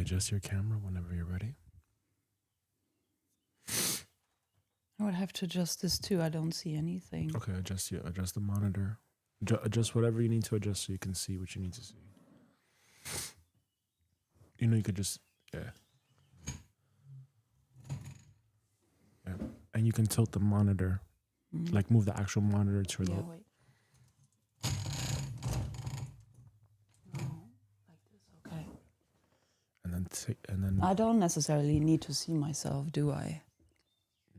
adjust your camera whenever you're ready. I would have to adjust this too. I don't see anything. Okay, adjust the monitor. Adjust whatever you need to adjust so you can see what you need to see. You know, you could just yeah. And you can tilt the monitor, like move the actual monitor to the. Wait. No, like this. Okay. And then. I don't necessarily need to see myself, do I?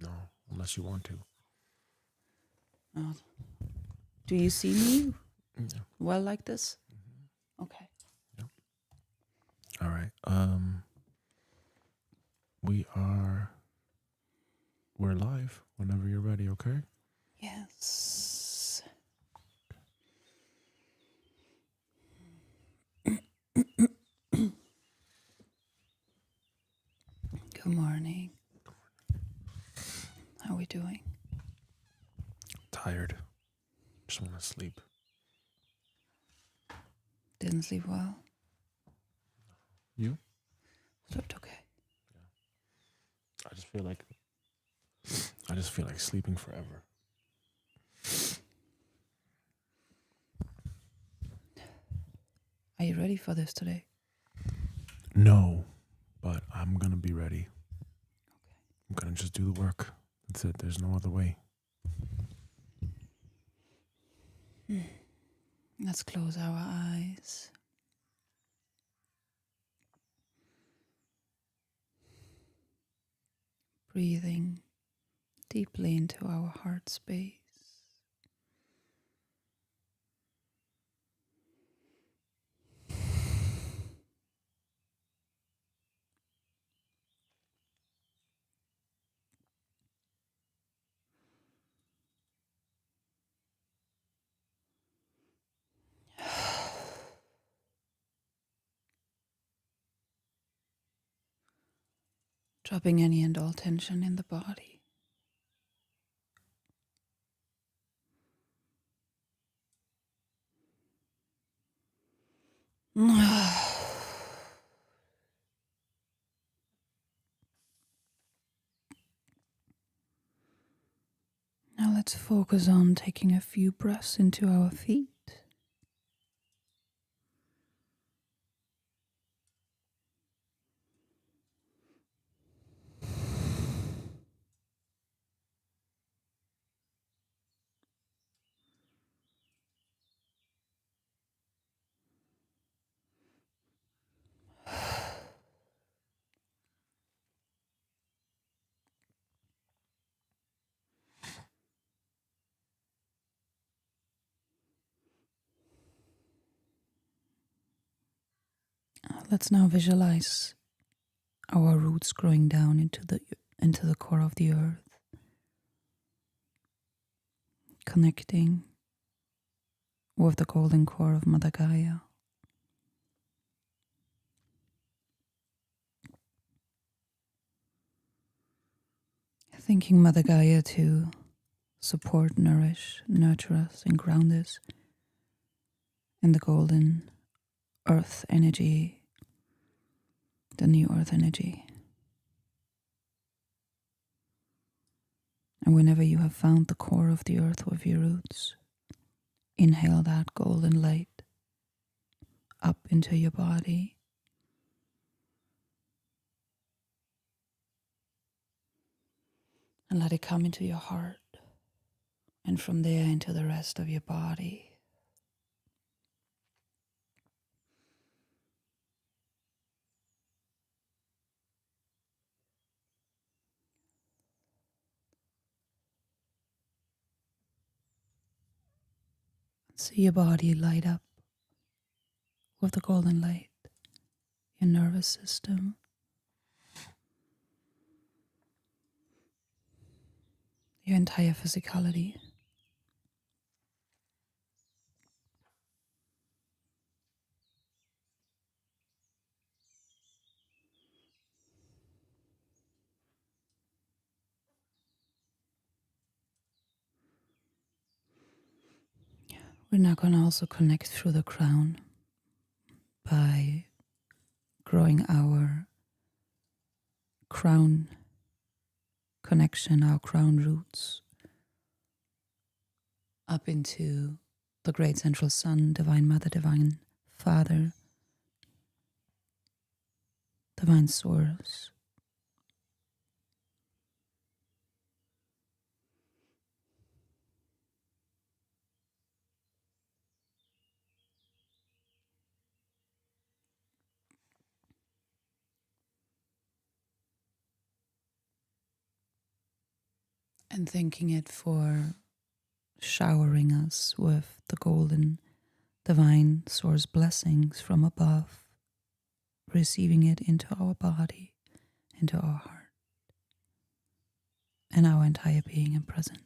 No, unless you want to. Do you see me? Yeah. Well, like this. Okay. Yep. All right. We're live whenever you're ready, okay? Yes. Good morning. How are we doing? Tired. Just want to sleep. Didn't sleep well? You? Slept okay. I just feel like sleeping forever. Are you ready for this today? No, but I'm going to be ready. Okay. I'm going to just do the work. That's it. There's no other way. Let's close our eyes. Breathing deeply into our heart space. Dropping any and all tension in the body. Now let's focus on taking a few breaths into our feet. Let's now visualize our roots growing down into the core of the earth, connecting with the golden core of Mother Gaia. Thanking Mother Gaia to support, nourish, nurture us, and ground us in the golden earth energy, the new earth energy. And whenever you have found the core of the earth with your roots, inhale that golden light up into your body. And let it come into your heart. And from there into the rest of your body. See your body light up with the golden light, your nervous system, your entire physicality. We're now going to also connect through the crown by growing our crown connection, our crown roots, up into the great central sun, Divine Mother, Divine Father, Divine Source. And thanking it for showering us with the golden divine source blessings from above, receiving it into our body, into our heart, and our entire being and presence.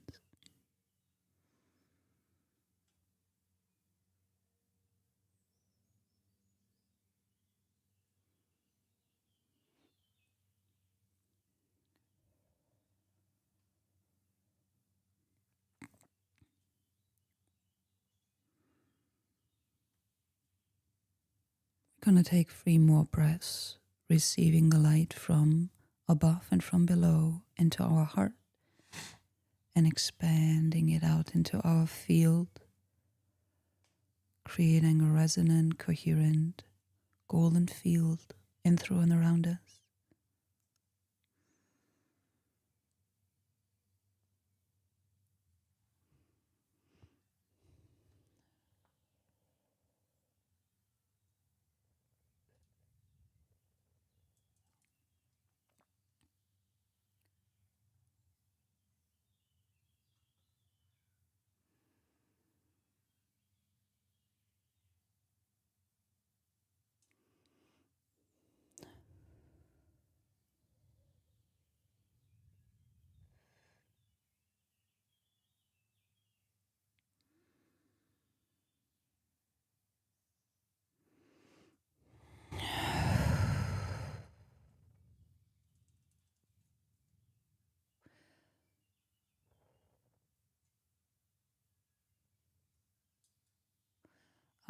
We're going to take 3 more breaths, receiving the light from above and from below into our heart and expanding it out into our field, creating a resonant, coherent, golden field in, through, and around us.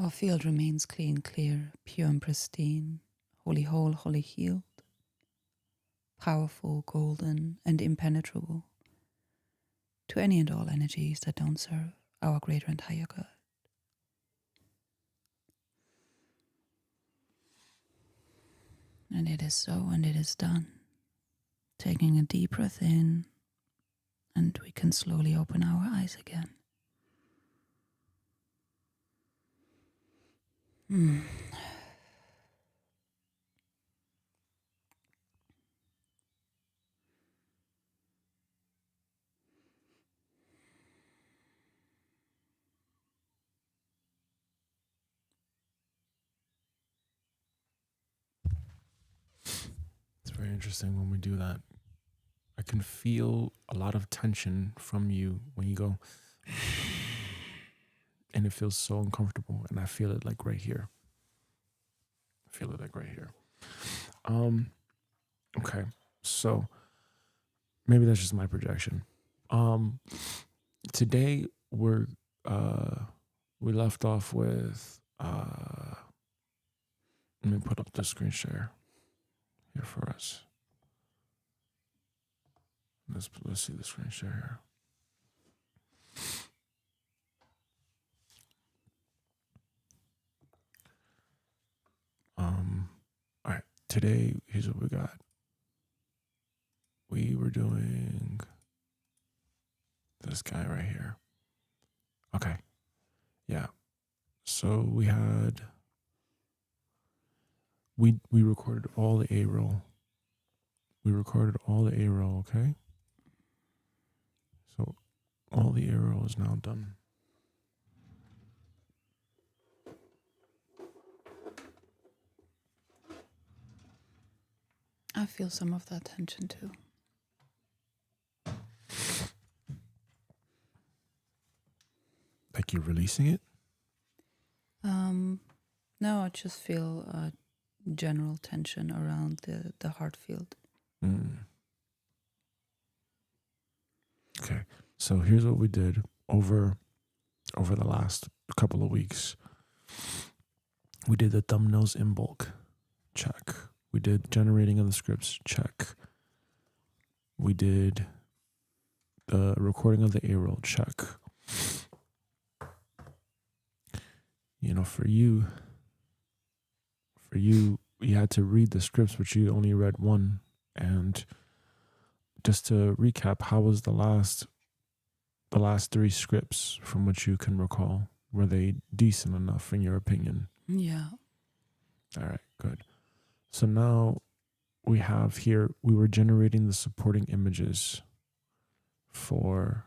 Our field remains clean, clear, pure and pristine, wholly whole, wholly healed, powerful, golden, and impenetrable to any and all energies that don't serve our greater and higher good. And it is so, and it is done. Taking a deep breath in, and we can slowly open our eyes again. It's very interesting when we do that. I can feel a lot of tension from you when you go, and it feels so uncomfortable, and I feel it like right here. I feel it like right here. Okay, so maybe that's just my projection. Today we left off with let me put up the screen share here for us. Let's see the screen share here. All right. Today, here's what we got. We were doing this guy right here. Okay. Yeah. So we recorded all the A roll. We recorded all the A roll, okay? So all the A roll is now done. I feel some of that tension too. Like you're releasing it? No, I just feel a general tension around the heart field. Okay. So here's what we did over the last couple of weeks. We did the thumbnails in bulk check. We did generating of the scripts, check. We did the recording of the A-roll, check. You know, for you, you had to read the scripts, but you only read one. And just to recap, how was the last 3 scripts from which you can recall? Were they decent enough in your opinion? Yeah. All right, good. So now we have here, we were generating the supporting images for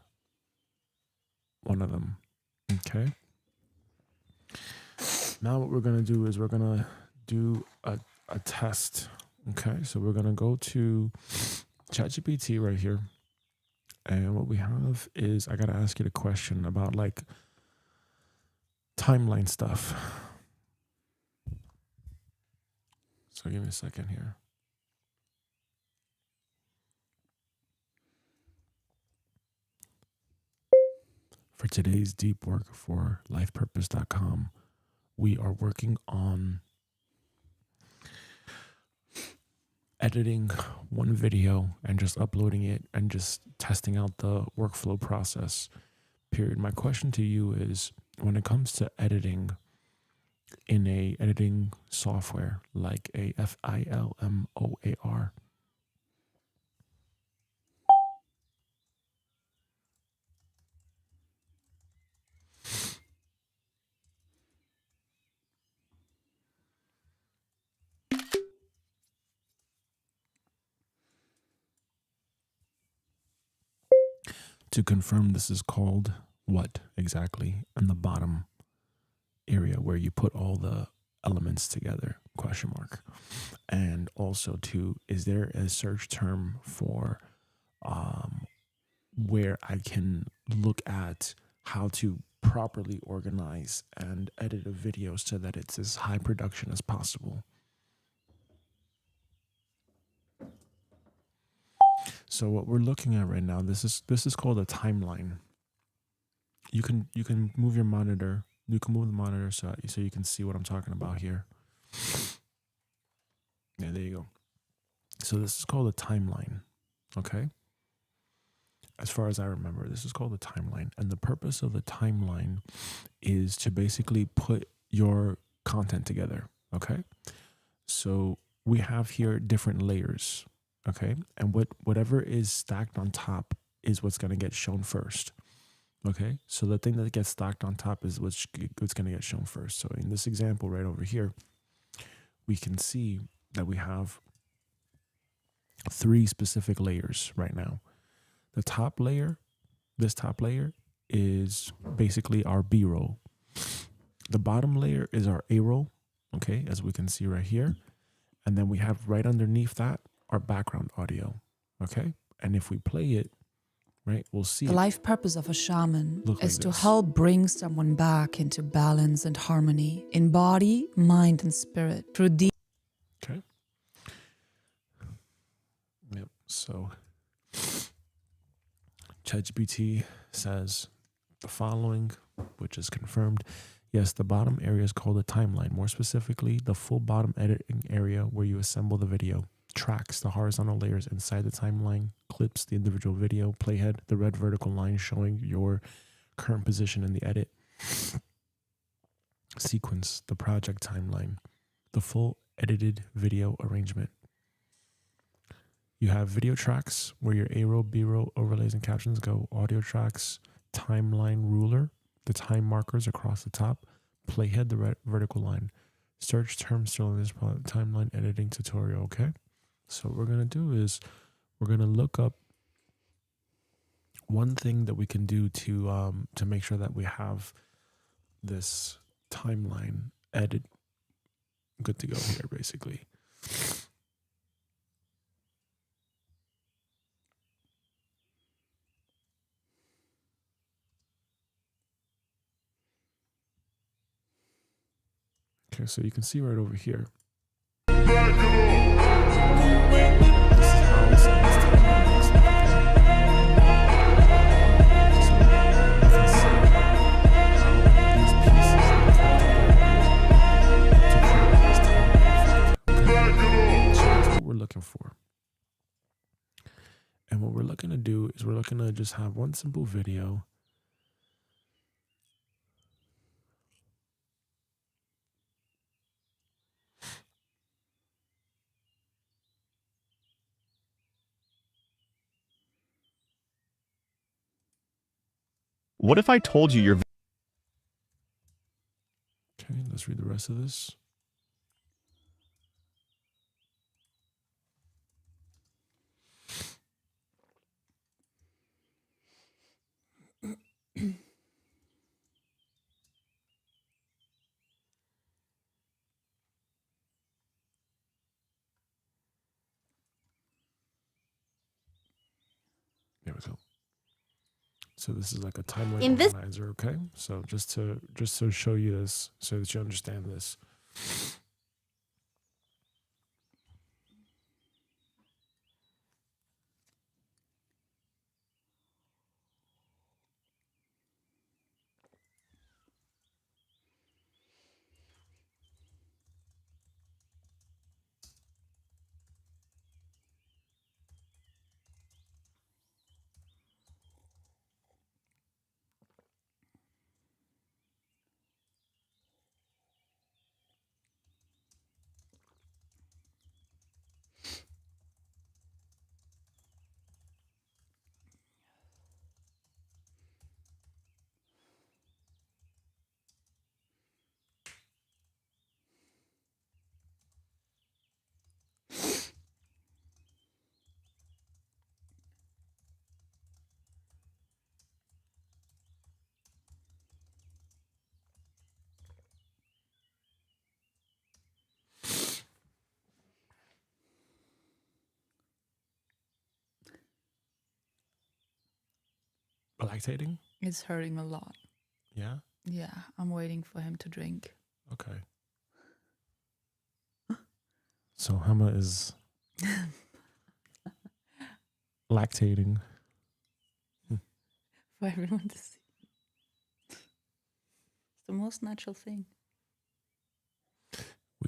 one of them. Okay. Now what we're going to do is we're going to do a test. Okay. So we're going to go to ChatGPT right here. And what we have is, I got to ask you the question about like timeline stuff. So give me a second here. For today's deep work for lifepurpose.com, we are working on editing one video and just uploading it and just testing out the workflow process, period. My question to you is, when it comes to editing in a editing software like a FILMOAR, to confirm, this is called what exactly in the bottom area where you put all the elements together, question mark. And also to, is there a search term for where I can look at how to properly organize and edit a video so that it's as high production as possible? So what we're looking at right now, this is called a timeline. You can move your monitor. You can move the monitor so you can see what I'm talking about here. Yeah, there you go. So this is called a timeline. Okay. As far as I remember, this is called a timeline. And the purpose of the timeline is to basically put your content together. Okay. So we have here different layers. Okay. And whatever is stacked on top is what's going to get shown first. Okay. So the thing that gets stacked on top is what's going to get shown first. So in this example right over here, we can see that we have 3 specific layers right now. The top layer, this top layer is basically our B-roll. The bottom layer is our A-roll. Okay. As we can see right here. And then we have right underneath that our background audio. Okay. And if we play it, right, we'll see The life purpose of a shaman is to help bring someone back into balance and harmony in body, mind, and spirit through deep. Okay. Yep. So ChatGPT says the following, which is confirmed. Yes, the bottom area is called a timeline. More specifically, the full bottom editing area where you assemble the video. Tracks, the horizontal layers inside the timeline. Clips, the individual video. Playhead, the red vertical line showing your current position in the edit. Sequence, the project timeline. The full edited video arrangement. You have video tracks where your A-roll, B-roll, overlays, and captions go. Audio tracks, timeline ruler, the time markers across the top. Playhead, the red vertical line. Search terms still in this timeline editing tutorial, okay? So what we're going to do is we're going to look up one thing that we can do to make sure that we have this timeline edit good to go here, basically. Okay, so you can see right over here. So looking to do is we're looking to just have one simple video. What if I told you your Okay, let's read the rest of this. There we go. So this is like a timeline In this- organizer, okay? So just to show you this so that you understand this. Lactating? It's hurting a lot. Yeah? Yeah, I'm waiting for him to drink. Okay. So Hema is lactating. For everyone to see. It's the most natural thing.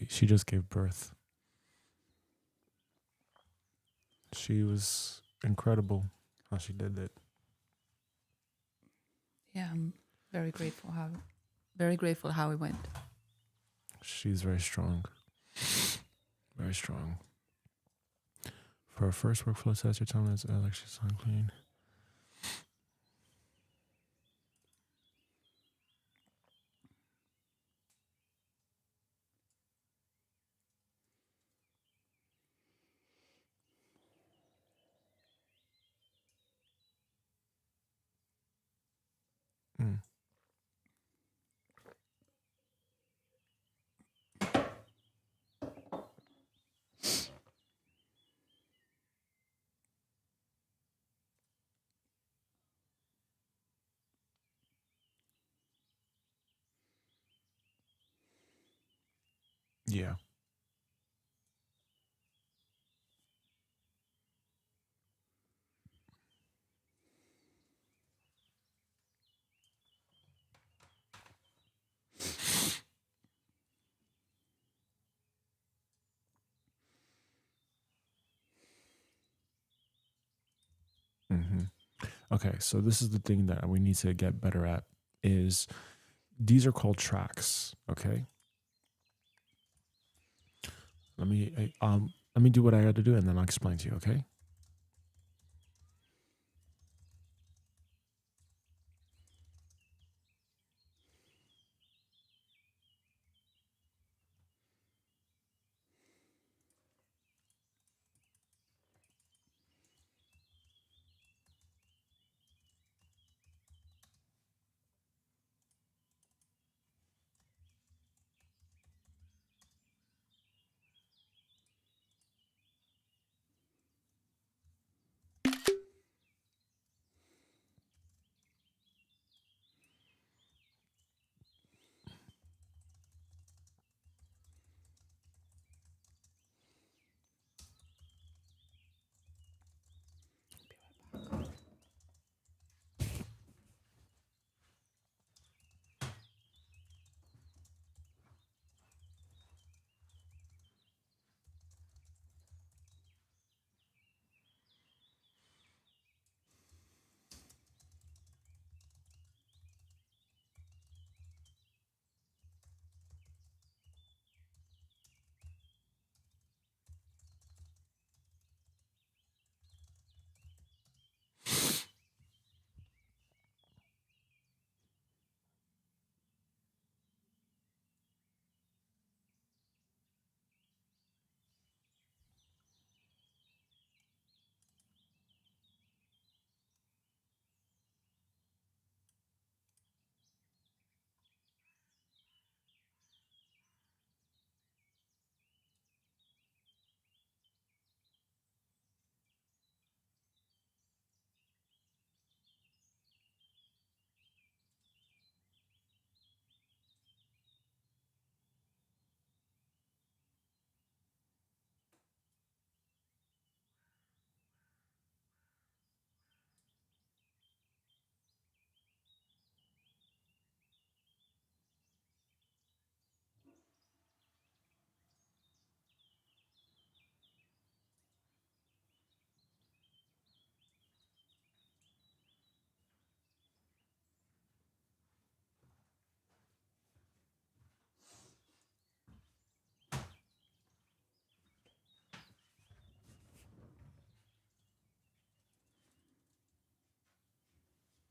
She just gave birth. She was incredible how she did it. Yeah, I'm very grateful how it went. She's very strong. Very strong. For our first workflow test, your tongue is actually unclean. Mm. Yeah. Mm-hmm. Okay, so this is the thing that we need to get better at is these are called tracks, okay? Let me do what I got to do and then I'll explain to you, okay?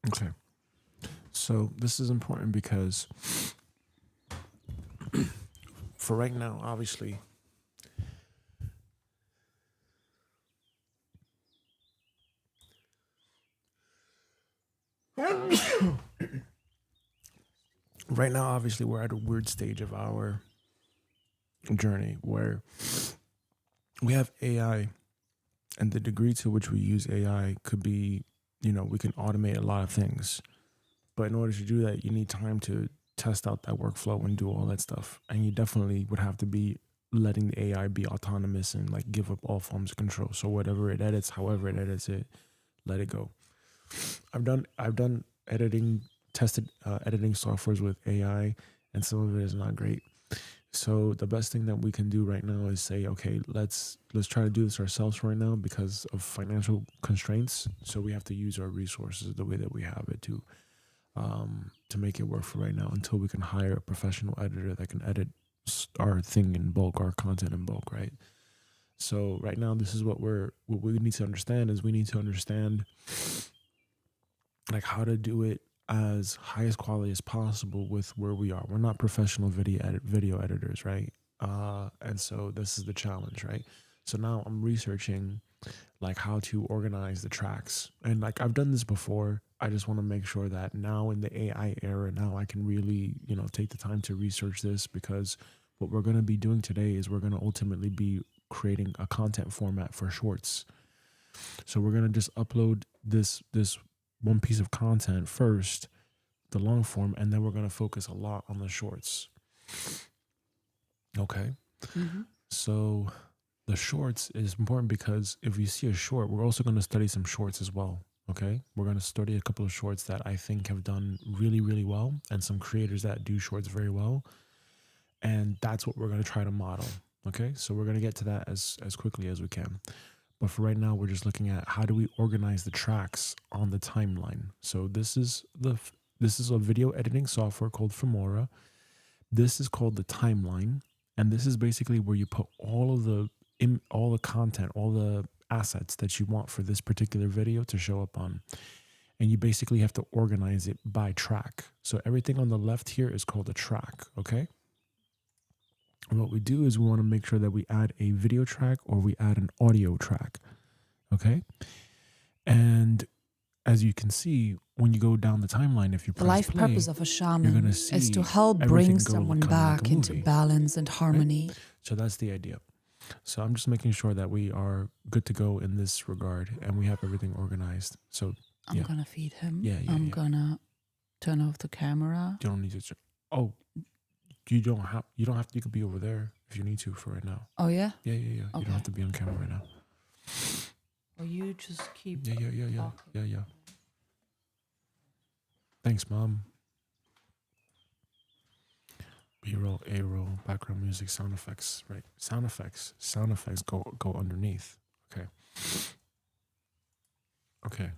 Okay. So this is important because for right now, obviously, right now, obviously, we're at a weird stage of our journey where we have AI, and the degree to which we use AI could be, we can automate a lot of things. But in order to do that, you need time to test out that workflow and do all that stuff. And you definitely would have to be letting the AI be autonomous and like give up all forms of control. So whatever it edits, however it edits it, let it go. I've done editing tested editing softwares with AI, and some of it is not great. So the best thing that we can do right now is say, okay, let's try to do this ourselves right now because of financial constraints. So we have to use our resources the way that we have it to make it work for right now until we can hire a professional editor that can edit our thing in bulk, our content in bulk, right? So right now, this is what we need to understand is we need to understand like how to do it as highest quality as possible with where we are. We're not professional video editors, right? And so this is the challenge, right? So now I'm researching like how to organize the tracks, and like I've done this before. I just want to make sure that now in the AI era, now I can really take the time to research this, because what we're going to be doing today is we're going to ultimately be creating a content format for shorts. So we're going to just upload this one piece of content first, the long form, and then we're going to focus a lot on the shorts. Okay. Mm-hmm. So the shorts is important because if you see a short, we're also going to study some shorts as well. Okay. We're going to study a couple of shorts that I think have done really, really well, and some creators that do shorts very well. And that's what we're going to try to model. Okay. So we're going to get to that as quickly as we can. But for right now, we're just looking at how do we organize the tracks on the timeline. So this is a video editing software called Filmora. This is called the timeline, and this is basically where you put all the content, all the assets that you want for this particular video to show up on. And you basically have to organize it by track. So everything on the left here is called a track, okay? And what we do is we want to make sure that we add a video track or we add an audio track, okay? And as you can see, when you go down the timeline, if you The press life play, purpose of a shaman gonna is to see help everything bring go someone kinda like back a into movie, balance and harmony. so that's the idea. So I'm just making sure that we are good to go in this regard and we have everything organized. So I'm yeah. gonna feed him. Yeah, I'm yeah. gonna turn off the camera. You don't need to. Oh, you don't have. You don't have to. You could be over there if you need to for right now. Oh yeah? Yeah. You Okay. don't have to be on camera right now. Or you just keep Yeah. talking. Thanks, Mom. B-roll, A-roll, background music, sound effects. Right. Sound effects. Sound effects go underneath. Okay. Okay.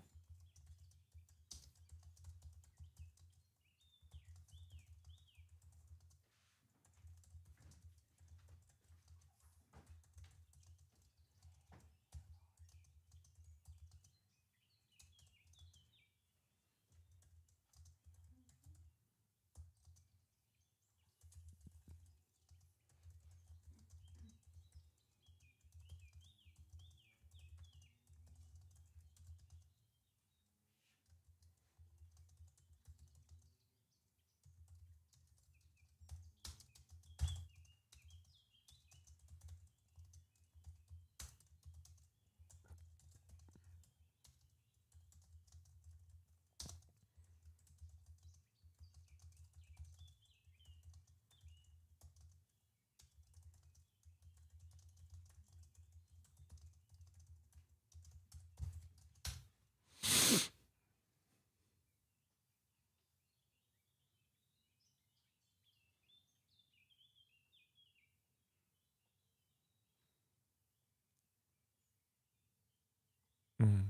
Mm.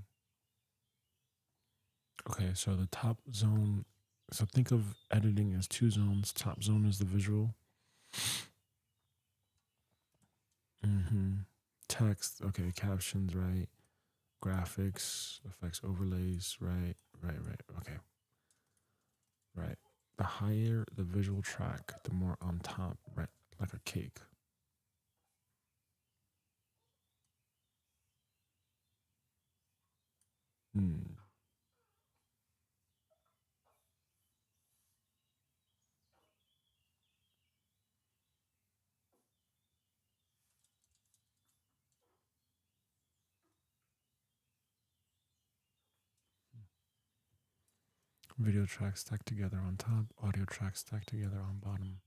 Okay, so the top zone. So think of editing as two zones. Top zone is the visual. Text. Okay, captions, right? Graphics, effects, overlays, right? Okay. Right. The higher the visual track, the more on top, right? Like a cake. Hmm. Video tracks stacked together on top, audio tracks stacked together on bottom.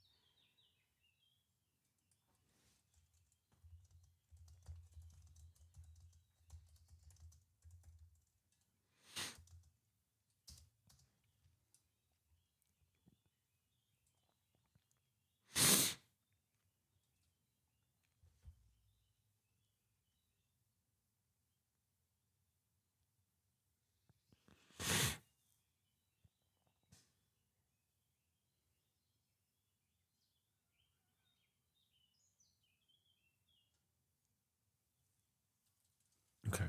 Okay.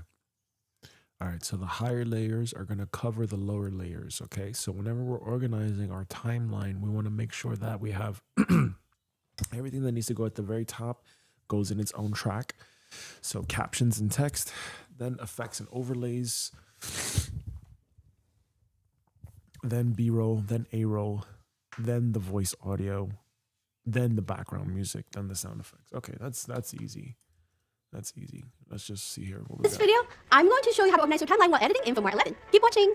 All right, so the higher layers are going to cover the lower layers, okay? So whenever we're organizing our timeline, we want to make sure that we have everything that needs to go at the very top goes in its own track. So captions and text, then effects and overlays, then B-roll, then A-roll, then the voice audio, then the background music, then the sound effects. Okay, that's easy. That's easy. Let's just see here what we This got. video, I'm going to show you how to organize your timeline while editing Infomore 11. Keep watching.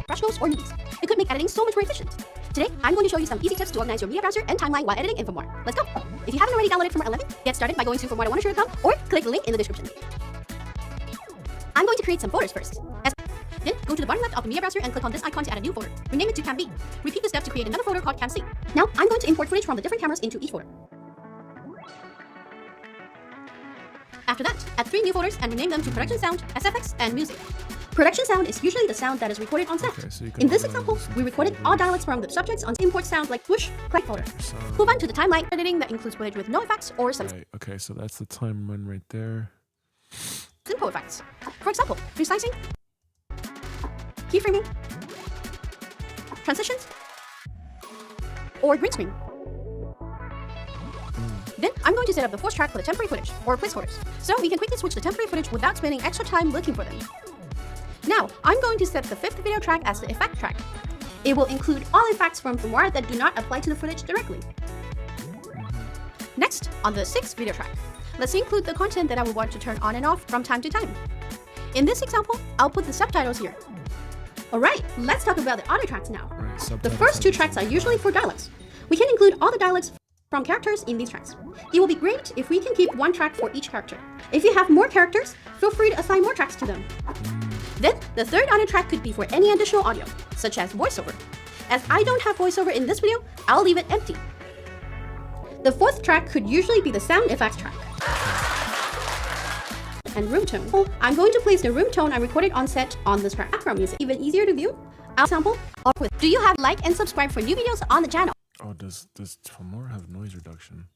Professionals or newbies, it could make editing so much more efficient. Today, I'm going to show you some easy tips to organize your media browser and timeline while editing Infomore. Let's go. If you haven't already downloaded Infomore 11, get started by going to infomore.wondershare.com or click the link in the description. I'm going to create some folders first. Then, go to the bottom left of the media browser and click on this icon to add a new folder. Rename it to Cam B. Repeat the step to create another folder called Cam C. Now, I'm going to import footage from the different cameras into each folder. After that, add 3 new folders and rename them to Production Sound, SFX, and Music. Production Sound is usually the sound that is recorded on set. Okay, so you can In this organize example, this we into recorded all folders. dialects from the subjects on import sound like whoosh, click folder. Sound. Move on to the timeline editing that includes footage with no effects or some Right, okay, so that's the timeline right there. simple effects. For example, resizing, keyframing, transitions, or green screen. Then I'm going to set up the force track for the temporary footage, or placeholders, so we can quickly switch the temporary footage without spending extra time looking for them. Now, I'm going to set the 5th video track as the effect track. It will include all effects from Filmora that do not apply to the footage directly. Next, on the 6th video track, let's include the content that I would want to turn on and off from time to time. In this example, I'll put the subtitles here. Alright, let's talk about the audio tracks now. Right, The subtitles first have 2 to tracks are be usually for dialects. We can include all the dialects from characters in these tracks. It will be great if we can keep one track for each character. If you have more characters, feel free to assign more tracks to them. Then, the 3rd audio track could be for any additional audio, such as voiceover. As I don't have voiceover in this video, I'll leave it empty. The 4th track could usually be the sound effects track. And room tone. I'm going to place the room tone I recorded on set on this track. Background music, even easier to view. I'll sample or with. Do you have like and subscribe for new videos on the channel? Oh, does Filmora have noise reduction?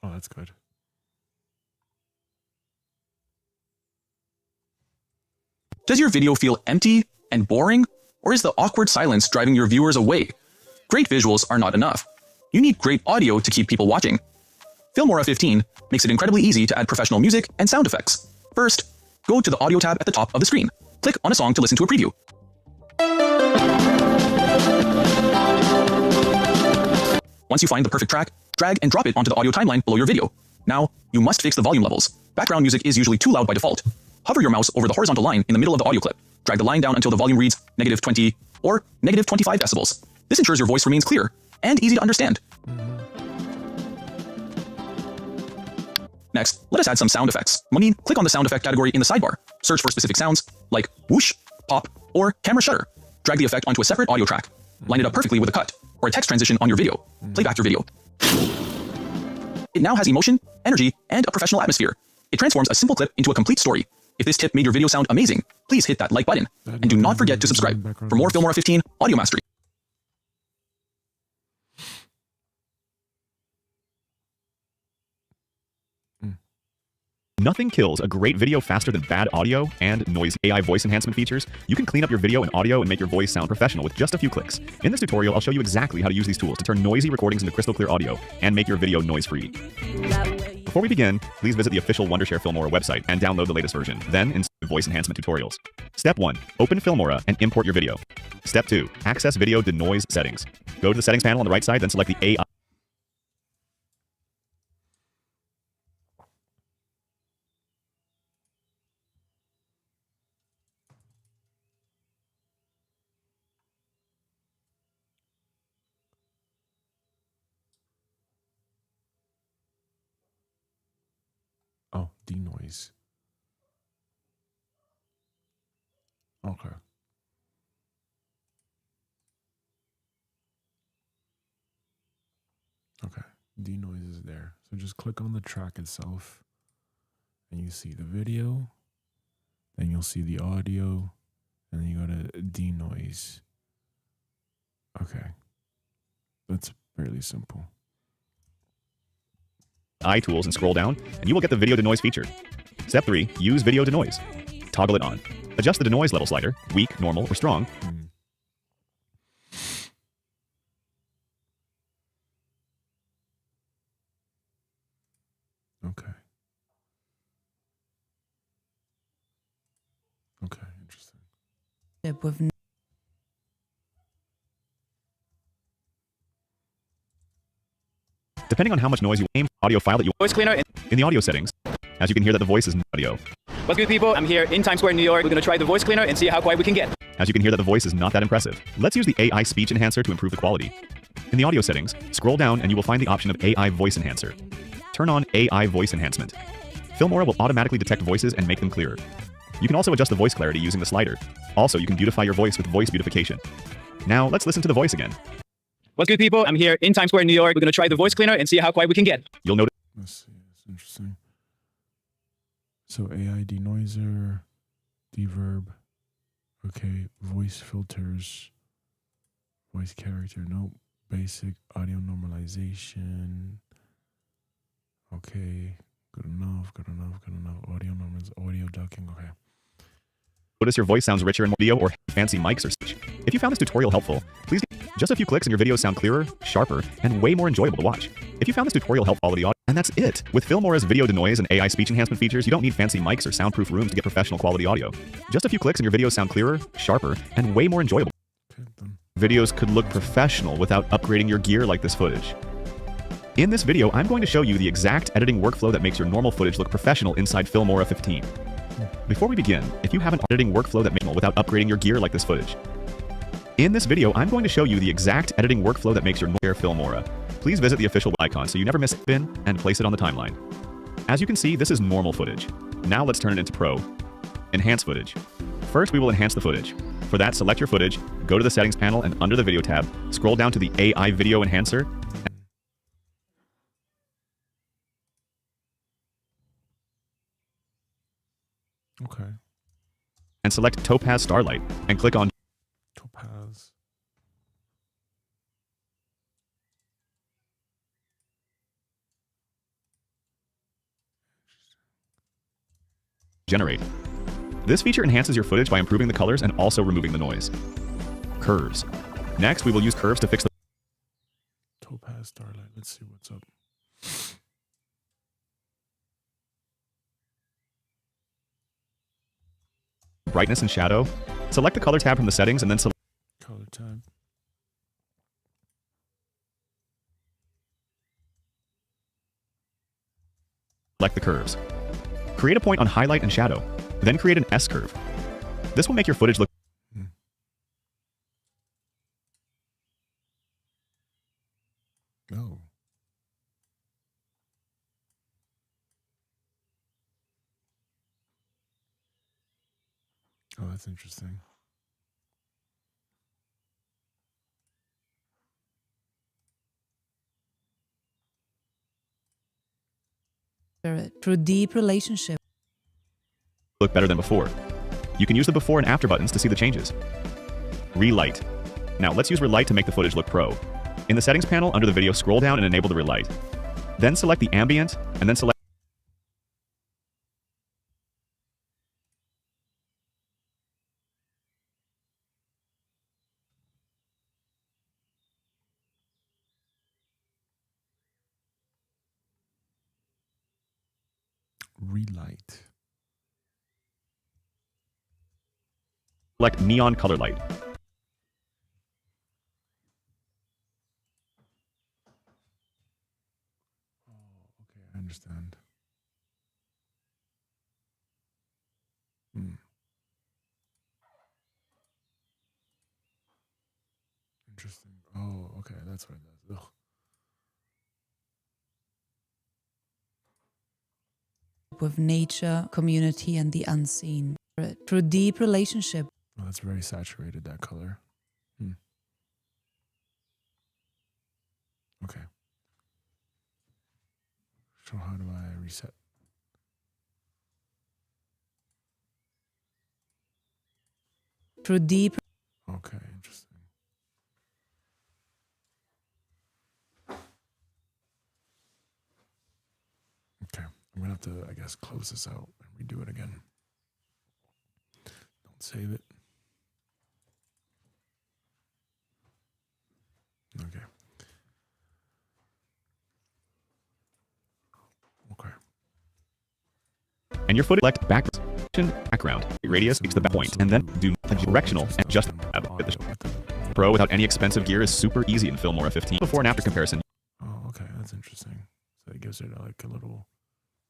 Oh, that's good. Does your video feel empty and boring? Or is the awkward silence driving your viewers away? Great visuals are not enough. You need great audio to keep people watching. Filmora 15 makes it incredibly easy to add professional music and sound effects. First, go to the audio tab at the top of the screen. Click on a song to listen to a preview. Once you find the perfect track, drag and drop it onto the audio timeline below your video. Now, you must fix the volume levels. Background music is usually too loud by default. Hover your mouse over the horizontal line in the middle of the audio clip. Drag the line down until the volume reads -20 or -25 decibels. This ensures your voice remains clear and easy to understand. Next, let us add some sound effects. When you click on the sound effect category in the sidebar, search for specific sounds like whoosh, pop, or camera shutter. Drag the effect onto a separate audio track. Line it up perfectly with a cut or a text transition on your video. Play back your video. It now has emotion, energy, and a professional atmosphere. It transforms a simple clip into a complete story. If this tip made your video sound amazing, please hit that like button. And do not forget to subscribe for more Filmora 15 audio mastery. Nothing kills a great video faster than bad audio and noise. AI voice enhancement features. You can clean up your video and audio and make your voice sound professional with just a few clicks. In this tutorial, I'll show you exactly how to use these tools to turn noisy recordings into crystal clear audio and make your video noise-free. Before we begin, please visit the official Wondershare Filmora website and download the latest version. Then install voice enhancement tutorials. Step 1. Open Filmora and import your video. Step 2. Access video denoise settings. Go to the settings panel on the right side, then select the AI. Oh, denoise. Okay. Okay, denoise is there. So just click on the track itself and you see the video, then you'll see the audio, and then you go to denoise. Okay, that's fairly simple. AI tools and scroll down, and you will get the video denoise feature. Step 3. Use video denoise. Toggle it on. Adjust the denoise level slider, weak, normal, or strong. Okay. Okay, interesting. With Depending on how much noise you aim, audio file that you Voice cleaner. in the audio settings. As you can hear that the voice is audio. What's good, people? I'm here in Times Square, New York. We're gonna try the voice cleaner and see how quiet we can get. As you can hear that the voice is not that impressive. Let's use the AI speech enhancer to improve the quality. In the audio settings, scroll down and you will find the option of AI voice enhancer. Turn on AI voice enhancement. Filmora will automatically detect voices and make them clearer. You can also adjust the voice clarity using the slider. Also, you can beautify your voice with voice beautification. Now, let's listen to the voice again. What's good, people? I'm here in Times Square, New York. We're gonna try the voice cleaner and see how quiet we can get. You'll notice Let's see, that's interesting. So AI denoiser, deverb, okay, voice filters, voice character, nope, basic audio normalization, okay, good enough, audio normals, audio ducking, okay. your voice sounds richer and more video or fancy mics or such. If you found this tutorial helpful, please just a few clicks and your videos sound clearer, sharper, and way more enjoyable to watch. If you found this tutorial helpful quality audio, and that's it. With Filmora's video denoise and AI speech enhancement features, you don't need fancy mics or soundproof rooms to get professional quality audio. Just a few clicks and your videos sound clearer, sharper, and way more enjoyable. Okay, done. Videos could look professional without upgrading your gear like this footage. In this video, I'm going to show you the exact editing workflow that makes your normal footage look professional inside Filmora 15. Before we begin, if you have an editing workflow that makes without upgrading your gear like this footage. In this video, I'm going to show you the exact editing workflow that makes your Filmora. Please visit the official icon so you never miss it and place it on the timeline. As you can see, this is normal footage. Now let's turn it into Pro. Enhance footage. First, we will enhance the footage. For that, select your footage, go to the settings panel, and under the video tab, scroll down to the AI video enhancer. Okay, And select Topaz Starlight, and click on Topaz. Generate. This feature enhances your footage by improving the colors and also removing the noise. Curves. Next, we will use curves to fix the Topaz Starlight. Let's see what's up. brightness and shadow. Select the color tab from the settings and then select Color tab. the curves. Create a point on highlight and shadow, then create an S-curve. This will make your footage look Oh. Oh, that's interesting. through deep relationship. look better than before. You can use the before and after buttons to see the changes. Relight. Now let's use Relight to make the footage look pro. In the settings panel under the video, scroll down and enable the Relight. Then select the ambient and then select relight. Select neon color light. Okay, I understand. Hmm. Interesting. Oh, okay, that's what it does. Ugh. With nature, community, and the unseen. Through deep relationship. Oh, that's very saturated, that color. Hmm. Okay. So how do I reset? Through deep. Okay, interesting. Okay, I'm gonna have to, I guess, close this out and redo it again. Don't save it. Okay. Okay. And your footage select background, radius equals the point, and then do directional and just tab. Pro without any expensive gear is super easy in Filmora 15. Before and after comparison. Oh, okay, that's interesting. So it gives it like a little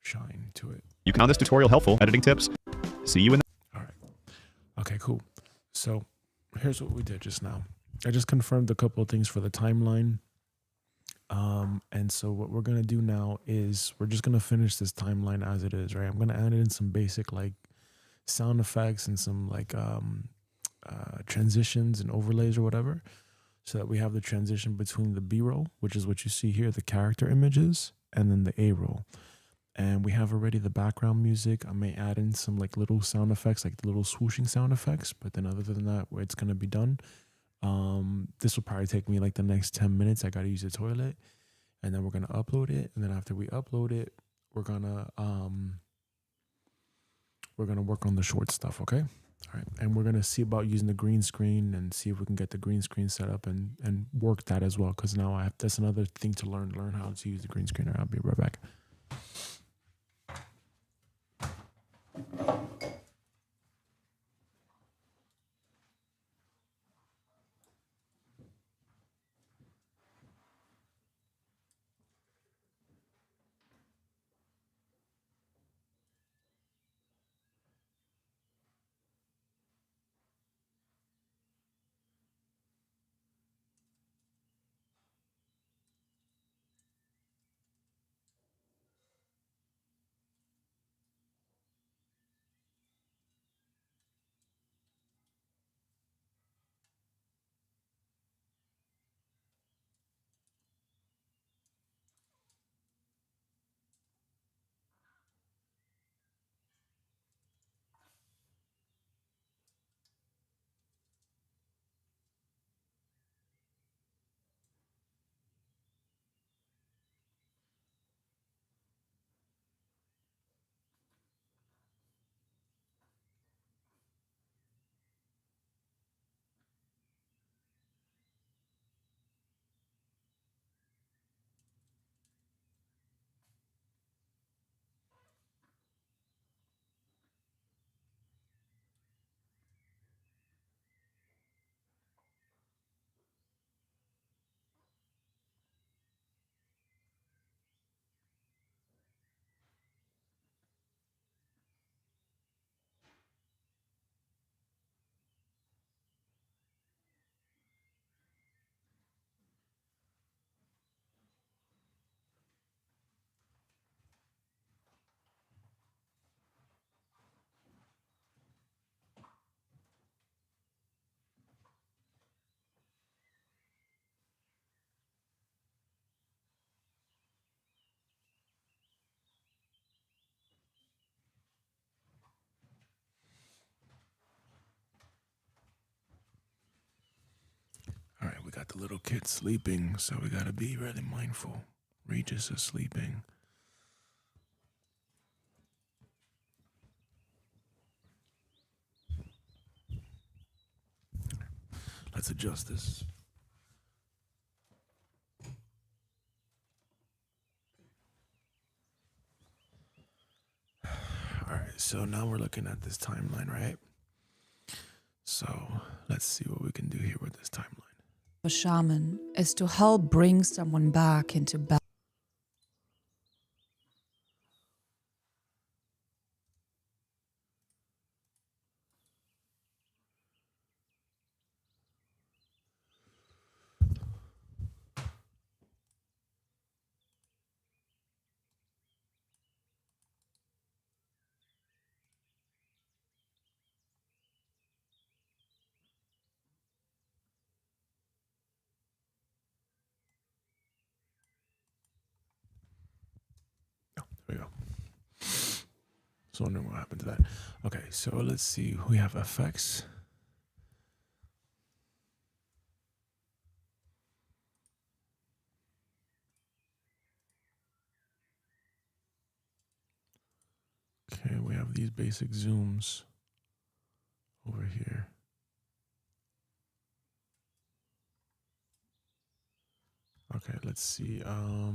shine to it. You found this tutorial helpful. Editing tips. See you in the All right. Okay, cool. So here's what we did just now. I just confirmed a couple of things for the timeline. And so what we're gonna do now is we're just gonna finish this timeline as it is, right? I'm gonna add in some basic like sound effects and some like transitions and overlays or whatever, so that we have the transition between the B-roll, which is what you see here, the character images, and then the A-roll. And we have already the background music. I may add in some like little sound effects, like the little swooshing sound effects, but then other than that, it's gonna be done. This will probably take me like the next 10 minutes. I gotta use the toilet, and then we're gonna upload it. And then after we upload it, we're gonna work on the short stuff, okay? All right, and we're gonna see about using the green screen and see if we can get the green screen set up and work that as well. Because now that's another thing to learn how to use the green screen. I'll be right back. All right, we got the little kid sleeping, so we gotta be really mindful. Regis is sleeping. Let's adjust this. so now we're looking at this timeline, right? So let's see what we can do here with this timeline. A shaman is to help bring someone back into balance. Oh, there we go. So wondering what happened to that. Okay, so let's see. We have effects. Okay, we have these basic zooms over here. Okay, let's see. Oh,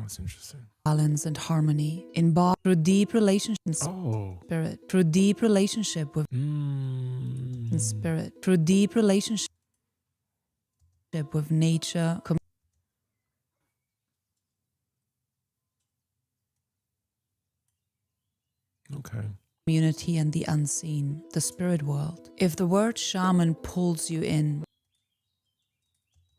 that's interesting. Balance and harmony in through deep relationships. Oh. Spirit, through deep relationship with spirit, through deep relationship with nature. Okay. Community and the unseen, the spirit world. If the word shaman pulls you in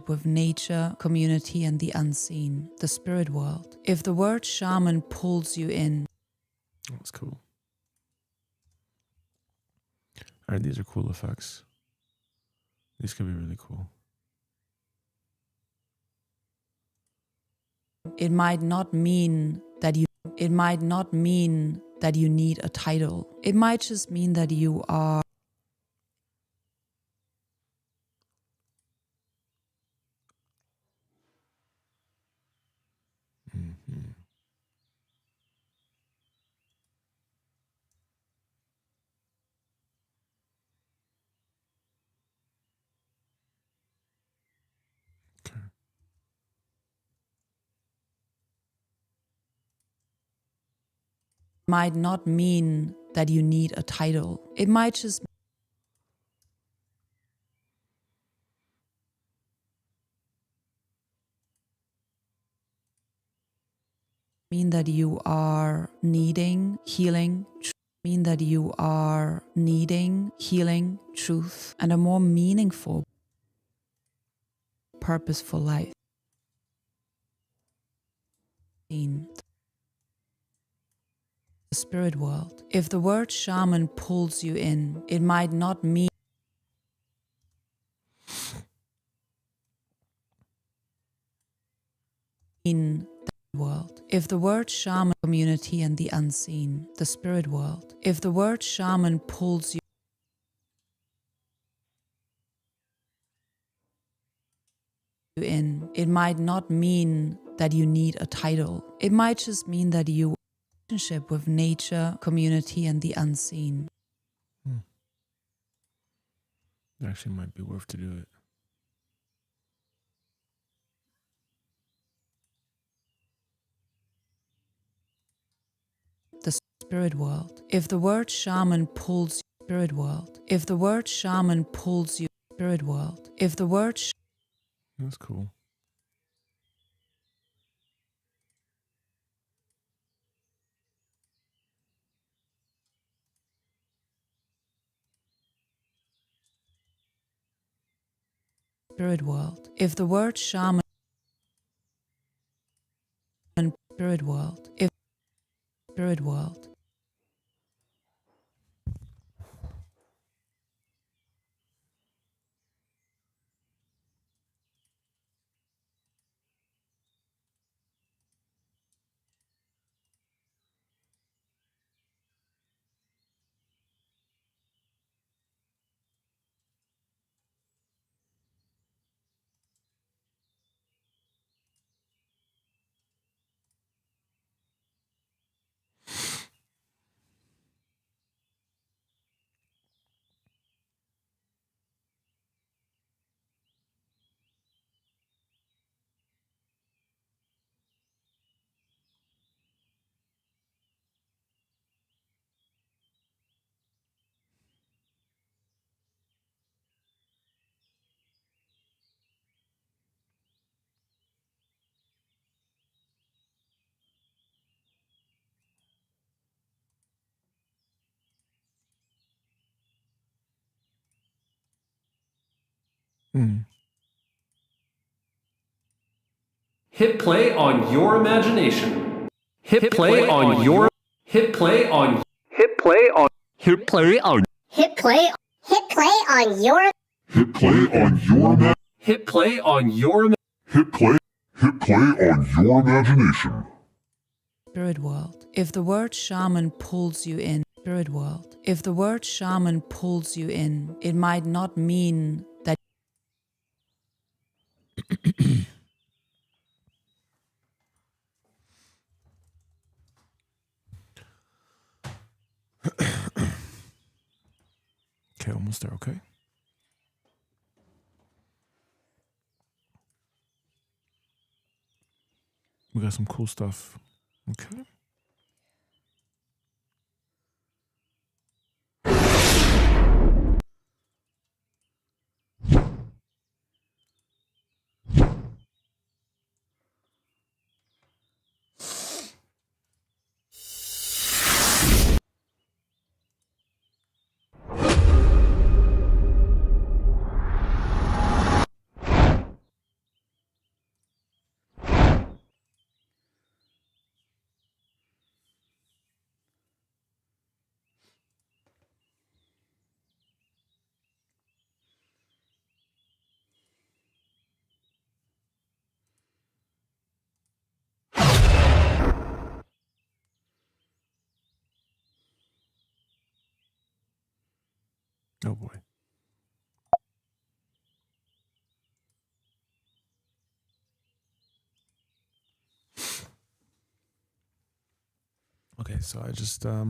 with nature, community, and the unseen, the spirit world. If the word shaman pulls you in. Oh, that's cool. All right, these are cool effects. These could be really cool. It might not mean that you need a title. It might just mean that you are Okay. might not mean that you need a title. It might just mean that you are needing healing, truth, and a more meaningful, purposeful life. In the spirit world. If the word shaman pulls you in, it might not mean in the world. If the word shaman, community and the unseen, the spirit world. If the word shaman pulls you in, it might not mean that you need a title. It might just mean that you relationship with nature, community and the unseen. It actually might be worth to do it. The spirit world. If the word shaman pulls you, spirit world. If the word shaman pulls you, spirit world. If the word That's cool. spirit world. If the word shaman, spirit world. If spirit world. Mm. Hit play on your imagination. Hit play on your. Hit play on. Hit play on. Hit play on. Hit play on your Hit play on your Hit play on your. hit play on your imagination. Spirit world. If the word shaman pulls you in, spirit world. If the word shaman pulls you in, it might not mean that Okay, almost there, okay? We got some cool stuff. Okay. Oh boy. Okay, so I just I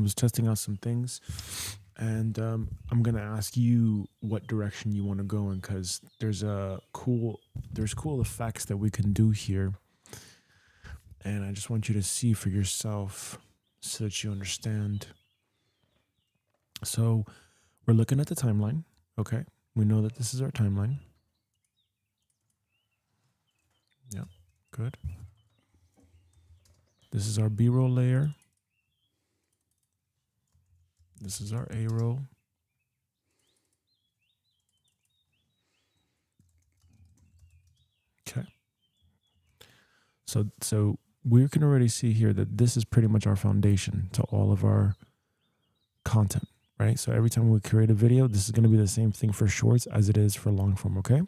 was testing out some things, and I'm gonna ask you what direction you want to go in, because there's cool effects that we can do here, and I just want you to see for yourself so that you understand. So we're looking at the timeline. Okay, we know that this is our timeline. Yep, good. This is our B-roll layer. This is our A-roll. Okay. So we can already see here that this is pretty much our foundation to all of our content, right? So every time we create a video, this is going to be the same thing for shorts as it is for long form, okay?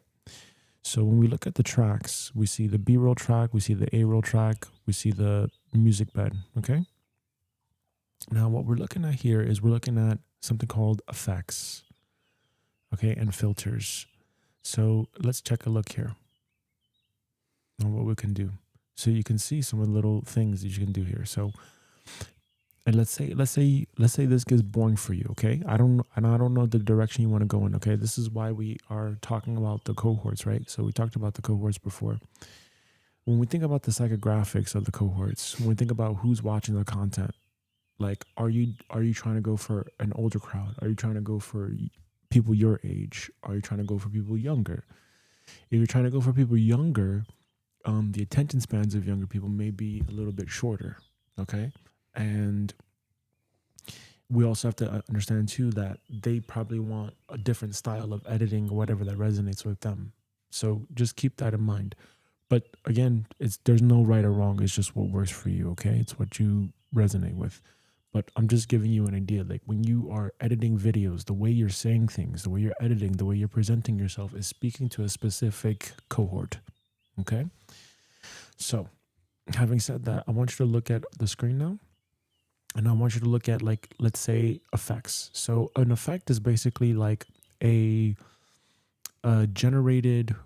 So when we look at the tracks, we see the B-roll track, we see the A-roll track, we see the music bed, okay? Now what we're looking at here is we're looking at something called effects, okay, and filters. So let's take a look here on what we can do. So you can see some of the little things that you can do here. So, and let's say this gets boring for you, okay? I don't know the direction you want to go in, okay? This is why we are talking about the cohorts, right? So we talked about the cohorts before. When we think about the psychographics of the cohorts, when we think about who's watching the content, like, are you trying to go for an older crowd? Are you trying to go for people your age? Are you trying to go for people younger? If you're trying to go for people younger, the attention spans of younger people may be a little bit shorter, okay? And we also have to understand too that they probably want a different style of editing or whatever that resonates with them. So just keep that in mind. But again, there's no right or wrong. It's just what works for you, okay? It's what you resonate with. But I'm just giving you an idea. Like when you are editing videos, the way you're saying things, the way you're editing, the way you're presenting yourself is speaking to a specific cohort, okay? So having said that, I want you to look at the screen now. And I want you to look at, like, let's say effects. So an effect is basically like a generated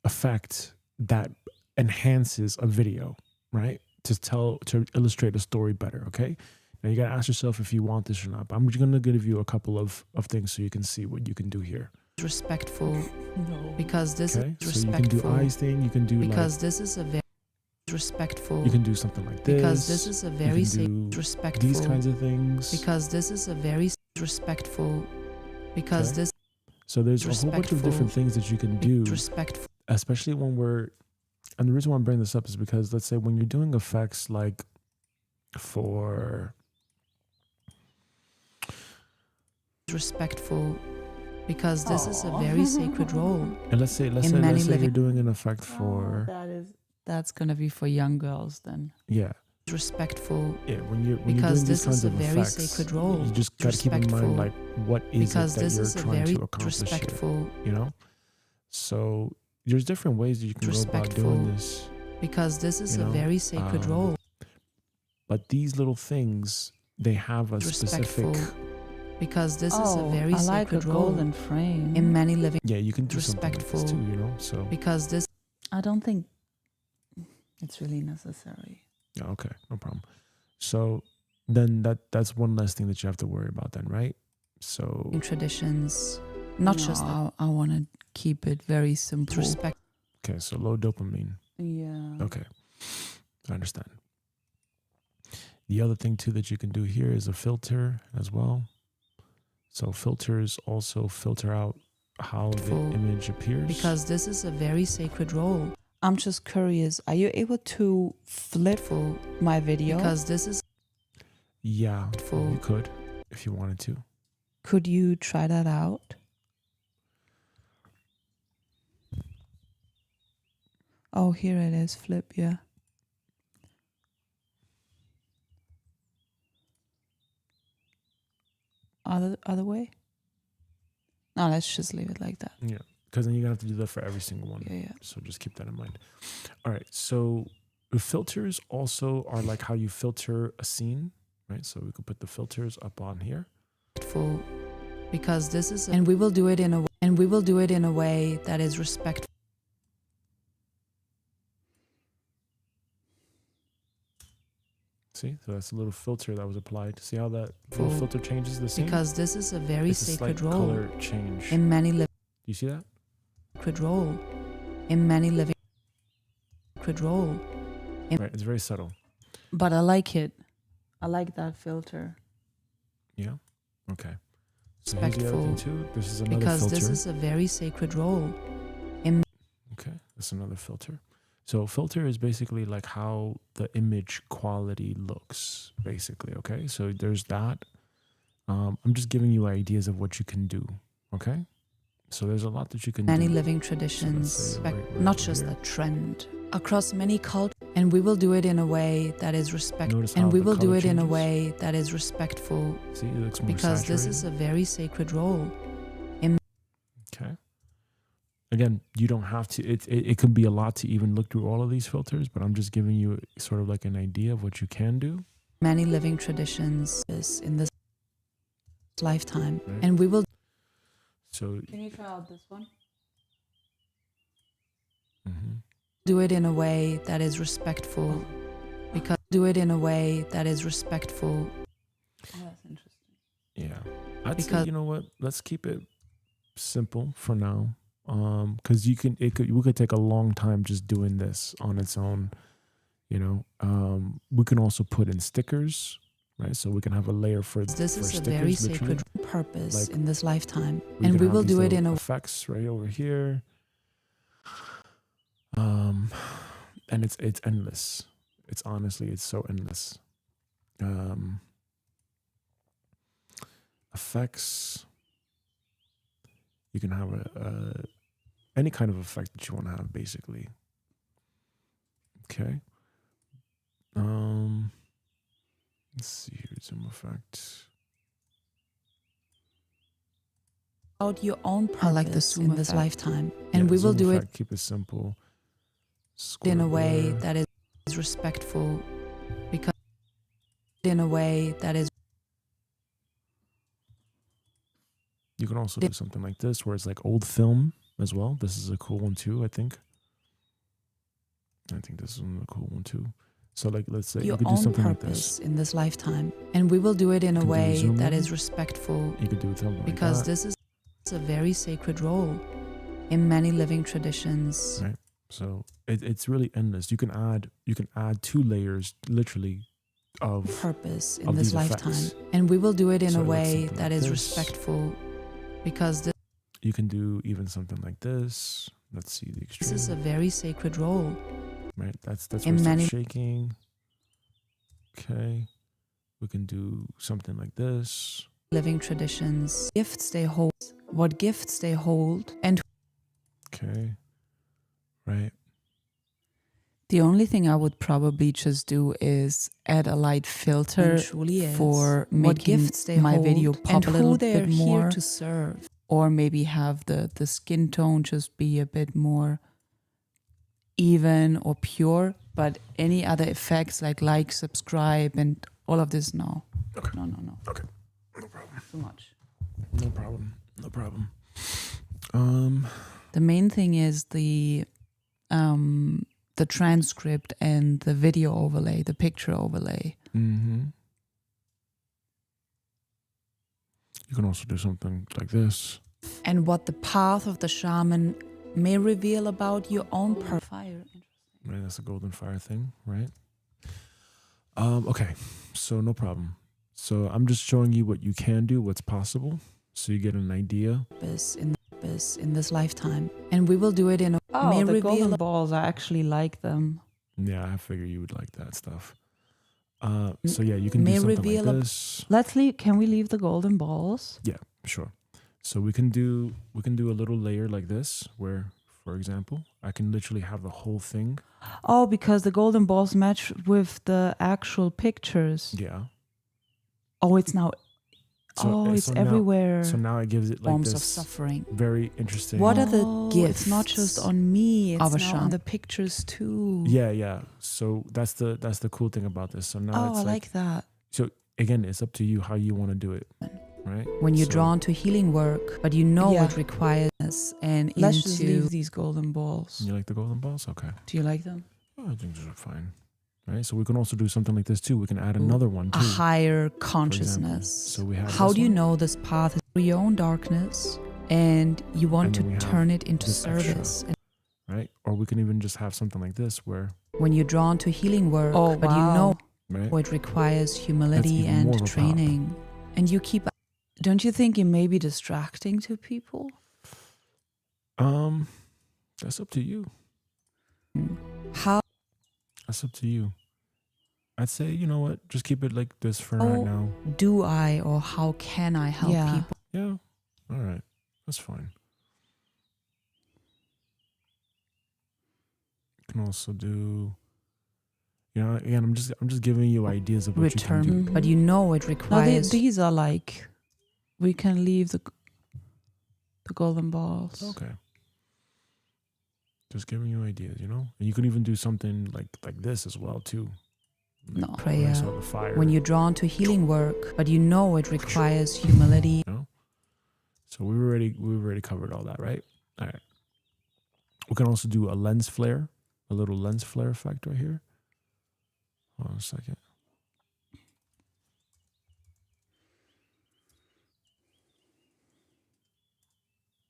effect that enhances a video, right? To illustrate a story better, okay? Now you gotta ask yourself if you want this or not. But I'm just gonna give you a couple of things so you can see what you can do here. respectful, because this Okay, is so you respectful. can do eyes thing. You can do Because this is a very respectful. you can do something like this. Because this is a very you can do respectful. these kinds of things. Because this is a very respectful. Because Okay. this So there's a whole bunch of different things that you can do, respectful. especially when we're. And the reason why I'm bringing this up is because, let's say, when you're doing effects like for Respectful. because this is a very sacred role. And let's say many you're living- doing an effect for That's gonna be for young girls then. yeah. Respectful, Yeah, when you're because doing these this kinds is a of very effects, sacred role. you just gotta keep in Respectful, mind like what is because it that this you're is a trying very to accomplish here, respectful, you know? So there's different ways that you can go about doing Respectful, this, because this is you a know, very sacred role. but these little things they have a specific. Respectful, because this is a very I like a sacred role. golden frame. In many living, Yeah, you can do something like this respectful, too, you know. So because this I don't think it's really necessary. yeah, okay, no problem. So then that's one less thing that you have to worry about then, right? So traditions, not just that. I want to keep it very simple. Respect, okay, so low dopamine. Yeah. Okay, I understand. The other thing too that you can do here is a filter as well. So filters also filter out how the Full. image appears. because this is a very sacred role. I'm just curious. Are you able to flip Full, my video? because this is yeah, full. you could if you wanted to. Could you try that out? Oh, here it is. Flip, yeah. Other way? No, let's just leave it like that. Yeah, because then you're gonna have to do that for every single one. Yeah, yeah. So just keep that in mind. All right. So the filters also are like how you filter a scene, right? So we could put the filters up on here. respectful, because this is and we will do it in a way that is respectful. See, so that's a little filter that was applied. See how that little Full. filter changes the scene? Because this is a very it's a sacred slight role. color change. In many living You see that? sacred role. In many living sacred role. Right. It's very subtle. But I like it. I like that filter. Yeah. Okay. So here's the other thing Respectful, too. This is another because filter. this is a very sacred role. Okay, that's another filter. So filter is basically like how the image quality looks, basically. Okay, so there's that. I'm just giving you ideas of what you can do. Okay, so there's a lot that you can Many do. living So traditions, let's say right not over just here. a trend, across many cultures, and we will do it in a way that is respectful. Notice how And we the will do color it in a changes? way that is respectful, See, it looks more because this saturated. is a very sacred role. Okay. Again, you don't have to. It can be a lot to even look through all of these filters, but I'm just giving you sort of like an idea of what you can do. Many living traditions is in this lifetime, Right. and we will So. Can you try out this one? Mhm. do it in a way that is respectful, because do it in a way that is respectful, Oh, that's interesting. Yeah, I'd say Because- you know what? Let's keep it simple for now, because we could take a long time just doing this on its own. You know, we can also put in stickers, right? So we can have a layer for this for is a stickers, very literally. sacred purpose Like, in this lifetime, We and can we have will these do it in little a effects right over here. And it's endless. It's honestly, it's so endless. Effects. You can have any kind of effect that you want to have, basically. Okay. Let's see here, zoom effect. Out your own purpose I like the zoom in this effect. lifetime, and we will zoom do it effect, keep it simple. in a Square way blur. that is respectful, because in a way that is You can also do something like this, where it's like old film as well. This is a cool one too, I think. I think this is a cool one too. So like, let's say you your could do own something like purpose this. in this lifetime, and we will do it in a Can do a way zoom that in. is respectful, You could do something because like that. this is a very sacred role in many living traditions. Right. So it's really endless. You can add 2 layers, literally, of Purpose in of this these lifetime, effects. and we will do it in So a it looks way something that like is this. respectful, because this You can do even something like this. Let's see the extreme. is a very sacred role. Right. That's where in it starts many- shaking. Okay. We can do something like this. Living traditions, gifts they hold, what gifts they hold, and Okay. Right. The only thing I would probably just do is add a light filter for what making gifts they my hold, video and pop a who little they're bit here more, to serve. or maybe have the skin tone just be a bit more even or pure. But any other effects like, subscribe, and all of this, no. Okay. No. Okay. No problem. Too much. No problem. No problem. The main thing is the transcript and the video overlay, the picture overlay. Mm-hmm. You can also do something like this. And what the path of the shaman may reveal about your own fire. Right, that's a golden fire thing, right? Okay, so no problem. So I'm just showing you what you can do, what's possible, so you get an idea. In this lifetime, and we will do it in a may the reveal golden balls, I actually like them. Yeah, I figure you would like that stuff. So yeah, you can do may something reveal like a- this. Let's leave. Can we leave the golden balls? Yeah, sure. So we can do a little layer like this, where, for example, I can literally have the whole thing. Oh, because the golden balls match with the actual pictures. Yeah. Oh, it's now. So, it's so now- everywhere. So now it gives it like forms of this suffering. very interesting. What are the It's gifts? not just on me. It's of a now on shaman? the pictures too. Yeah. So that's the cool thing about this. So now Oh, it's I like that. So again, it's up to you how you want to do it, right? When you're So- drawn to healing work, but you know Yeah. it requires us and Let's just into leave these golden balls. You like the golden balls? Okay. Do you like them? Oh, I think those are fine. Right. So we can also do something like this too. We can add another one a too. higher for example. consciousness. So we have. How this do you one. know this path is for your own darkness and you want And then we to have turn it into this extra. service? And Right. Or we can even just have something like this where. when you're drawn to healing work, Oh, but wow. you know Right. it requires humility even more and of a pop. training, and you keep Don't you think it may be distracting to people? That's up to you. how That's up to you. I'd say, you know what? Just keep it like this for right now. do I or how can I help Yeah. people? Yeah. All right. That's fine. You can also do. You know, again, I'm just giving you ideas of what you can Return, do. but you know it No, requires. these are like, we can leave the golden balls. Okay. Just giving you ideas, you know? And you can even do something like this as well too. No. Like Prayer. I saw the fire. when you're drawn to healing work, but you know it requires humility. You know? So we've already covered all that, right? All right. We can also do a lens flare, a little lens flare effect right here. Hold on a second.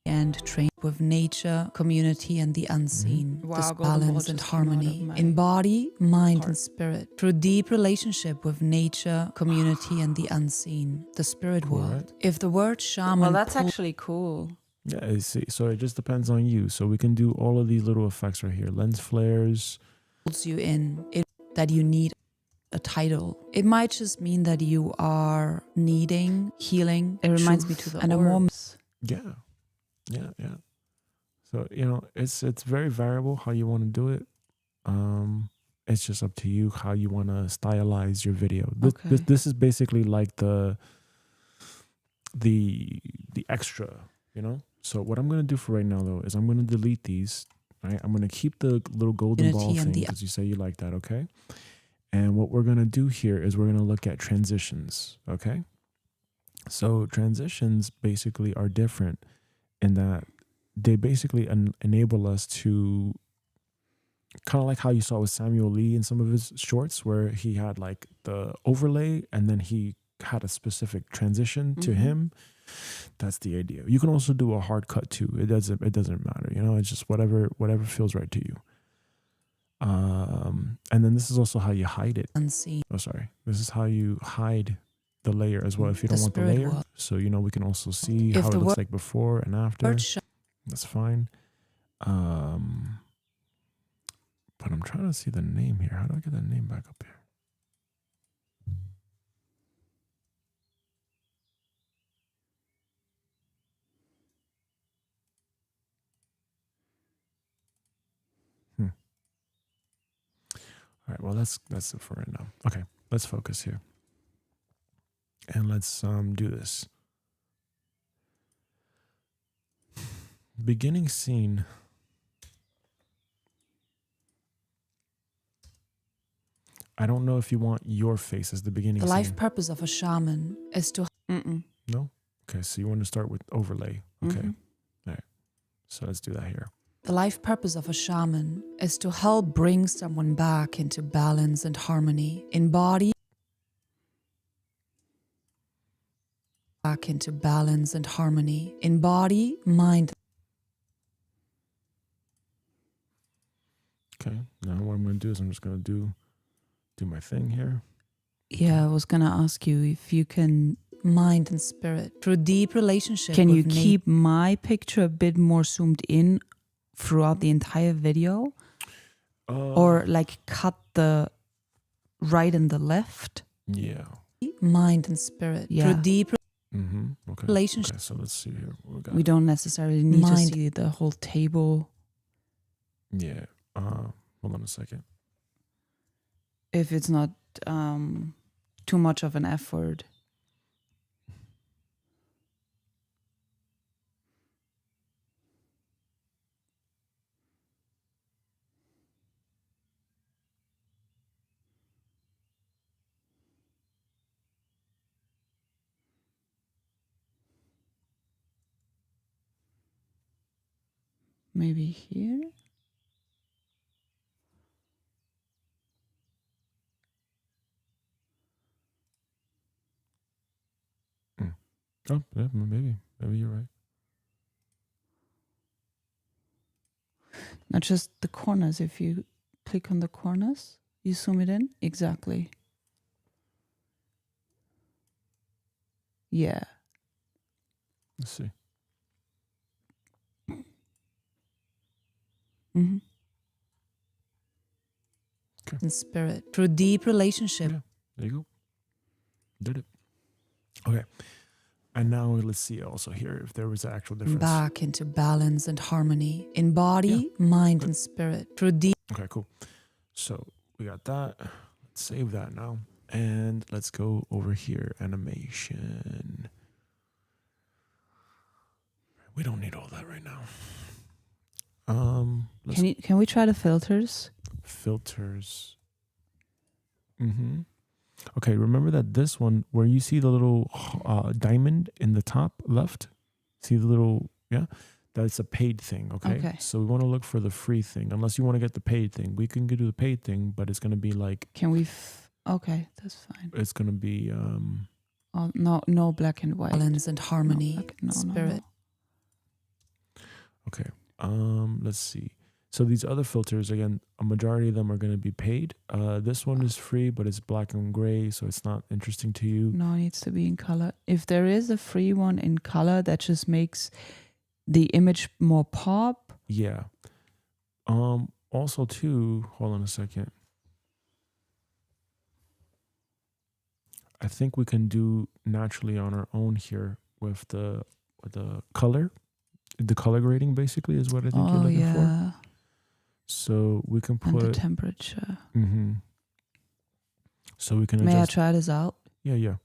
And train with nature, community, and the unseen. Wow, This golden ball balance and just came out of harmony my in body, mind, heart. and spirit. Through deep relationship with nature, community, and the unseen, the spirit Cool, world. right? If the word shaman Well, that's pulls actually cool. Yeah, I see. So it just depends on you. So we can do all of these little effects right here. Lens flares. you in, that you need a title, it might just mean that you are needing healing. It reminds me truth, to the and a more orbs. Yeah. So, you know, it's very variable how you want to do it. It's just up to you how you want to stylize your video. Okay. This is basically like the extra, you know? So what I'm going to do for right now though is I'm going to delete these, right? I'm going to keep the little golden Unity ball and thing the- because you say you like that, okay? And what we're going to do here is we're going to look at transitions, okay? So transitions basically are different in that they basically enable us to kind of like how you saw with Samuel Lee in some of his shorts where he had like the overlay and then he had a specific transition to him. That's the idea. You can also do a hard cut too. It doesn't matter, you know, it's just whatever feels right to you. And then this is also how you hide it. unseen. Oh, sorry. This is how you hide the layer as well if you The don't want the spirit layer. world. So, you know, we can also see If how the it looks word- like before and after. Word That's fine. But I'm trying to see the name here. How do I get that name back up here? right, well, that's it for right now. Okay, let's focus here. And let's do this. Beginning scene. I don't know if you want your face as the beginning The scene. life purpose of a shaman is to. No? Okay, so you want to start with overlay. Okay. Mhm. All right. So let's do that here. The life purpose of a shaman is to help bring someone back into balance and harmony in body. Back into balance and harmony in body, mind. Okay. Now what I'm going to do is I'm just going to do my thing here. Yeah, I was gonna ask you if you can mind and spirit through deep relationship. Can you with keep my picture a bit more zoomed in throughout the entire video? Or like cut the right and the left? Yeah. mind and spirit Yeah. through deep Mm-hmm. Okay. relationship. Okay, so let's see here. What we got? We don't necessarily need to Mind. see the whole table. Yeah. Hold on a second. If it's not too much of an effort. Maybe here? Oh, yeah, maybe. Maybe you're right. Not just the corners. If you click on the corners, you zoom it in. Exactly. Yeah. Let's see. Mm-hmm. and spirit through deep relationship. Yeah. There you go. Did it. Okay. And now let's see also here if there was an actual difference. Back into balance and harmony in body, mind, and spirit through deep. Okay, cool. So we got that. Let's save that now. And let's go over here. Animation. We don't need all that right now. Let's Can we try the filters? filters. Mm-hmm. Okay, remember that this one where you see the little diamond in the top left? See the little, yeah? That's a paid thing, okay? Okay. So we want to look for the free thing. Unless you want to get the paid thing. We can do the paid thing, but it's going to be like, Can we? Okay, that's fine. it's going to be, Oh, no black and white. Balance and harmony, No, spirit. okay. Let's see. So these other filters, again, a majority of them are going to be paid. This one is free, but it's black and gray, so it's not interesting to you. No, it needs to be in color. If there is a free one in color, that just makes the image more pop. Yeah. Also too, hold on a second. I think we can do naturally on our own here with the color. The color grading basically is what I think you're looking for. So we can And the put temperature. so we can May I adjust. try this out? Yeah.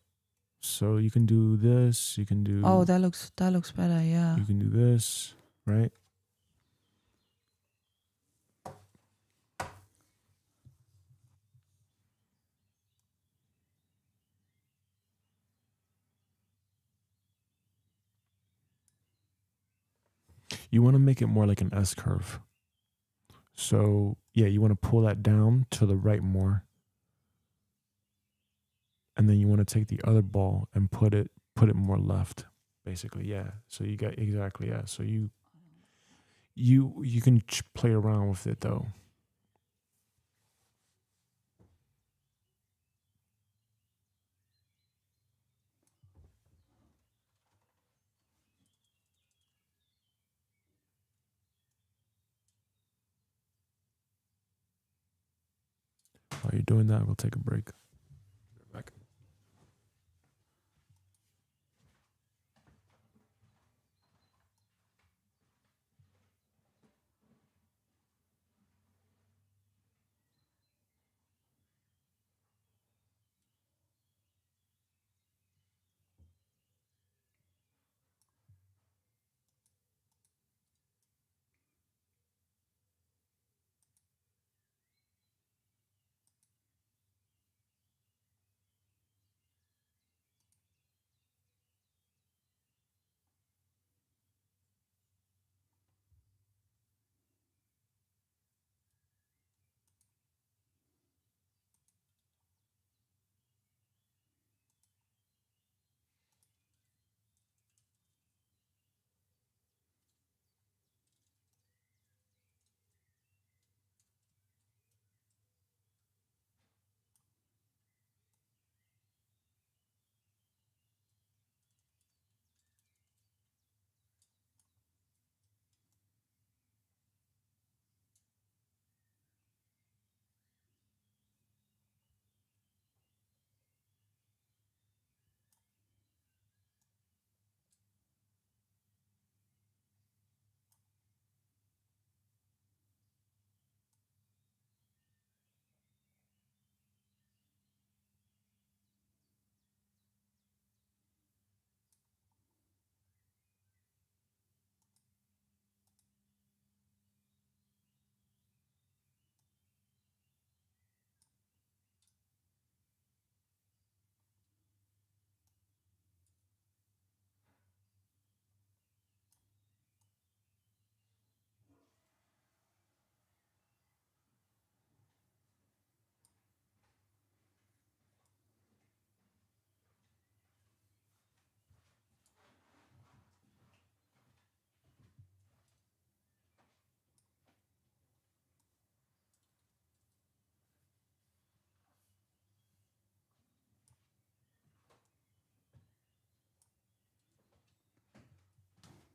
So you can do this, you can do Oh, that looks better. Yeah. you can do this, right? You want to make it more like an S curve. So yeah, you want to pull that down to the right more. And then you want to take the other ball and put it more left, basically. Yeah. So you got exactly, yeah. So you can play around with it though. While you're doing that, we'll take a break. Be right back.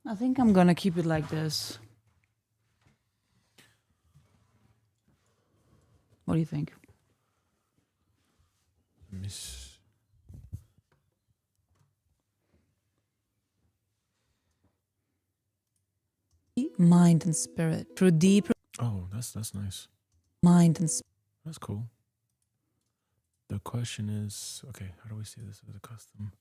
I think I'm gonna keep it like this. What do you think? Miss. Mind and spirit. Through deep Oh, that's nice. mind and spirit. That's cool. The question is, okay, how do we see this as a custom?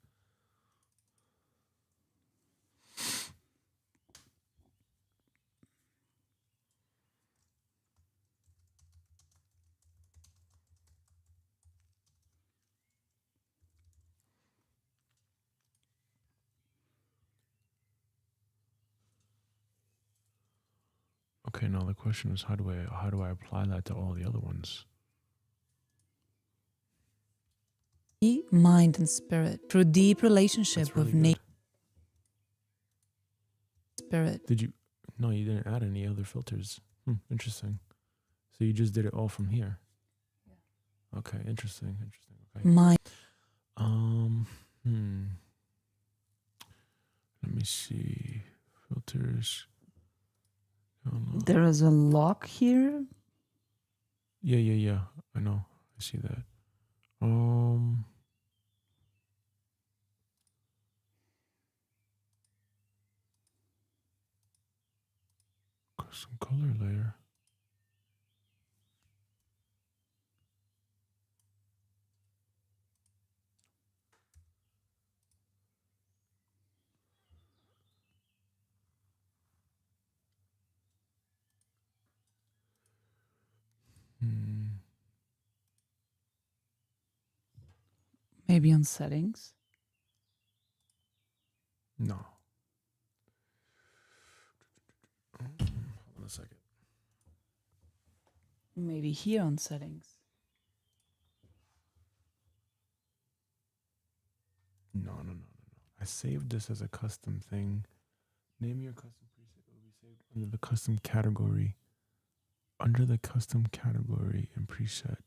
Okay, now the question is how do I apply that to all the other ones? Mind and spirit. Through deep relationship That's really with good. nature. Spirit. Did you? No, you didn't add any other filters. Interesting. So you just did it all from here. Yeah. Okay, interesting. Okay. Mind. Let me see. Filters. Oh, no. There is a lock here. Yeah. I know. I see that. Custom color layer. Maybe on settings. No. Hold on a second. Maybe here on settings. No. I saved this as a custom thing. Name your custom preset. It will be saved under the custom category. Under the custom category and preset.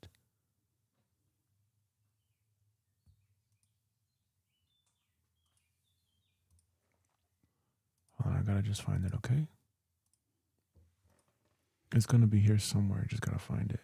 Hold on, I gotta just find it, okay? It's gonna be here somewhere. Just gotta find it.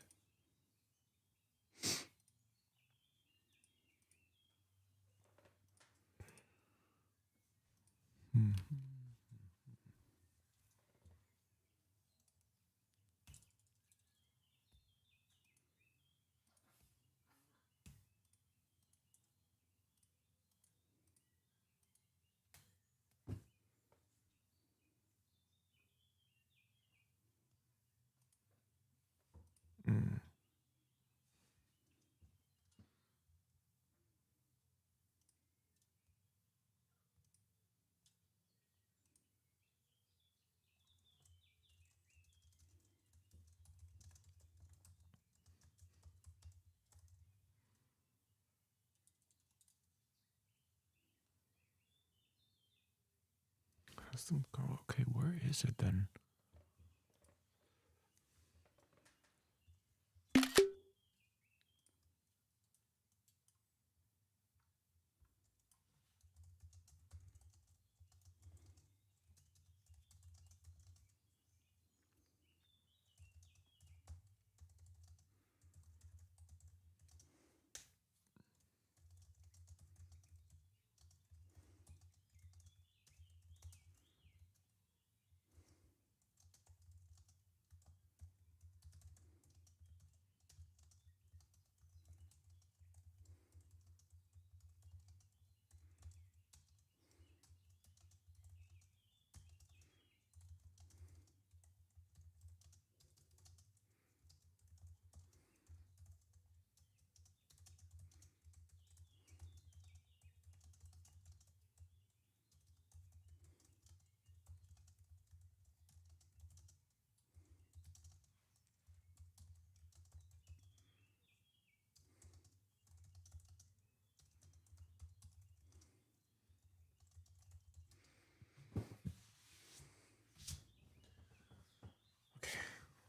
Custom. Okay, where is it then?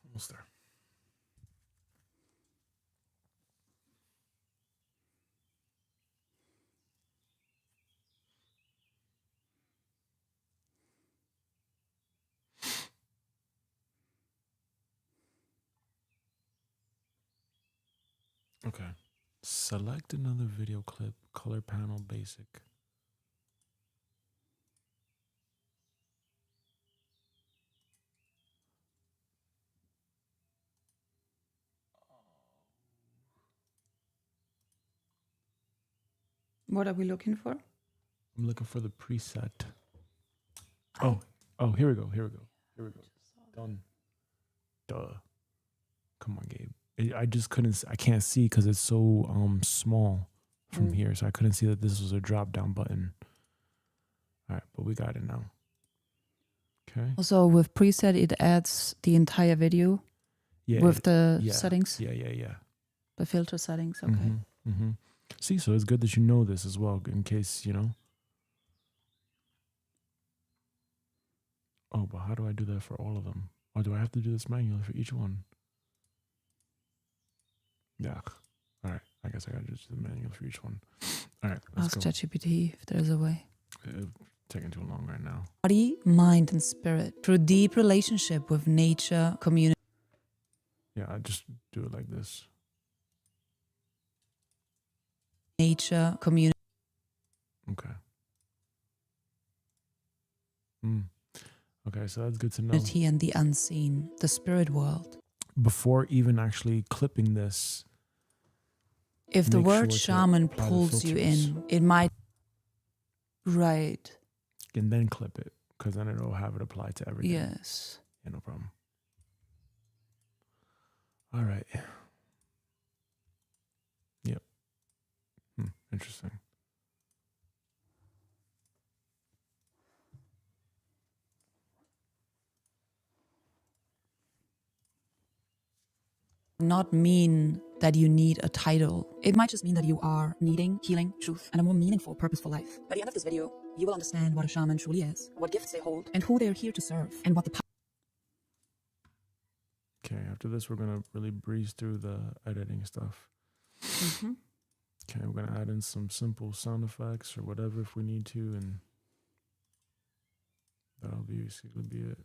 Almost there. Okay. Select another video clip, color panel basic. What are we looking for? I'm looking for the preset. Oh, here we go. Done. Duh. Come on, Gabe. I just couldn't. I can't see because it's so small from here, so I couldn't see that this was a drop down button. All right, but we got it now. Okay. Also, with preset, it adds the entire video with the yeah, settings, Yeah. the filter settings. Okay. Mm-hmm. See, so it's good that you know this as well, in case, you know. Oh, but how do I do that for all of them? Or do I have to do this manually for each one? Yeah. All right. I guess I got to just do the manual for each one. All right. Let's Ask go. ChatGPT if there's a way. Taking too long right now. Body, mind, and spirit through deep relationship with nature, community. Yeah, I just do it like this. Nature, community. Okay. Okay, so that's good to know. And the unseen, the spirit world. Before even actually clipping this, If the make word sure to shaman apply the pulls you filters. in, it might. Right. and then clip it, because then it'll have it apply to everything. Yes. Yeah, no problem. All right. Yep. Interesting. Not mean that you need a title. It might just mean that you are needing healing, truth, and a more meaningful, purposeful life. By the end of this video, you will understand what a shaman truly is, what gifts they hold, and who they're here to serve, and what the Okay, after this, we're going to really breeze through the editing stuff. Okay, we're going to add in some simple sound effects or whatever if we need to, and that'll basically be it.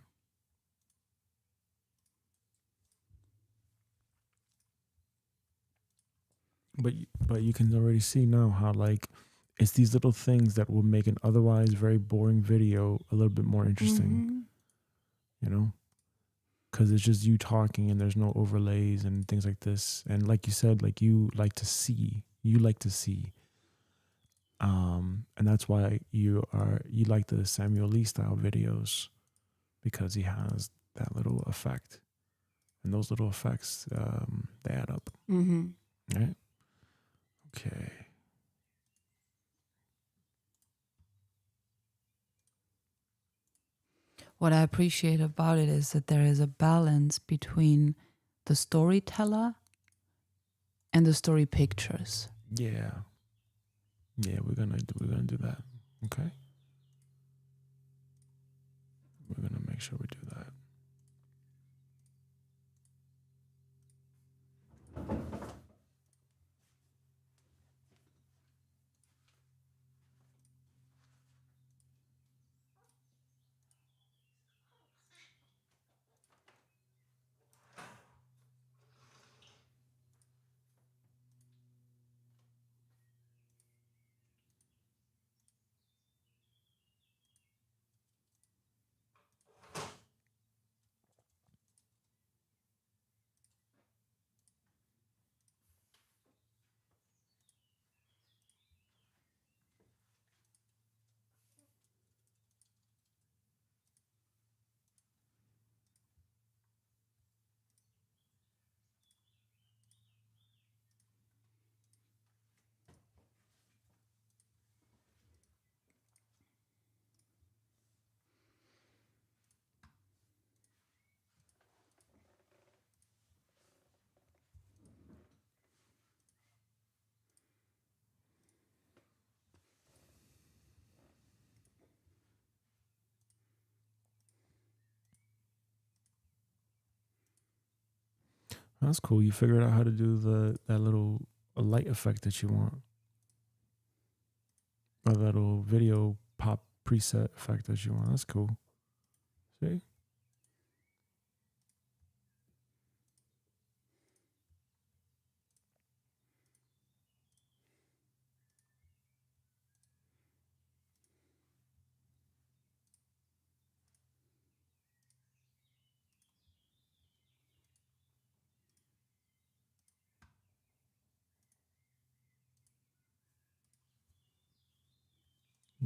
But you can already see now how, like, it's these little things that will make an otherwise very boring video a little bit more interesting. You know? Because it's just you talking and there's no overlays and things like this. And like you said, like, you like to see. And that's why you like the Samuel Lee style videos, because he has that little effect. And those little effects, they add up. Right? Okay. What I appreciate about it is that there is a balance between the storyteller and the story pictures. Yeah. Yeah, we're gonna do that. Okay. We're gonna make sure we do that. That's cool. You figured out how to do that little light effect that you want. Or that little video pop preset effect that you want. That's cool. See?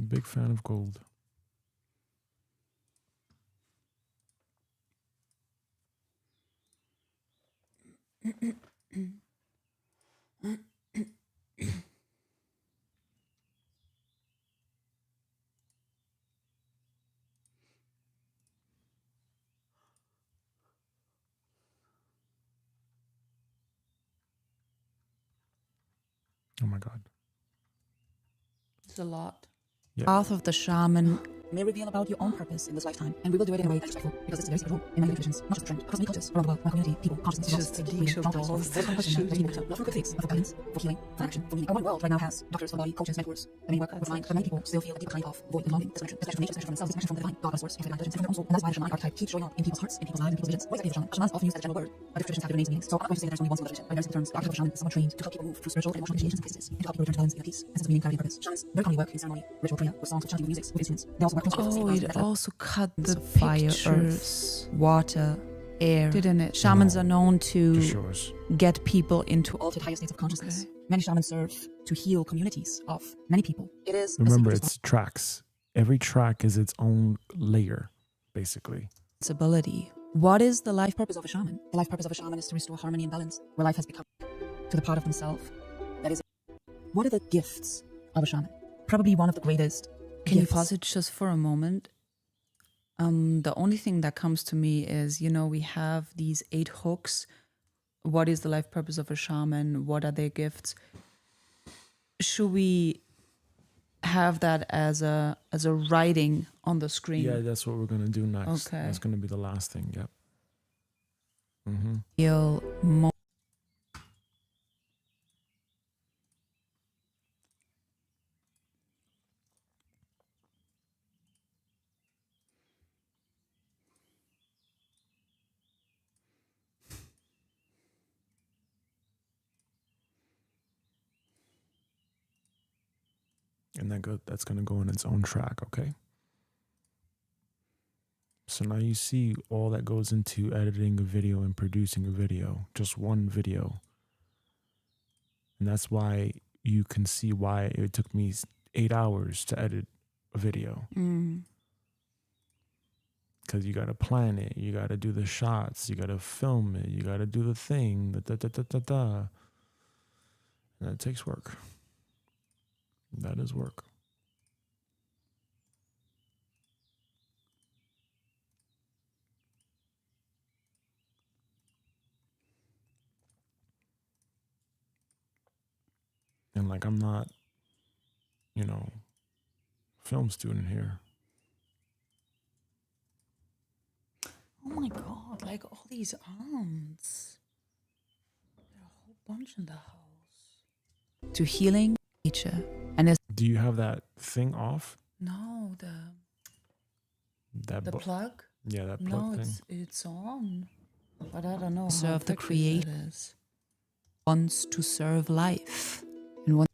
Big fan of gold. Oh my God. It's a lot. Yeah. Path of the shaman may reveal about your own purpose in this lifetime, and we will do it in a way that's respectful, because it's a very secret rule in many traditions, not just a trend, across many cultures around the world, where community, people, consciousness, Just lost, a freedom, bunch of trauma, balls there's one person that is not for quick fix, but for guidance, for healing, for action, for meaning. Our world right now has doctors for the body, coaches, mentors, that may work with mind, but many people still feel a deep kind of void and longing, disconnection, especially from nature, especially from themselves, disconnection from the divine, God, source, infinite intelligence, infinite soul, and that's why the shaman archetype keeps showing up in people's hearts, in people's lives, in people's visions. What exactly is a shaman? A shaman is often used as a general word, but different traditions have different meanings, so I'm not going to say that there's only one single definition. By very simple terms, the archetype of a shaman is someone trained to help people move through spiritual and emotional initiations and practices, and to help people return to balance, inner peace, and sense of meaning, clarity, and purpose. Shamans very commonly work in ceremony, ritual prayer, with songs, with chanting, with music, with instruments. They also work closely with Oh, it also cut the fire, Pictures. earth, water, air. Didn't it? Shamans No. are known to Just show us. get people into altered higher states of consciousness. Okay. Many shamans serve to heal communities of many people. It is Remember, a it's tracks. Every track is its own layer, basically. responsibility. What is the life purpose of a shaman? The life purpose of a shaman is to restore harmony and balance, where life has become to the part of themselves that is. What are the gifts of a shaman? Probably one of the greatest. Can you gifts. pause it just for a moment? The only thing that comes to me is, we have these 8 hooks. What is the life purpose of a shaman? What are their gifts? Should we have that as a writing on the screen? Yeah, that's what we're gonna do next. Okay. That's gonna be the last thing. Yep. Feel And that's gonna go in its own track. Okay. So now you see all that goes into editing a video and producing a video, just one video. And that's why you can see why it took me 8 hours to edit a video. Because you got to plan it, you got to do the shots, you got to film it, you got to do the thing, And that takes work. That is work. And like, I'm not, film student here. Oh my God, like all these arms. There are a whole bunch in the house. To healing nature. And it's Do you have that thing off? no, That the plug? Yeah, that plug No, thing. it's on. But I don't know. Serve how the effective creator. it is. Wants to serve life. And wants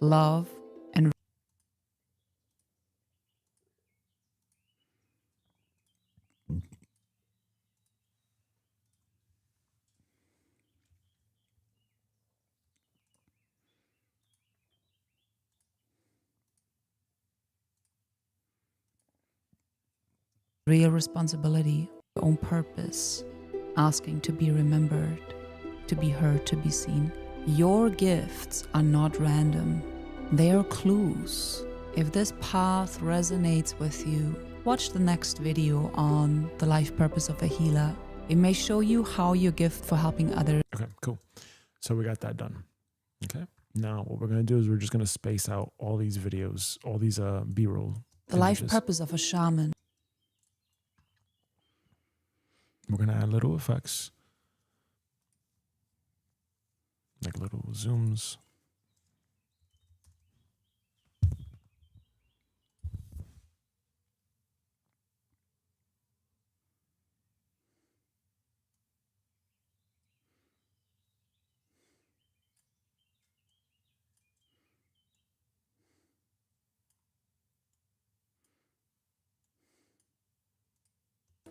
love and real responsibility, your own purpose, asking to be remembered, to be heard, to be seen. Your gifts are not random. They are clues. If this path resonates with you, watch the next video on the life purpose of a healer. It may show you how your gift for helping others. Okay, cool. So we got that done. Okay. Now what we're gonna do is we're just gonna space out all these videos, all these B-roll. The life images. purpose of a shaman. We're gonna add little effects, like little zooms.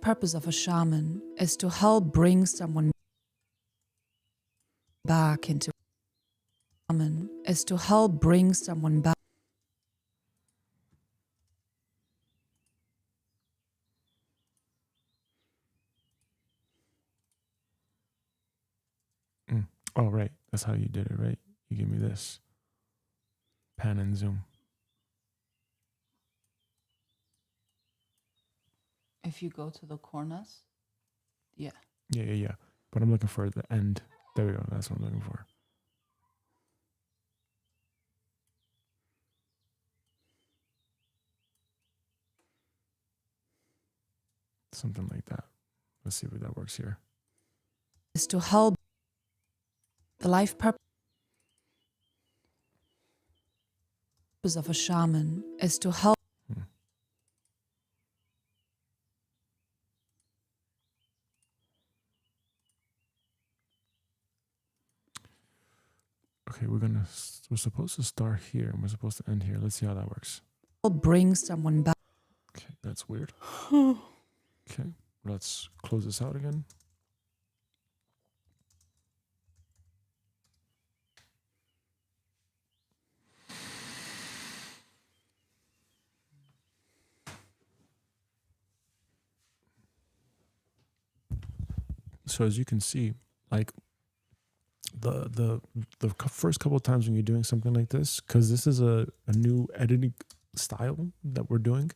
Purpose of a shaman is to help bring someone back into shaman is to help bring someone back. Oh, right. That's how you did it, right? You give me this. Pan and zoom. If you go to the corners, yeah. Yeah. But I'm looking for the end. There we go. That's what I'm looking for. Something like that. Let's see if that works here. Is to help the life purpose of a shaman is to help. Okay, we're supposed to start here and we're supposed to end here. Let's see how that works. Bring someone back. Okay, that's weird. Okay, let's close this out again. So as you can see, like the first couple of times when you're doing something like this, because this is a new editing style that we're doing,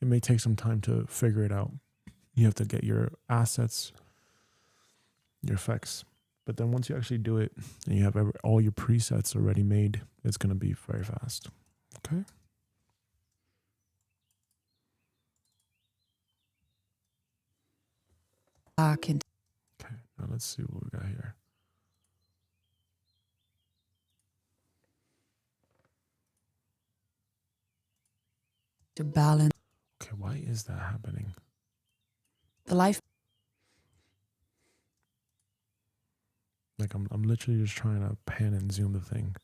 it may take some time to figure it out. You have to get your assets, your effects. But then once you actually do it and you have all your presets already made, it's going to be very fast. Okay. Back into. Okay, now let's see what we got here. To balance. Okay, why is that happening? The life. Like I'm literally just trying to pan and zoom the thing.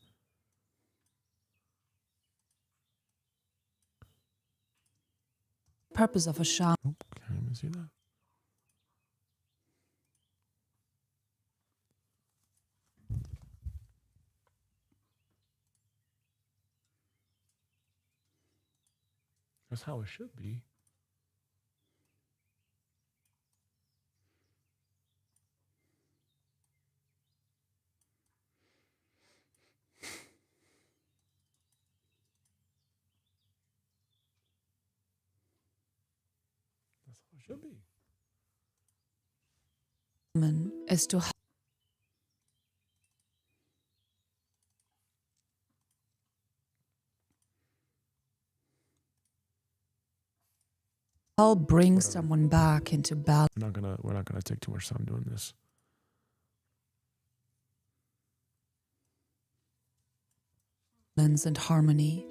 Purpose of a shaman. Oh, can't even see that. That's how it should be. That's how it should be. Is to help bring someone back into balance. We're not gonna take too much time doing this. Balance and harmony.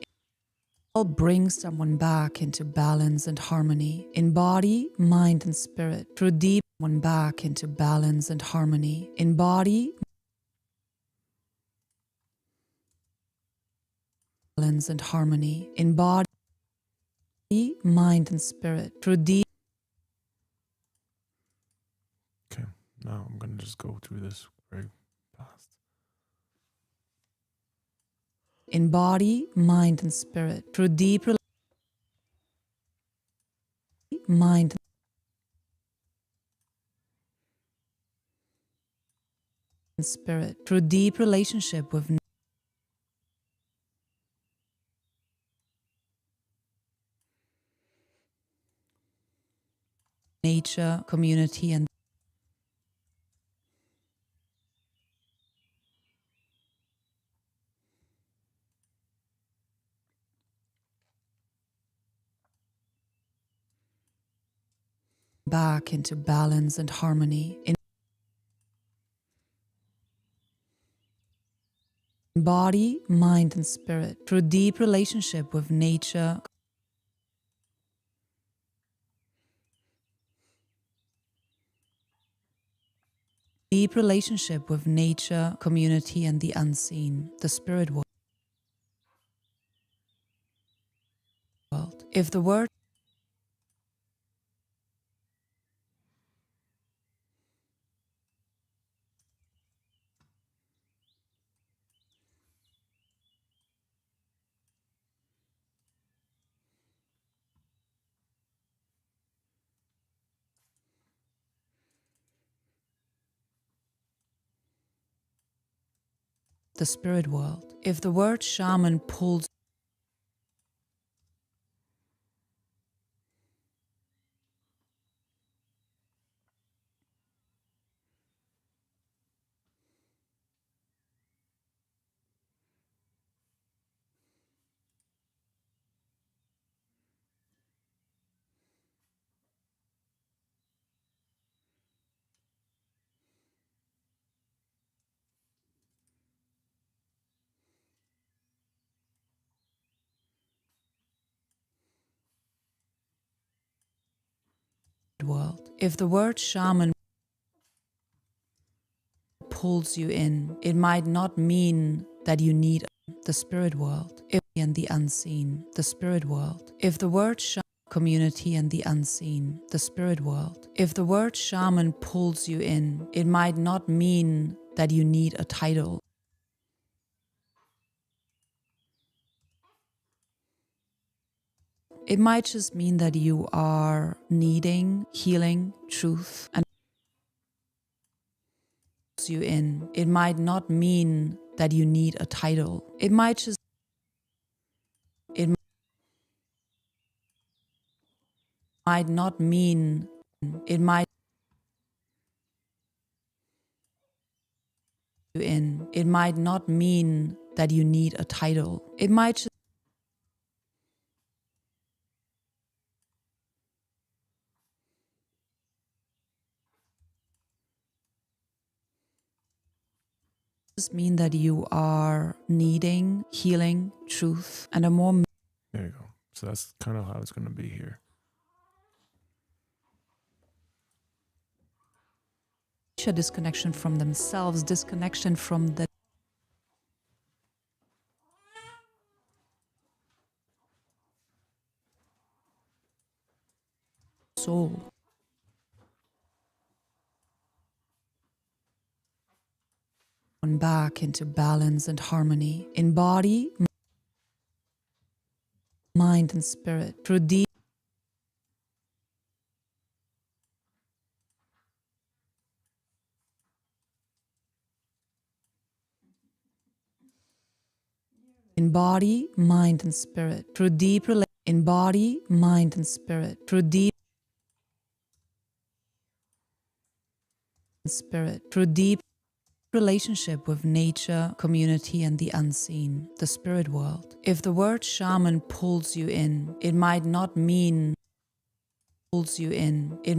Help bring someone back into balance and harmony in body, mind, and spirit. Through deep one back into balance and harmony in body, balance and harmony in body, mind, and spirit. Through deep. Okay, now I'm gonna just go through this very fast. In body, mind, and spirit. Through deep mind and spirit. Through deep relationship with nature, community, and back into balance and harmony in body, mind, and spirit. Through deep relationship with nature, deep relationship with nature, community, and the unseen, the spirit world. If the word the spirit world. If the word shaman pulls world, if the word shaman pulls you in, it might not mean that you need the spirit world and the unseen, the spirit world. If the word community and the unseen, the spirit world. If the word shaman pulls you in, it might not mean that you need a title. It might just mean that you are needing healing, truth, and you in. It might not mean that you need a title. It might just might not mean it might you in. It might not mean that you need a title. It might just mean that you are needing healing, truth, and a more. There you go. So that's kind of how it's going to be here. Disconnection from themselves, disconnection from the soul. Back into balance and harmony in body, mind, and spirit through deep in body, mind, and spirit through deep in body, mind, and spirit through deep relationship with nature, community, and the unseen, the spirit world. If the word shaman pulls you in, it might not mean pulls you in. It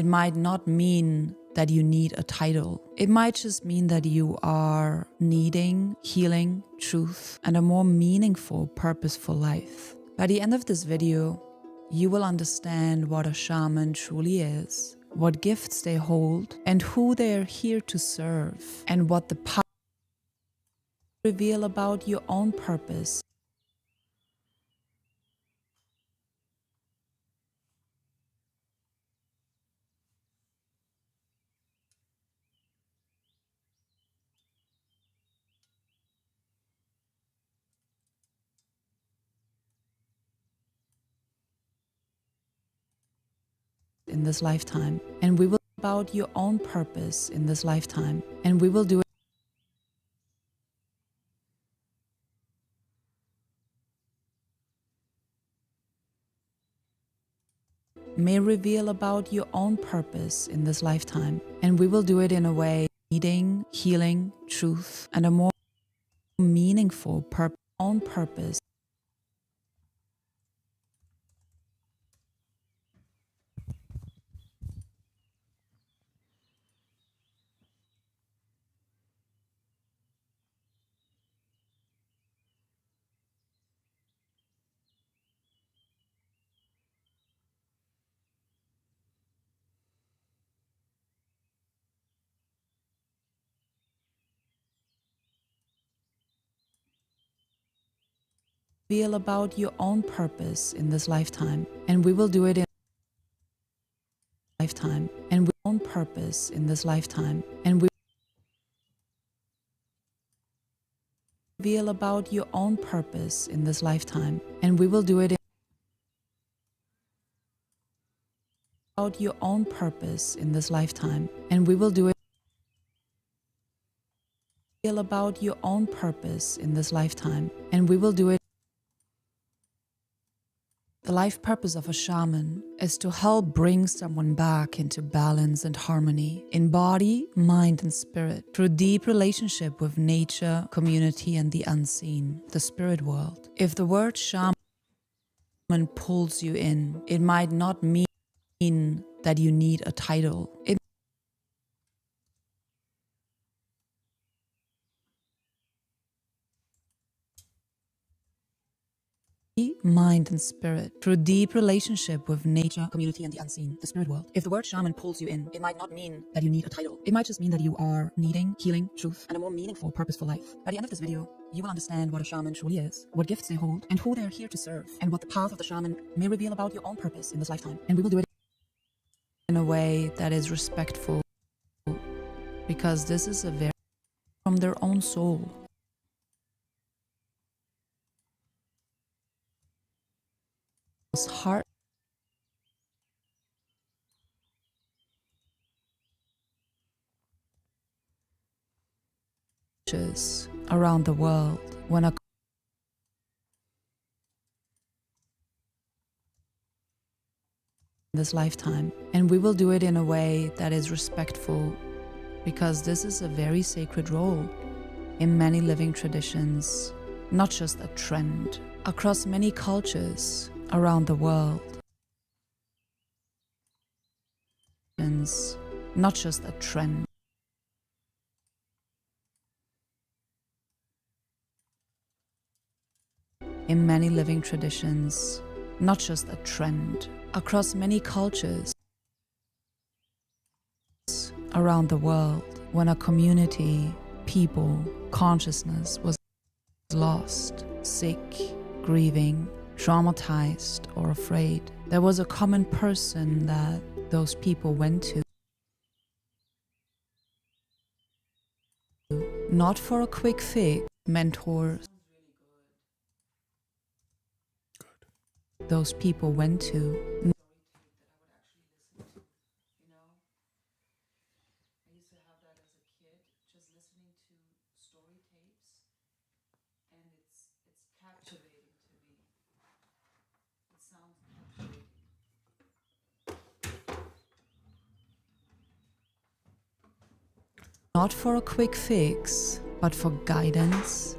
might not mean that you need a title. It might just mean that you are needing healing, truth, and a more meaningful, purposeful life. By the end of this video, you will understand what a shaman truly is, what gifts they hold, and who they are here to serve, and what the power reveal about your own purpose. In this lifetime, and we will about your own purpose in this lifetime, and we will do it may reveal about your own purpose in this lifetime, and we will do it in a way needing healing, truth, and a more meaningful own purpose. Reveal about your own purpose in this lifetime, and we will do it in lifetime, and with own purpose in this lifetime, and we reveal about your own purpose in this lifetime, and we will do it in about your own purpose in this lifetime, and we will do it about your own purpose in this lifetime, and we will do it. The life purpose of a shaman is to help bring someone back into balance and harmony in body, mind, and spirit through deep relationship with nature, community, and the unseen, the spirit world. If the word shaman pulls you in, it might not mean that you need a title. It mind and spirit through deep relationship with nature, community, and the unseen, the spirit world. If the word shaman pulls you in, it might not mean that you need a title. It might just mean that you are needing healing, truth, and a more meaningful, purposeful life. By the end of this video, you will understand what a shaman truly is, what gifts they hold, and who they are here to serve, and what the path of the shaman may reveal about your own purpose in this lifetime. And we will do it in a way that is respectful, because this is a very from their own soul. Heart around the world when a this lifetime, and we will do it in a way that is respectful, because this is a very sacred role in many living traditions, not just a trend across many cultures around the world. Not just a trend. In many living traditions, not just a trend. Across many cultures around the world, when a community, people, consciousness was lost, sick, grieving, traumatized, or afraid, there was a common person that those people went to. Not for a quick fix, mentors. Those people went to. Not for a quick fix, but for guidance,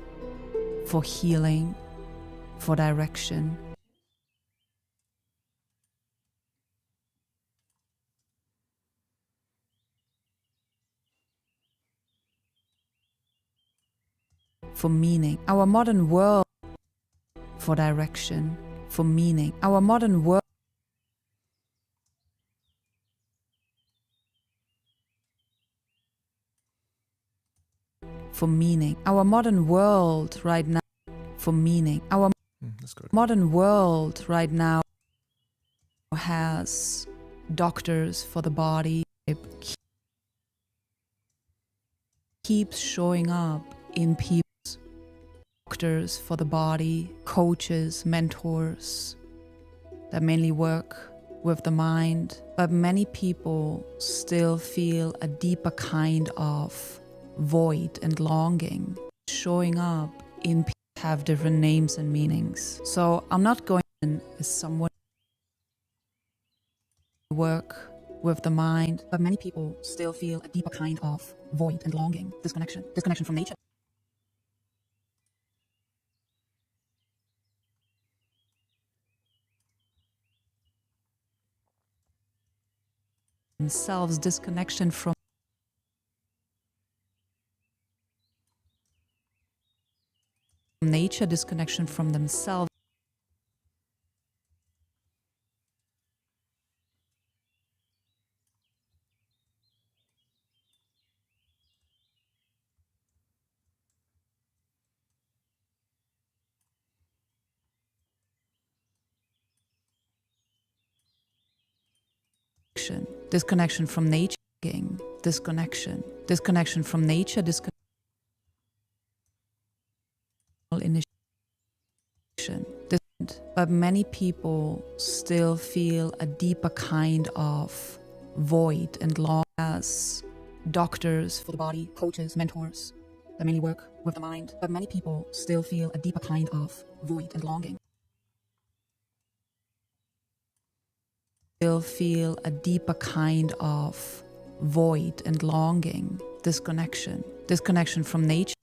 for healing, for direction. For meaning. Our modern world, for direction, for meaning. Our modern world for meaning. Our modern world right now for meaning. Our modern world right now has doctors for the body. It keeps showing up in people. Doctors for the body, coaches, mentors that mainly work with the mind. But many people still feel a deeper kind of void and longing showing up in people have different names and meanings. So I'm not going in as someone who work with the mind, but many people still feel a deeper kind of void and longing, disconnection from nature. Themselves, disconnection from nature, disconnection from themselves. Disconnection from nature, disconnection from nature, initiation. But many people still feel a deeper kind of void and long as doctors for the body, coaches, mentors that mainly work with the mind, but many people still feel a deeper kind of void and longing. Still feel a deeper kind of void and longing, disconnection from nature.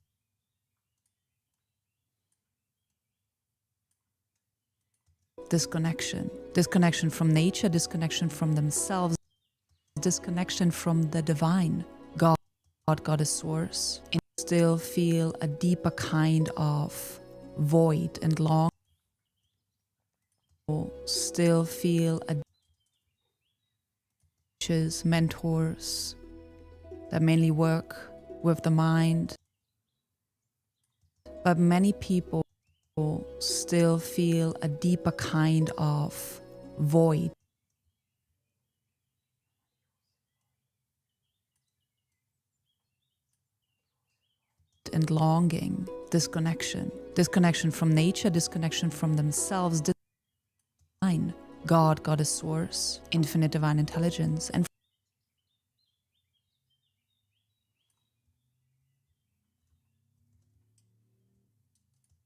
Disconnection from nature, disconnection from themselves, disconnection from the divine, God, Goddess, Source. And still feel a deeper kind of void and longing. Still feel a teachers, mentors that mainly work with the mind, but many people still feel a deeper kind of void and longing, disconnection from nature, disconnection from themselves, divine, God, Goddess, Source, infinite divine intelligence, and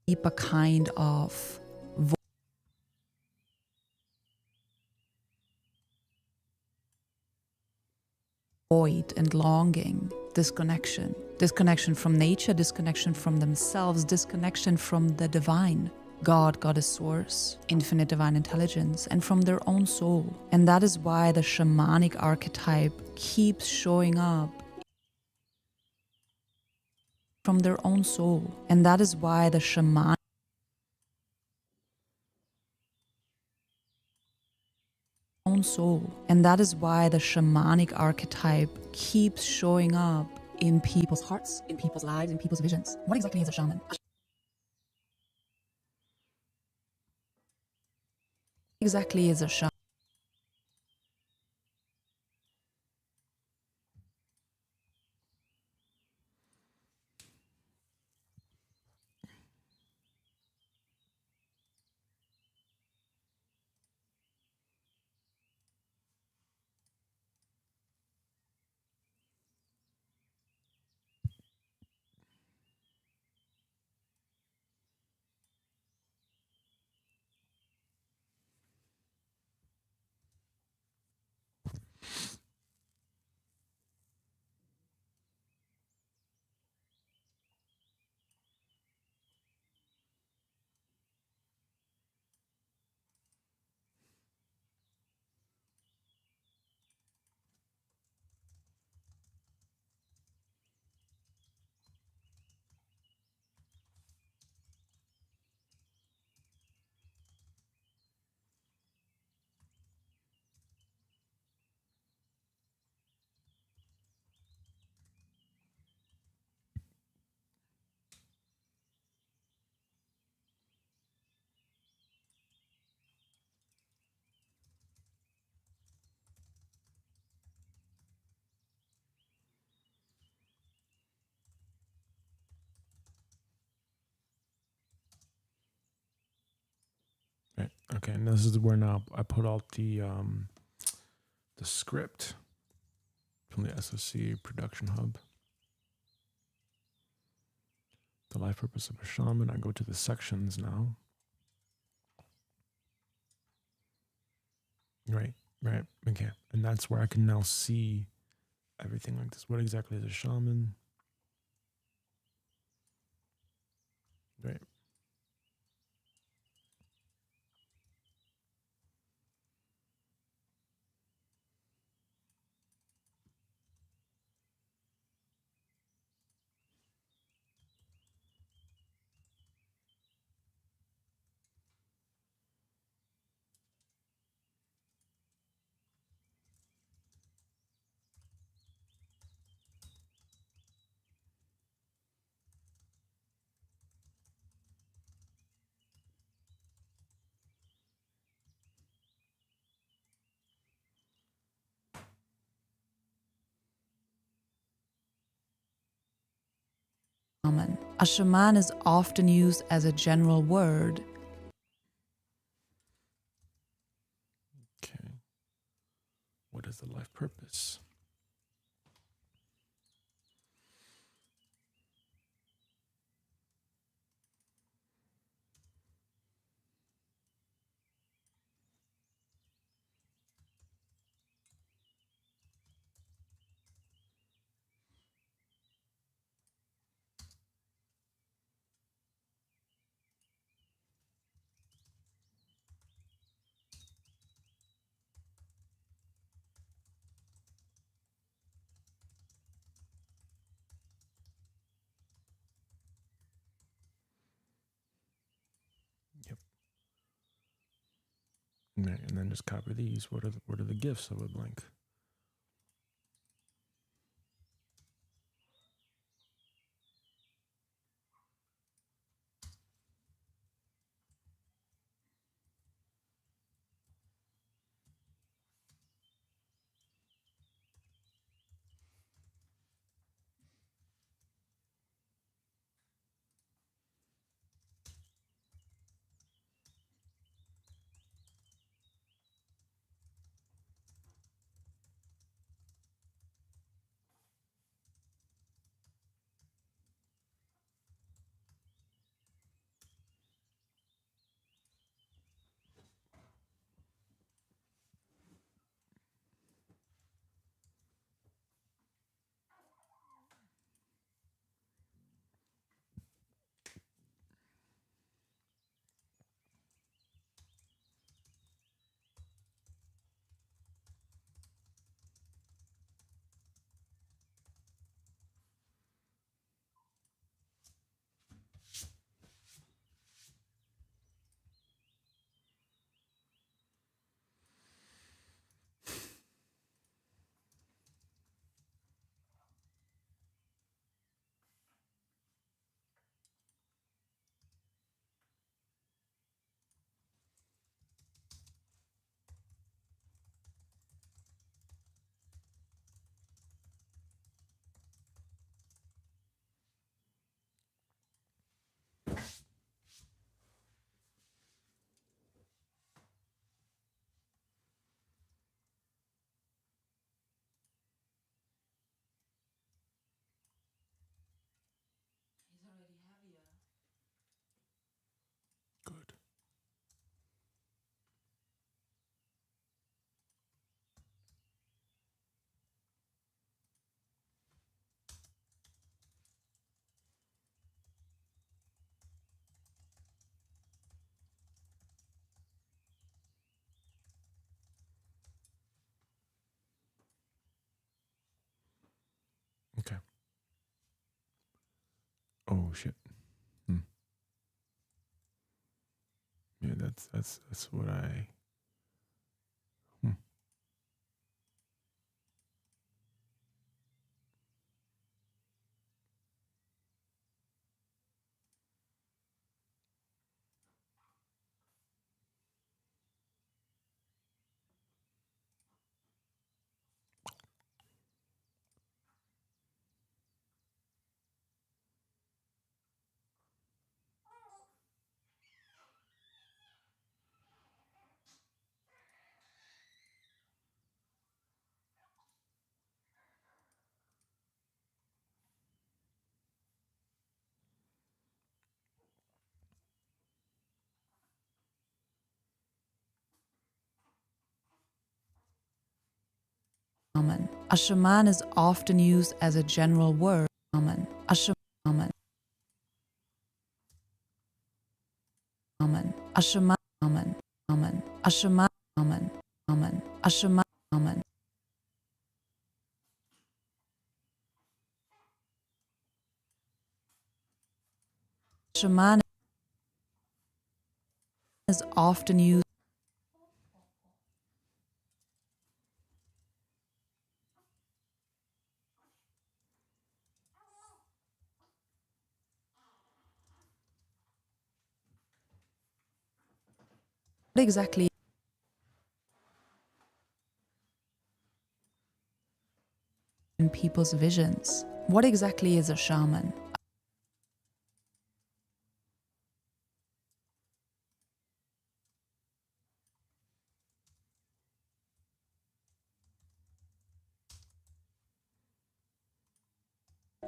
deeper kind of void and longing, disconnection from nature, disconnection from themselves, disconnection from the divine, God, Goddess, Source, infinite divine intelligence, and from their own soul. And that is why the shamanic archetype keeps showing up from their own soul. And that is why the shamanic own soul. And that is why the shamanic archetype keeps showing up in People's hearts, in people's lives, in people's visions. What exactly is a shaman? exactly is a shaman. Right. Okay, and this is where now I put out the script from the SOC production hub. The life purpose of a shaman. I go to the sections now. Right. Okay. And that's where I can now see everything like this. What exactly is a shaman? Right. A shaman is often used as a general word. Okay. What is the life purpose? Right, and then just copy these. What are the gifts of a blank? Good. Okay. Oh shit. Yeah, that's what I. Shaman. A shaman is often used as a general word. Shaman. A shaman. Shaman. A shaman. Shaman. Shaman. A shaman. Shaman. Shaman. A shaman. Shaman. Shaman is often used. What exactly in people's visions? What exactly is a shaman?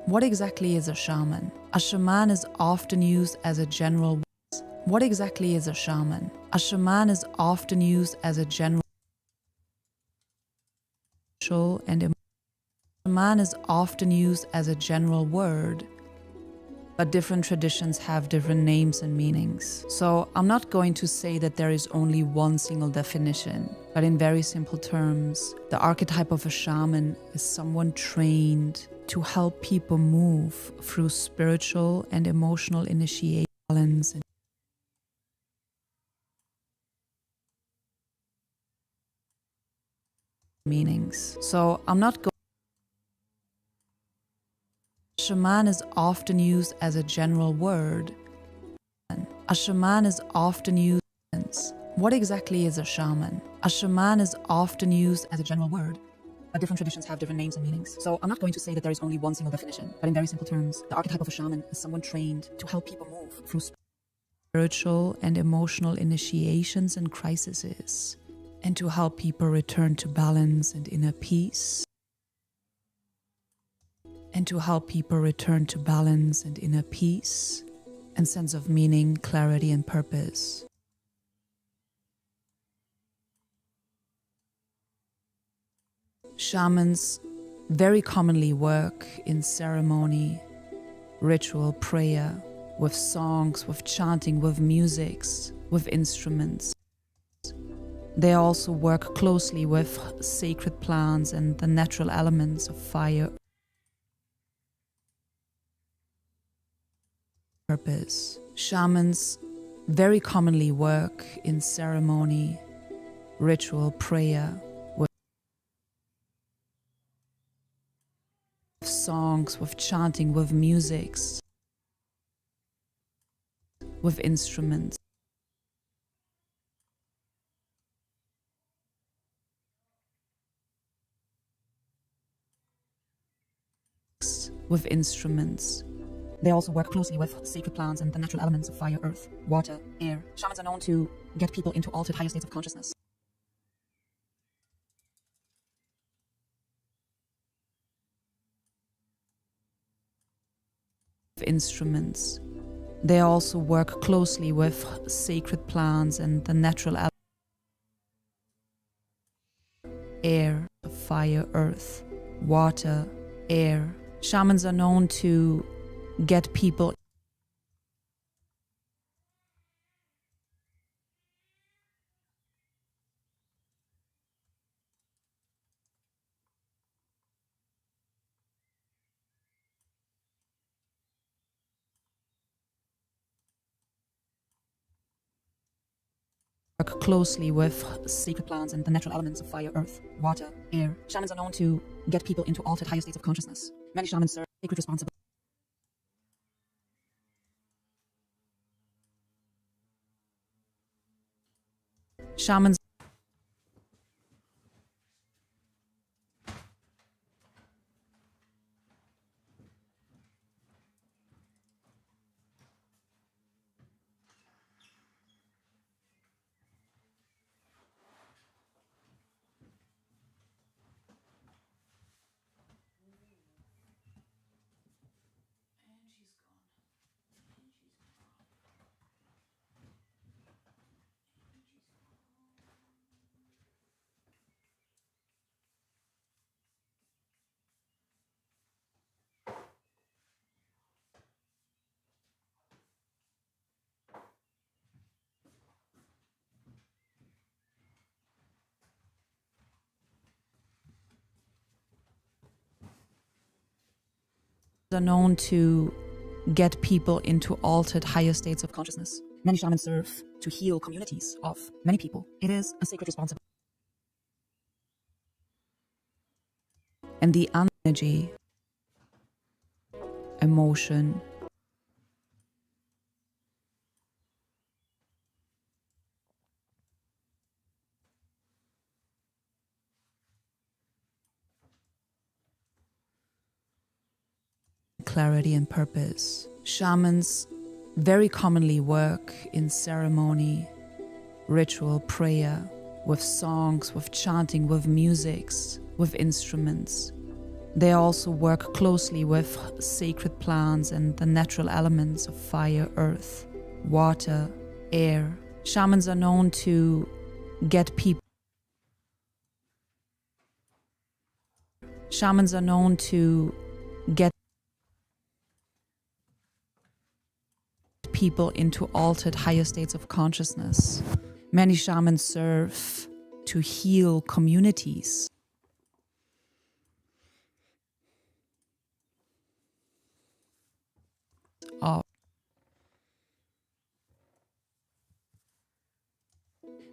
What exactly is a shaman? A shaman is often used as a general. What exactly is a shaman? A shaman is often used as a general and shaman is often used as a general word, but different traditions have different names and meanings. So I'm not going to say that there is only one single definition, but in very simple terms, the archetype of a shaman is someone trained to help people move through spiritual and emotional initiation, balance, meanings. So I'm not going. Shaman is often used as a general word. A shaman is often used. What exactly is a shaman? A shaman is often used as a general word. But different traditions have different names and meanings. So I'm not going to say that there is only one single definition, but in very simple terms, the archetype of a shaman is someone trained to help people move through spiritual and emotional initiations and crises, and to help people return to balance and inner peace. And to help people return to balance and inner peace, and sense of meaning, clarity, and purpose. Shamans very commonly work in ceremony, ritual, prayer, with songs, with chanting, with musics, with instruments. They also work closely with sacred plants and the natural elements of fire, purpose. Shamans very commonly work in ceremony, ritual, prayer, with songs, with chanting, with musics, with instruments. With instruments. They also work closely with sacred plants and the natural elements of fire, earth, water, air. Shamans are known to get people into altered higher states of consciousness. Instruments. They also work closely with sacred plants and the natural elements, air, fire, earth, water, air. Shamans are known to get people work closely with sacred plants and the natural elements of fire, earth, water, air. Shamans are known to get people into altered higher states of consciousness. Many shamans serve sacred responsibility. Shamans are known to get people into altered higher states of consciousness. Many shamans serve to heal communities of many people. It is a sacred responsibility. And the energy, emotion, clarity, and purpose. Shamans very commonly work in ceremony, ritual, prayer, with songs, with chanting, with musics, with instruments. They also work closely with sacred plants and the natural elements of fire, earth, water, air. Shamans are known to get people. Shamans are known to get people into altered higher states of consciousness. Many shamans serve to heal communities.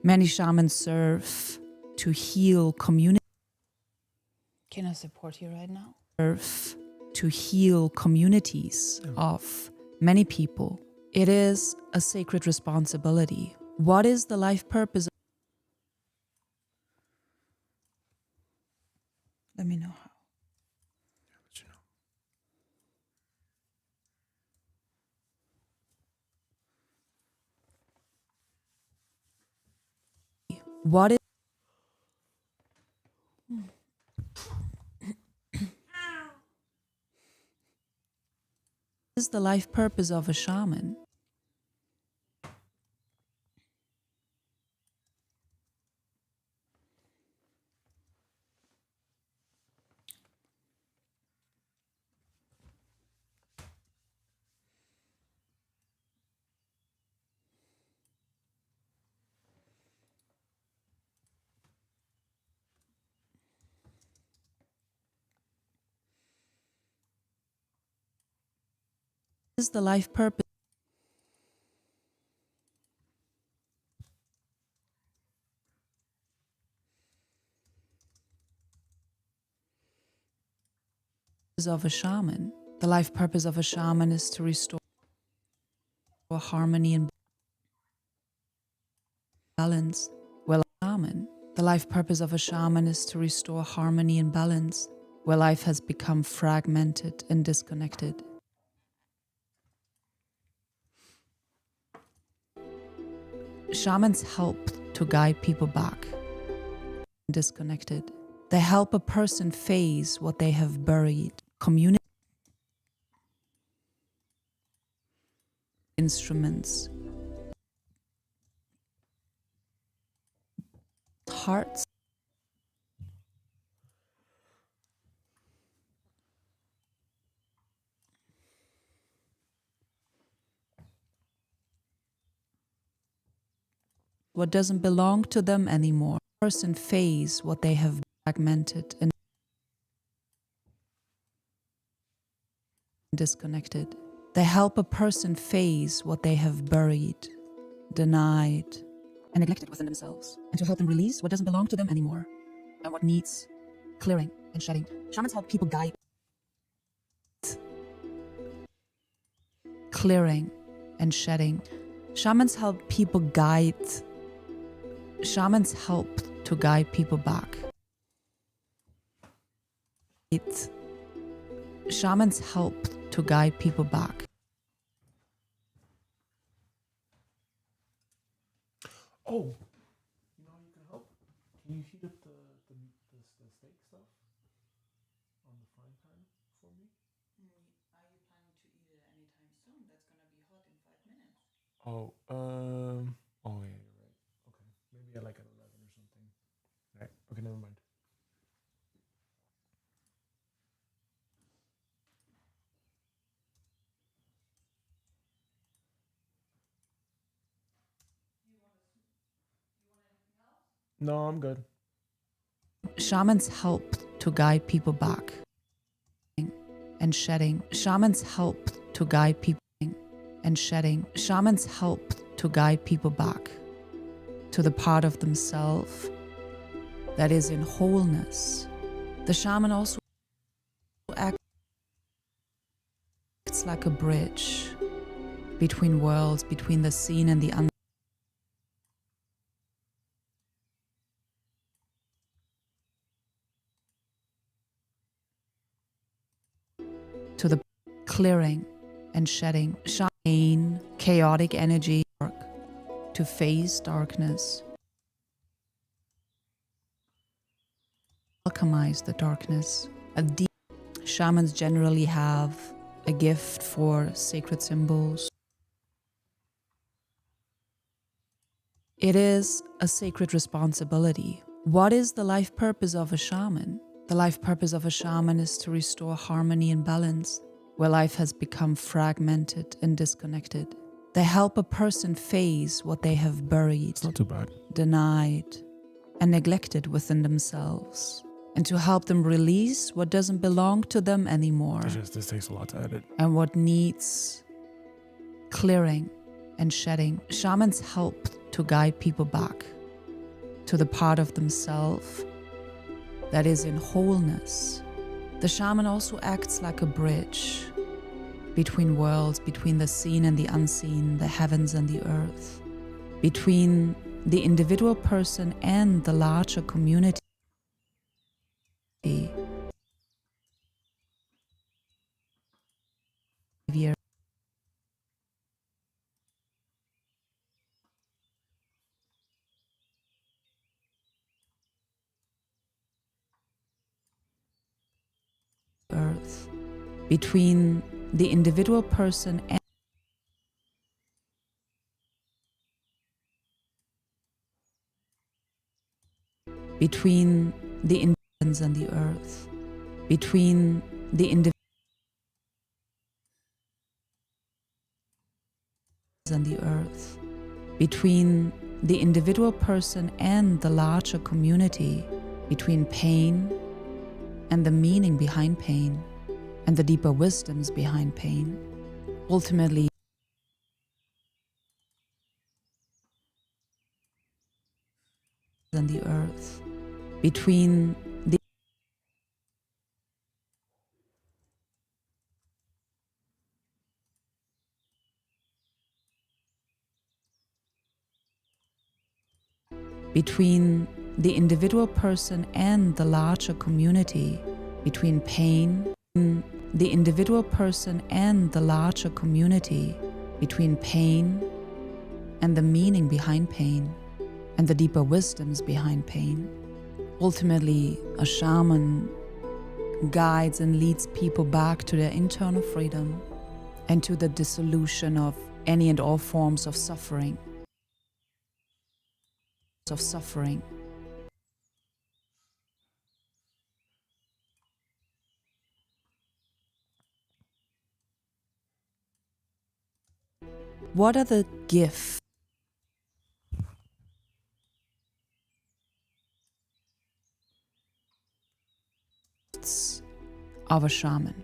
Many shamans serve to heal communities. can I support you right now? Earth to heal communities of many people. It is a sacred responsibility. What is the life purpose? Let me know how. What is the life purpose of a shaman? Is the life purpose of a shaman? The life purpose of a shaman is to restore harmony and balance. Well, a shaman. The life purpose of a shaman is to restore harmony and balance, where life has become fragmented and disconnected. Shamans help to guide people back. Disconnected. They help a person face what they have buried. Community instruments. Hearts. What doesn't belong to them anymore. Person face what they have fragmented and disconnected. They help a person face what they have buried, denied, and neglected within themselves, and to help them release what doesn't belong to them anymore and what needs clearing and shedding. Shamans help people guide. Clearing and shedding. Shamans help people guide. Shamans help to guide people back. Shamans help to guide people back. Oh, you know, you can help. Can you heat up the steak stuff on the frying pan for me? Are you planning to eat it anytime soon? That's gonna be hot in 5 minutes. Oh, oh yeah, you're right. Okay, maybe at like at 11 or something. Right. Okay, never mind. No, I'm good. Shamans help to guide people back and shedding. Shamans help to guide people and shedding. Shamans help to guide people back to the part of themselves that is in wholeness. The shaman also acts like a bridge between worlds, between the seen and the unseen. To the clearing and shedding. Shaman, chaotic energy, to face darkness. Alchemize the darkness. Shamans generally have a gift for sacred symbols. It is a sacred responsibility. What is the life purpose of a shaman? The life purpose of a shaman is to restore harmony and balance, where life has become fragmented and disconnected. They help a person face what they have buried, It's not too bad. denied, and neglected within themselves, and to help them release what doesn't belong to them anymore This takes a lot to edit. and what needs clearing and shedding. Shamans help to guide people back to the part of themselves that is in wholeness. The shaman also acts like a bridge between worlds, between the seen and the unseen, the heavens and the earth, between the individual person and the larger community. Earth, between the individual person and between the heavens and the earth, between the individual and the earth, between the individual person and the larger community, between pain and the meaning behind pain and the deeper wisdoms behind pain. Ultimately, and the earth, between the between the individual person and the larger community, between pain, the individual person and the larger community, between pain and the meaning behind pain and the deeper wisdoms behind pain. Ultimately, a shaman guides and leads people back to their internal freedom and to the dissolution of any and all forms of suffering. What are the gifts of a shaman?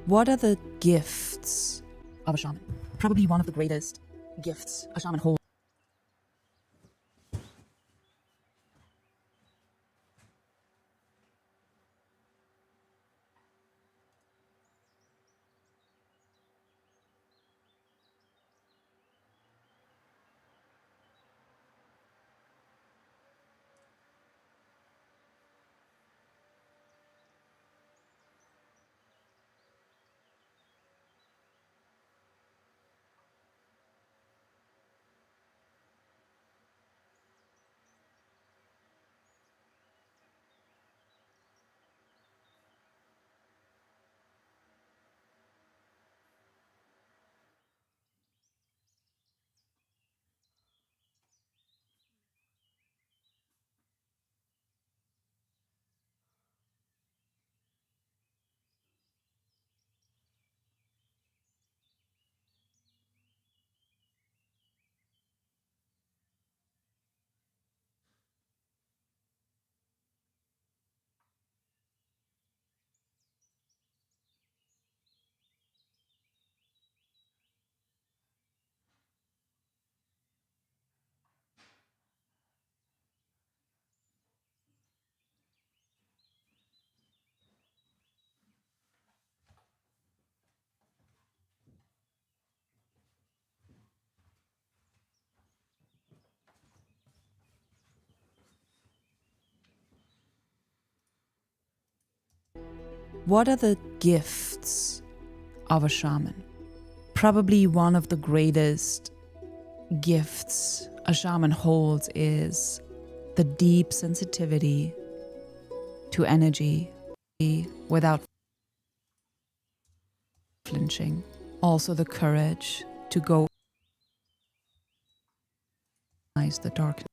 What are the gifts of a shaman? Probably one of the greatest gifts a shaman holds. What are the gifts of a shaman? Probably one of the greatest gifts a shaman holds is the deep sensitivity to energy without flinching. Also the courage to go the darkness.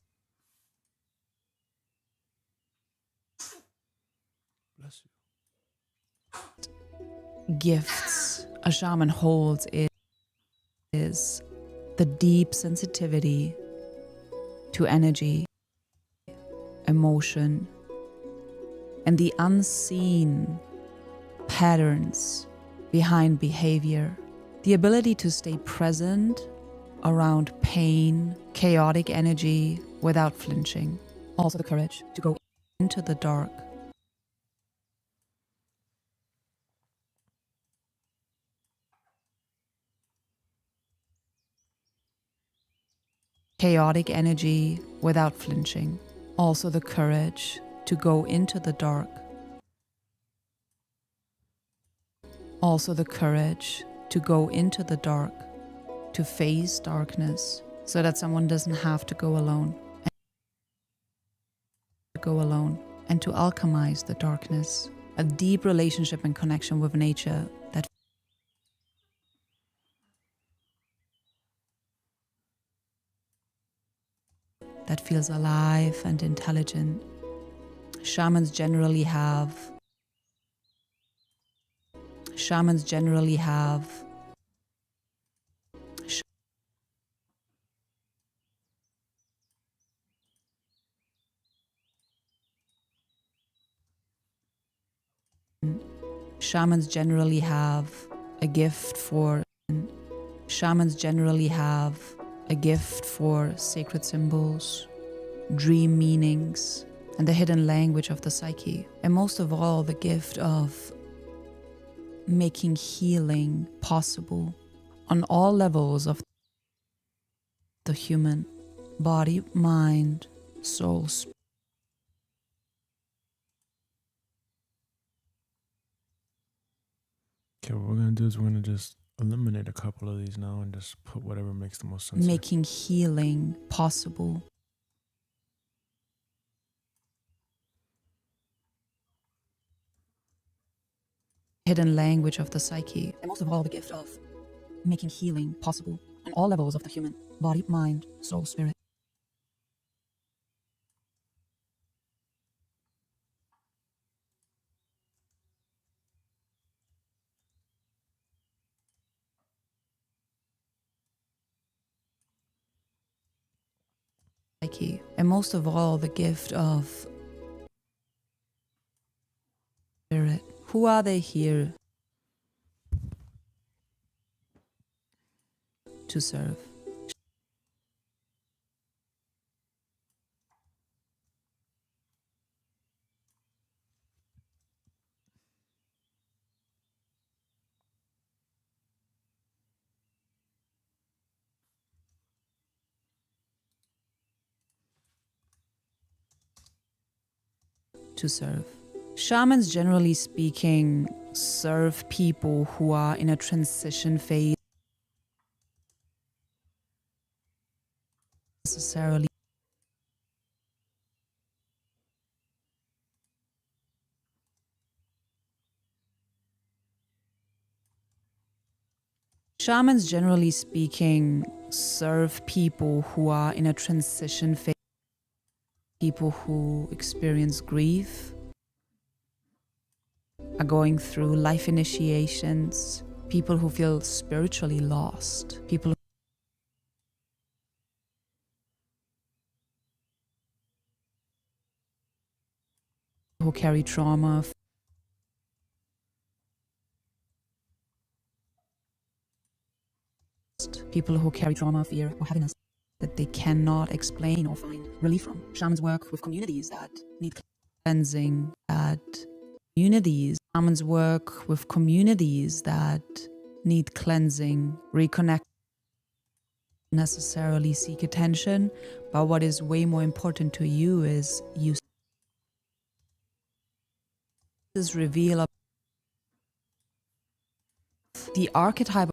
gifts a shaman holds is the deep sensitivity to energy, emotion, and the unseen patterns behind behavior. The ability to stay present around pain, chaotic energy without flinching. Also the courage to go into the dark. Chaotic energy without flinching. Also the courage to go into the dark. Also the courage to go into the dark, to face darkness, so that someone doesn't have to go alone. And to alchemize the darkness. A deep relationship and connection with nature that feels alive and intelligent. Shamans generally have Shamans generally have a gift for sacred symbols, dream meanings, and the hidden language of the psyche. And most of all, the gift of making healing possible on all levels of the human body, mind, soul, spirit. Okay, what we're going to do is we're going to just eliminate a couple of these now and just put whatever makes the most sense. Making healing possible. Hidden language of the psyche. And most of all, the gift of making healing possible on all levels of the human body, mind, soul, spirit. Psyche. And most of all, the gift of spirit. Who are they here to serve? To serve. Shamans, generally speaking, serve people who are in a transition phase. Necessarily. Shamans, generally speaking, serve people who are in a transition phase. People who experience grief, are going through life initiations, people who feel spiritually lost, people who carry trauma, fear, or heaviness that they cannot explain or find relief from. Shamans work with communities that need cleansing, Shamans work with communities that need cleansing, reconnect, necessarily seek attention, but what is way more important to you is reveal the archetype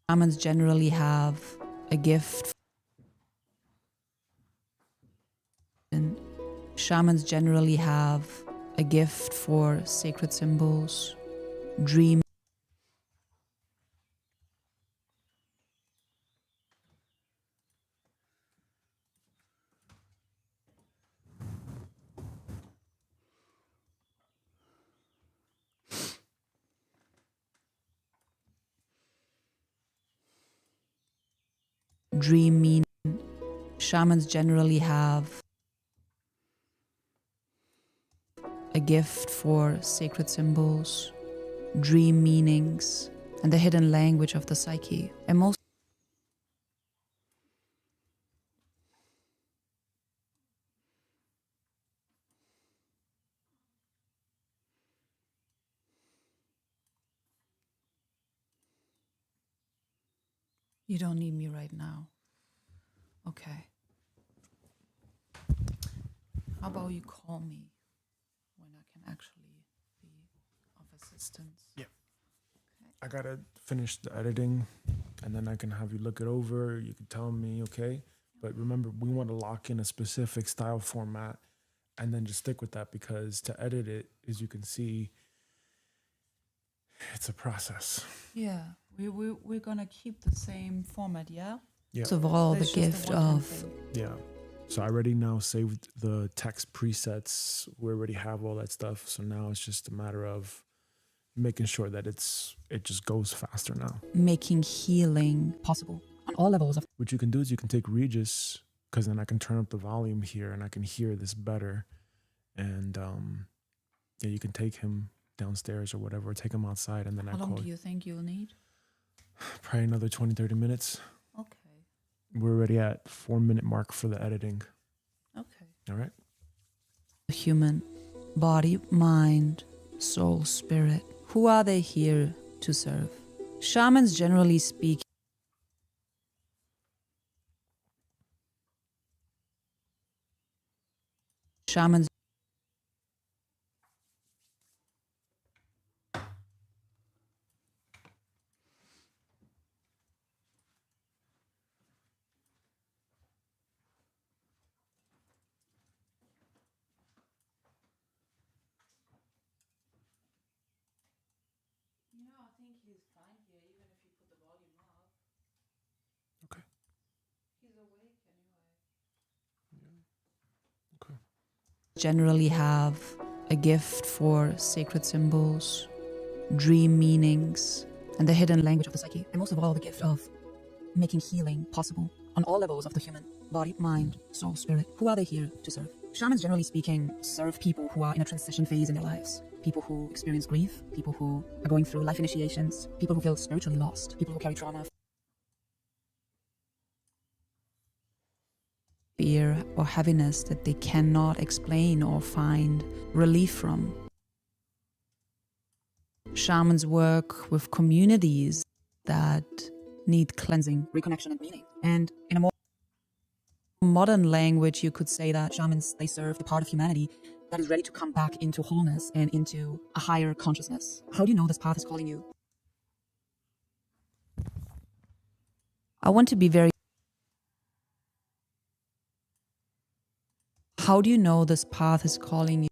Shamans generally have a gift. And shamans generally have a gift for sacred symbols, dream. Dream meaning. Shamans generally have a gift for sacred symbols, dream meanings, and the hidden language of the psyche. And most You don't need me right now. Okay. How about you call me when I can actually be of assistance? Yeah. I gotta finish the editing, and then I can have you look it over. You can tell me, okay? But remember, we want to lock in a specific style format, and then just stick with that, because to edit it, as you can see, it's a process. Yeah, we're gonna keep the same format, yeah? Yeah. First of all, the There's just gift the one of thing. Yeah. So I already now saved the text presets. We already have all that stuff. So now it's just a matter of making sure that it just goes faster now. making healing Possible on all levels of What you can do is you can take Regis, because then I can turn up the volume here and I can hear this better. And yeah, you can take him downstairs or whatever, or take him outside, and then How I long call do you think you'll need? probably another 20, 30 minutes. Okay. We're already at 4-minute mark for the editing. Okay. All right. Human, body, mind, soul, spirit. Who are they here to serve? Shamans generally speak. Shamans Okay. Okay. generally have a gift for sacred symbols, dream meanings, and the hidden language of the psyche. and most of all the gift of making healing possible on all levels of the human body, mind, soul, spirit. Who are they here to serve? Shamans, generally speaking, serve people who are in a transition phase in their lives. People who experience grief, people who are going through life initiations, people who feel spiritually lost, people who carry trauma. Fear or heaviness that they cannot explain or find relief from. Shamans work with communities that need cleansing. Reconnection and meaning. And in a more Modern language, you could say that shamans, they serve the part of humanity that is ready to come back into wholeness and into a higher consciousness. How do you know this path is calling you? I want to be very. How do you know this path is calling you?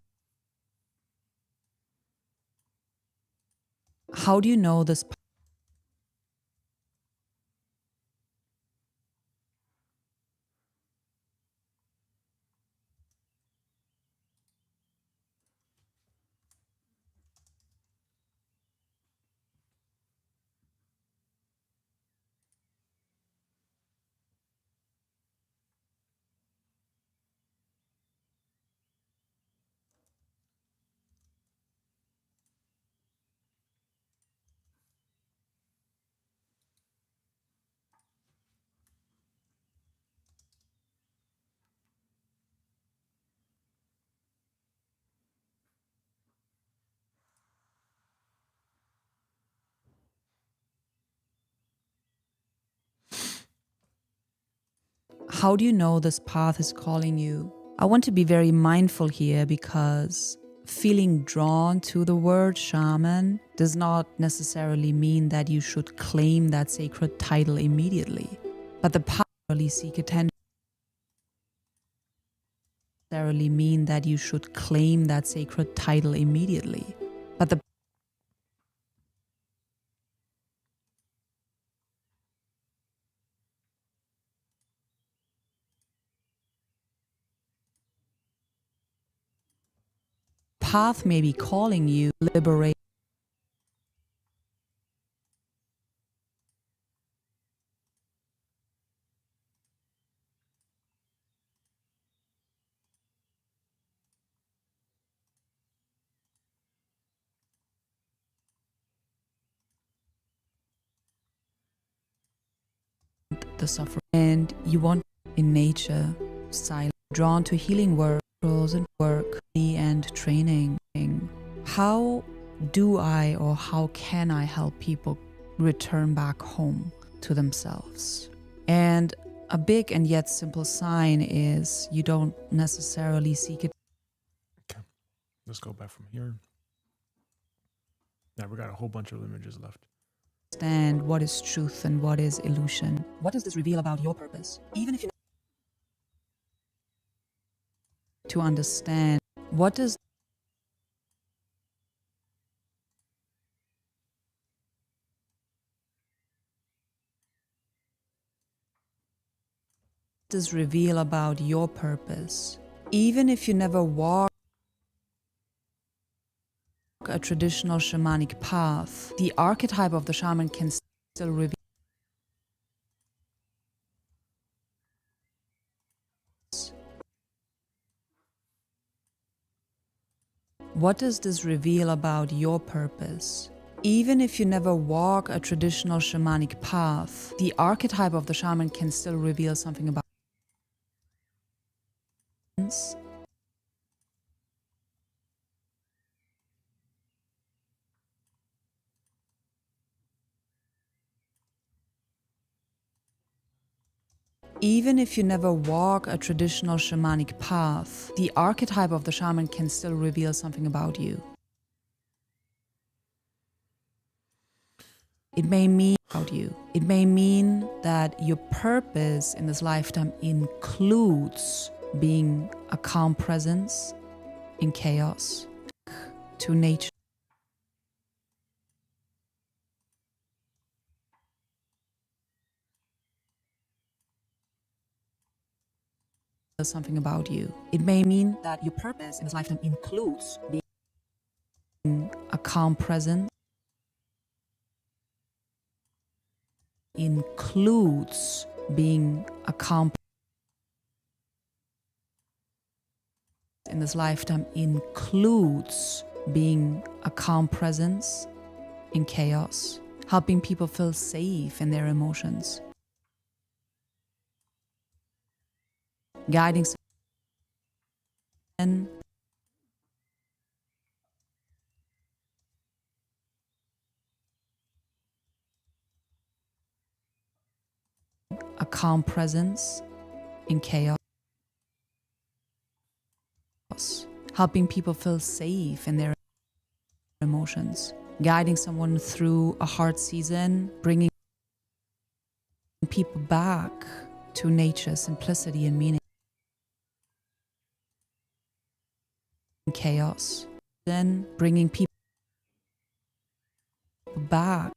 How do you know this path? How do you know this path is calling you? I want to be very mindful here because feeling drawn to the word shaman does not necessarily mean that you should claim that sacred title immediately, but the powerfully seek attention necessarily mean that you should claim that sacred title immediately, but the path may be calling you liberate. The suffering, and you want in nature, silent, drawn to healing work, and work, and training. How do I or how can I help people return back home to themselves? And a big and yet simple sign is you don't necessarily seek it. Okay, let's go back from here. Now we got a whole bunch of images left. Understand what is truth and what is illusion. What does this reveal about your purpose? Even if you To understand what does reveal about your purpose, even if you never walk a traditional shamanic path, the archetype of the shaman can still reveal. What does this reveal about your purpose? Even if you never walk a traditional shamanic path, the archetype of the shaman can still reveal something about. Even if you never walk a traditional shamanic path, the archetype of the shaman can still reveal something about you. It may mean about you. It may mean that your purpose in this lifetime includes being a calm presence in chaos, to nature. Something about you. It may mean that your purpose in this lifetime includes being a calm presence. Includes being a calm in this lifetime includes being a calm presence in chaos, helping people feel safe in their emotions, guiding someone a calm presence in chaos, helping people feel safe in their emotions, guiding someone through a hard season, bringing people back to nature's simplicity and meaning. Chaos, then bringing people back,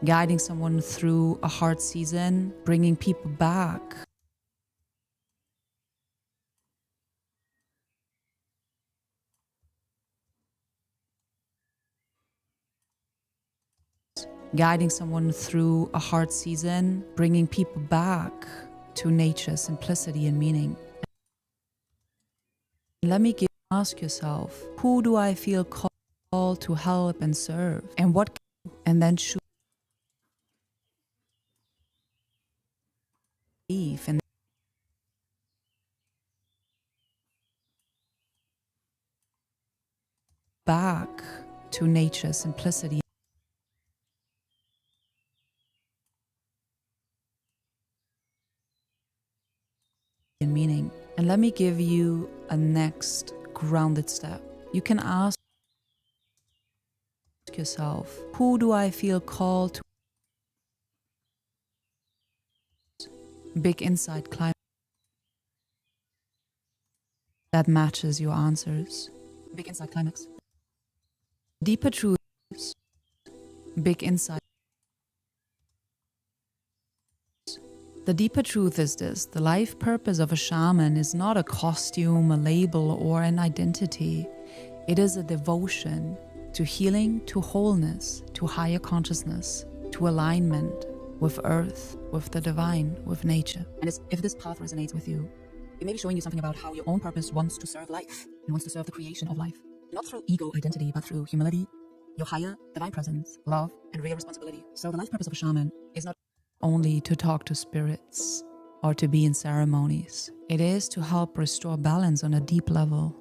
guiding someone through a hard season, bringing people back. Guiding someone through a hard season, bringing people back to nature's simplicity and meaning. Let me ask yourself, who do I feel called to help and serve? And what, and then choose and back to nature's simplicity and meaning. And let me give you a next grounded step. You can ask yourself, who do I feel called to? Big insight climax that matches your answers. Big insight climax. Deeper truths. Big insight. The deeper truth is this: the life purpose of a shaman is not a costume, a label, or an identity. It is a devotion to healing, to wholeness, to higher consciousness, to alignment with earth, with the divine, with nature. And if this path resonates with you, it may be showing you something about how your own purpose wants to serve life and wants to serve the creation of life. Not through ego identity, but through humility, your higher divine presence, love, and real responsibility. So the life purpose of a shaman is not only to talk to spirits or to be in ceremonies. It is to help restore balance on a deep level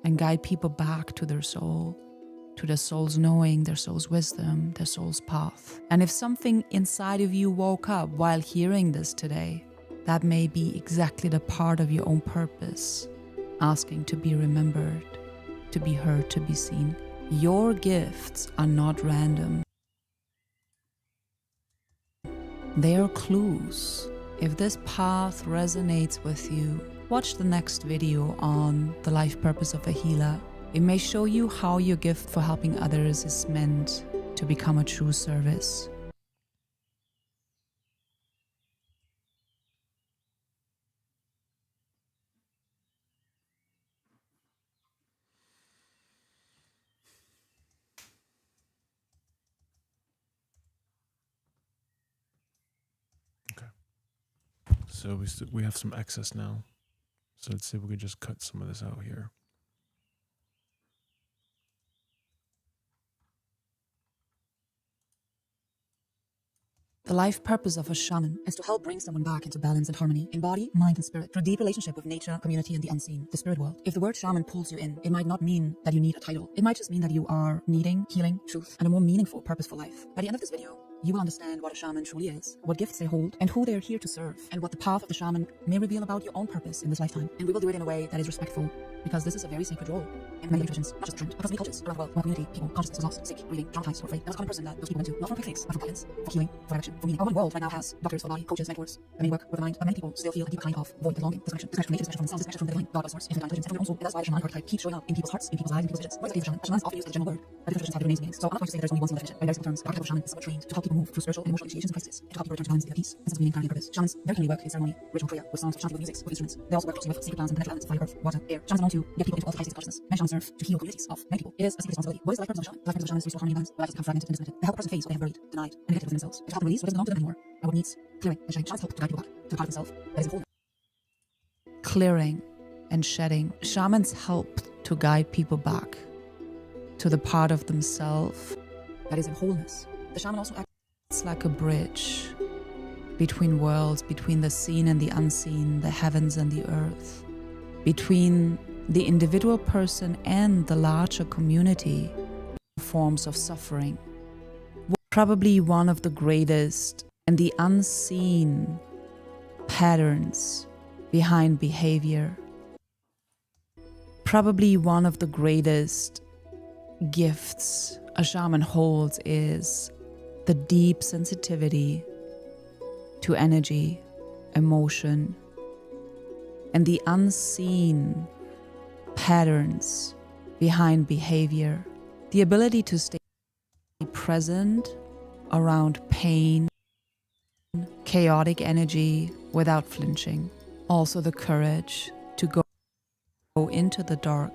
and guide people back to their soul, to their soul's knowing, their soul's wisdom, their soul's path. And if something inside of you woke up while hearing this today, that may be exactly the part of your own purpose, asking to be remembered, to be heard, to be seen. Your gifts are not random. They are clues. If this path resonates with you, watch the next video on the life purpose of a healer. It may show you how your gift for helping others is meant to become a true service. So we have some excess now. So let's see if we could just cut some of this out here. the life purpose of a shaman is to help bring someone back into balance and harmony in body, mind, and spirit through deep relationship with nature, community, and the unseen, the spirit world. If the word shaman pulls you in, it might not mean that you need a title. It might just mean that you are needing healing, truth, and a more meaningful, purposeful life. By the end of this video, you will understand what a shaman truly is, what gifts they hold, and who they are here to serve, and what the path of the shaman may reveal about your own purpose in this lifetime. And we will do it in a way that is respectful, because this is a very sacred role. In many traditions, not just trend, across many cultures around the world, where community, people, consciousness was lost, sick, grieving, traumatized, or afraid, there was a common person that those people went to, not for quick fix, but for guidance, for healing, for direction, for meaning. Our modern world right now has doctors for the body, coaches, mentors, and many work with the mind, but many people still feel a deeper kind of void, belonging, disconnection, disconnection from nature, disconnection from themselves, disconnection from the divine, God, source, infinite intelligence, and also, and that's why the shamanic archetype keeps showing up in people's hearts, in people's lives, in people's visions. What is the shaman? A shaman is often used as a general word, but different traditions have different names. So I'm not going to say that there's only one single definition. In very simple terms, the archetype of shaman is someone trained to help people move through spiritual and emotional initiations and crises, and to help people return to balance, inner peace, and sense of meaning, clarity, and purpose. Shamans very commonly work in ceremony, ritual prayer, with songs, chanting, with music, with instruments. They also work closely with secret plants and planetary elements, fire, earth, water, air. Shamans are known to get people into altered states of consciousness. Many shamans serve to heal communities of many people. It is a secret responsibility. What is the life purpose of a shaman? The life purpose of a shaman is to restore harmony in lives, where life has become fragmented and disconnected. They help a person face what they have buried, denied, and neglected within themselves. It's to help them release what doesn't belong to them anymore, and what needs clearing and shedding. Shamans help to guide people back to the part of themselves that is in fullness. Clearing and shedding. Shamans help to guide people back to the part of themselves that is in wholeness. The shaman also acts like a bridge between worlds, between the seen and the unseen, the heavens and the earth, between the individual person and the larger community. Forms of suffering. Probably one of the greatest and the unseen patterns behind behavior. Probably one of the greatest gifts a shaman holds is the deep sensitivity to energy, emotion, and the unseen patterns behind behavior. The ability to stay present around pain, chaotic energy without flinching. Also the courage to go into the dark,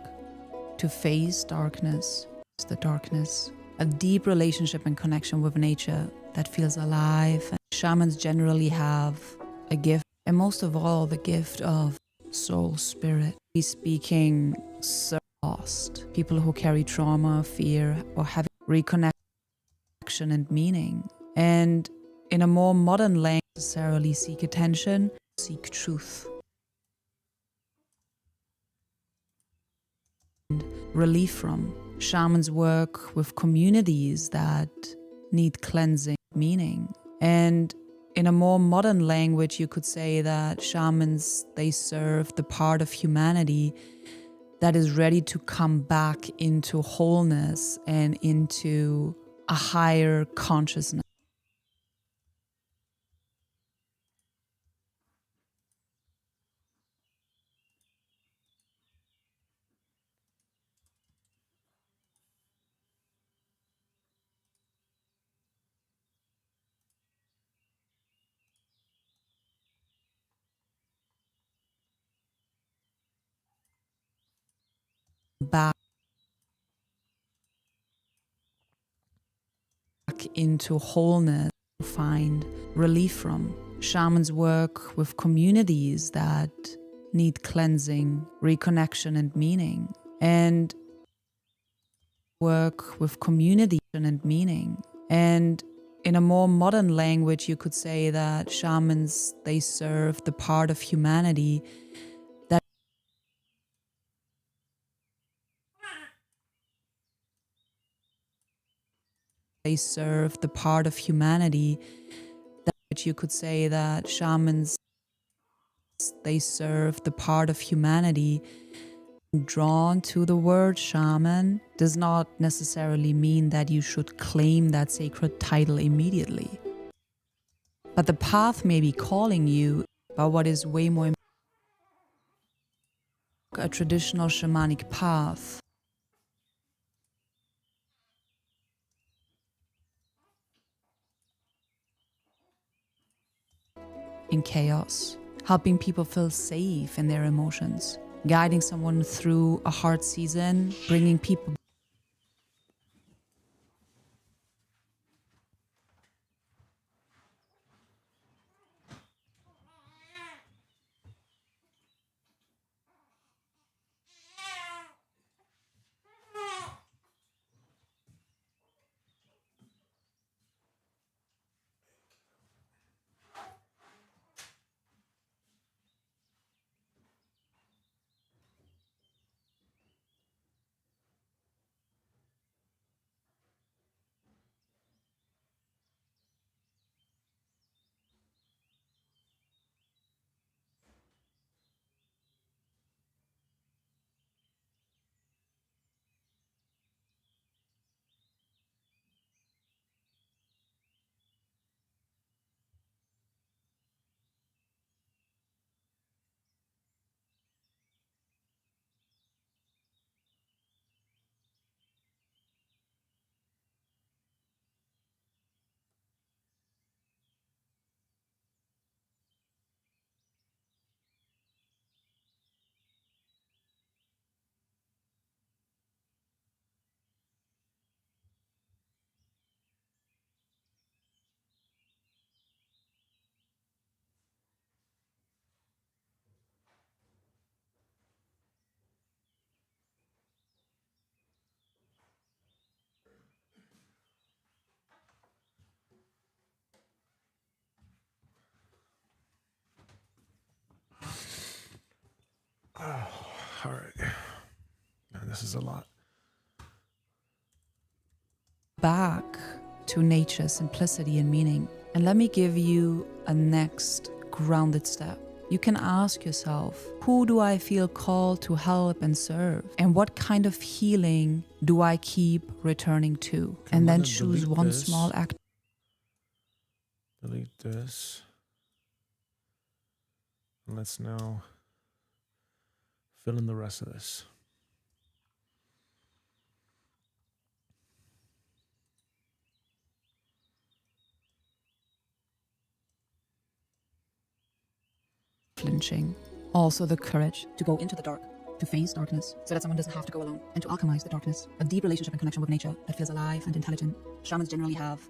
to face darkness, the darkness. A deep relationship and connection with nature that feels alive. And shamans generally have a gift, and most of all, the gift of soul spirit. Speaking lost, people who carry trauma, fear, or have reconnection and meaning. And in a more modern language, necessarily seek attention, seek truth. And relief from. Shamans work with communities that need cleansing, meaning. And in a more modern language, you could say that shamans, they serve the part of humanity that is ready to come back into wholeness and into a higher consciousness. Back into wholeness, find relief from. Shamans work with communities that need cleansing, reconnection, and meaning. And work with community and meaning. And in a more modern language, you could say that shamans, they serve the part of humanity that they serve the part of humanity that you could say that shamans, they serve the part of humanity. Drawn to the word shaman does not necessarily mean that you should claim that sacred title immediately. But the path may be calling you, but what is way more a traditional shamanic path. In chaos, helping people feel safe in their emotions, guiding someone through a hard season, bringing people All right. This is a lot. back to nature's simplicity and meaning. And let me give you a next grounded step. You can ask yourself, who do I feel called to help and serve? And what kind of healing do I keep returning to? And then choose one small act. Delete this. And let's now fill in the rest of this. Flinching. Also the courage to go into the dark, to face darkness, so that someone doesn't have to go alone, and to alchemize the darkness. A deep relationship and connection with nature that feels alive and intelligent. Shamans generally have.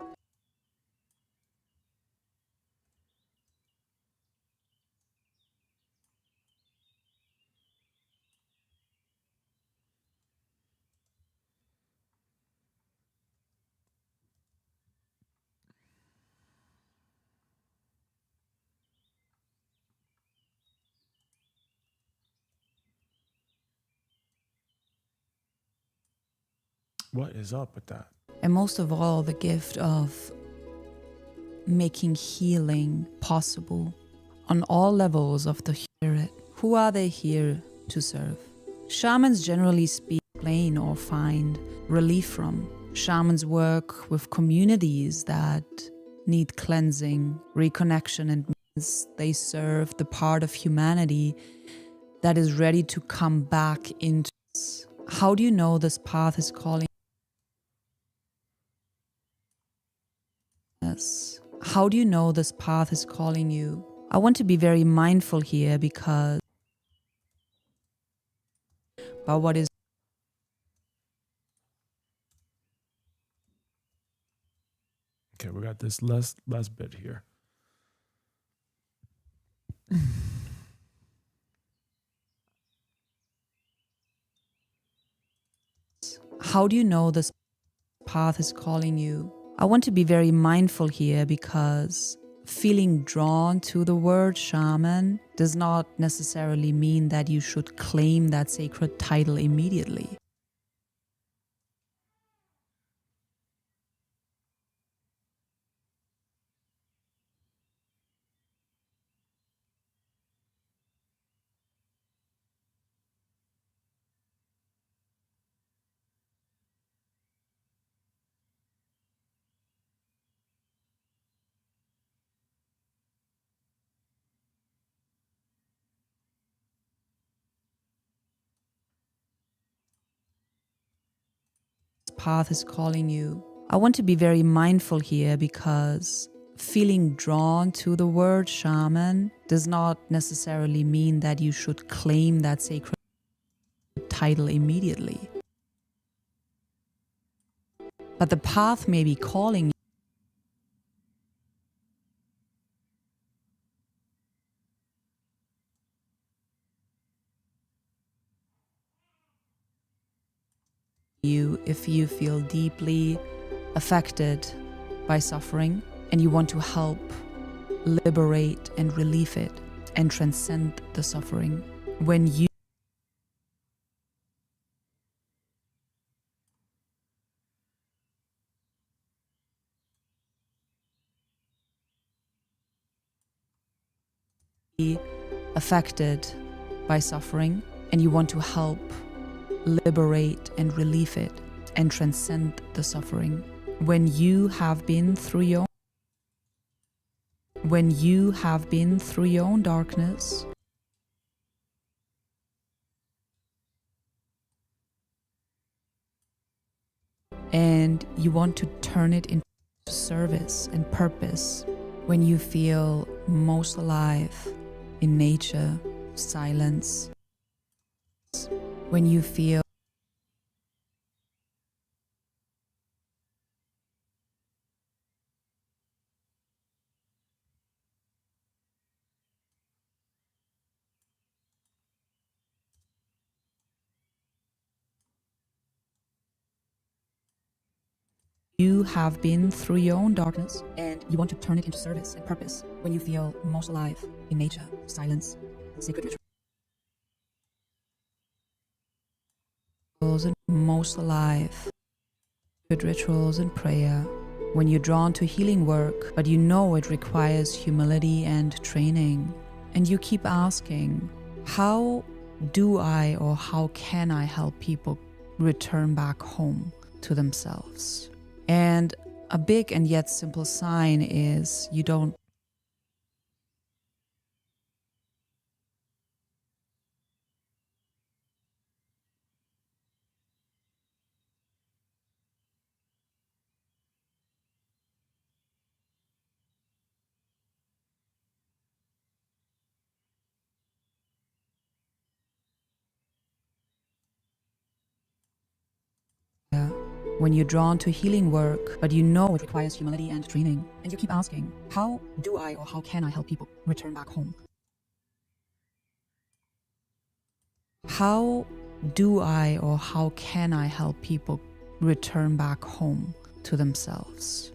What is up with that? And most of all, the gift of making healing possible on all levels of the spirit. Who are they here to serve? Shamans generally speak plain or find relief from. Shamans work with communities that need cleansing, reconnection, and means they serve the part of humanity that is ready to come back into us. How do you know this path is calling us? How do you know this path is calling you? I want to be very mindful here because about what is Okay, we got this last bit here. how do you know this path is calling you? I want to be very mindful here because feeling drawn to the word shaman does not necessarily mean that you should claim that sacred title immediately. Path is calling you. I want to be very mindful here because feeling drawn to the word shaman does not necessarily mean that you should claim that sacred title immediately. But the path may be calling you if you feel deeply affected by suffering and you want to help liberate and relieve it and transcend the suffering. When you affected by suffering and you want to help liberate and relieve it and transcend the suffering. When you have been through your own darkness, and you want to turn it into service and purpose, when you feel most alive in nature, silence, when you feel you have been through your own darkness and you want to turn it into service and purpose, when you feel most alive in nature, silence, sacred rituals, and most alive with rituals and prayer, when you're drawn to healing work, but you know it requires humility and training, and you keep asking, how do I or how can I help people return back home to themselves? And a big and yet simple sign is you don't when you're drawn to healing work, but you know it requires humility and training, and you keep asking, how do I or how can I help people return back home? How do I or how can I help people return back home to themselves?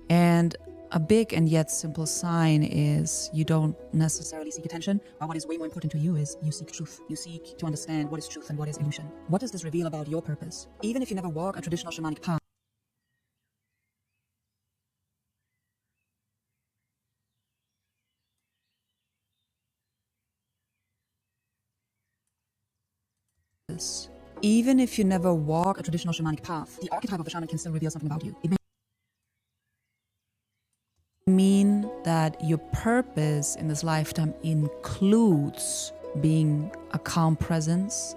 And a big and yet simple sign is you don't necessarily seek attention, but what is way more important to you is you seek truth. You seek to understand what is truth and what is illusion. What does this reveal about your purpose? Even if you never walk a traditional shamanic path, purpose. Even if you never walk a traditional shamanic path, the archetype of a shaman can still reveal something about you. It may mean that your purpose in this lifetime includes being a calm presence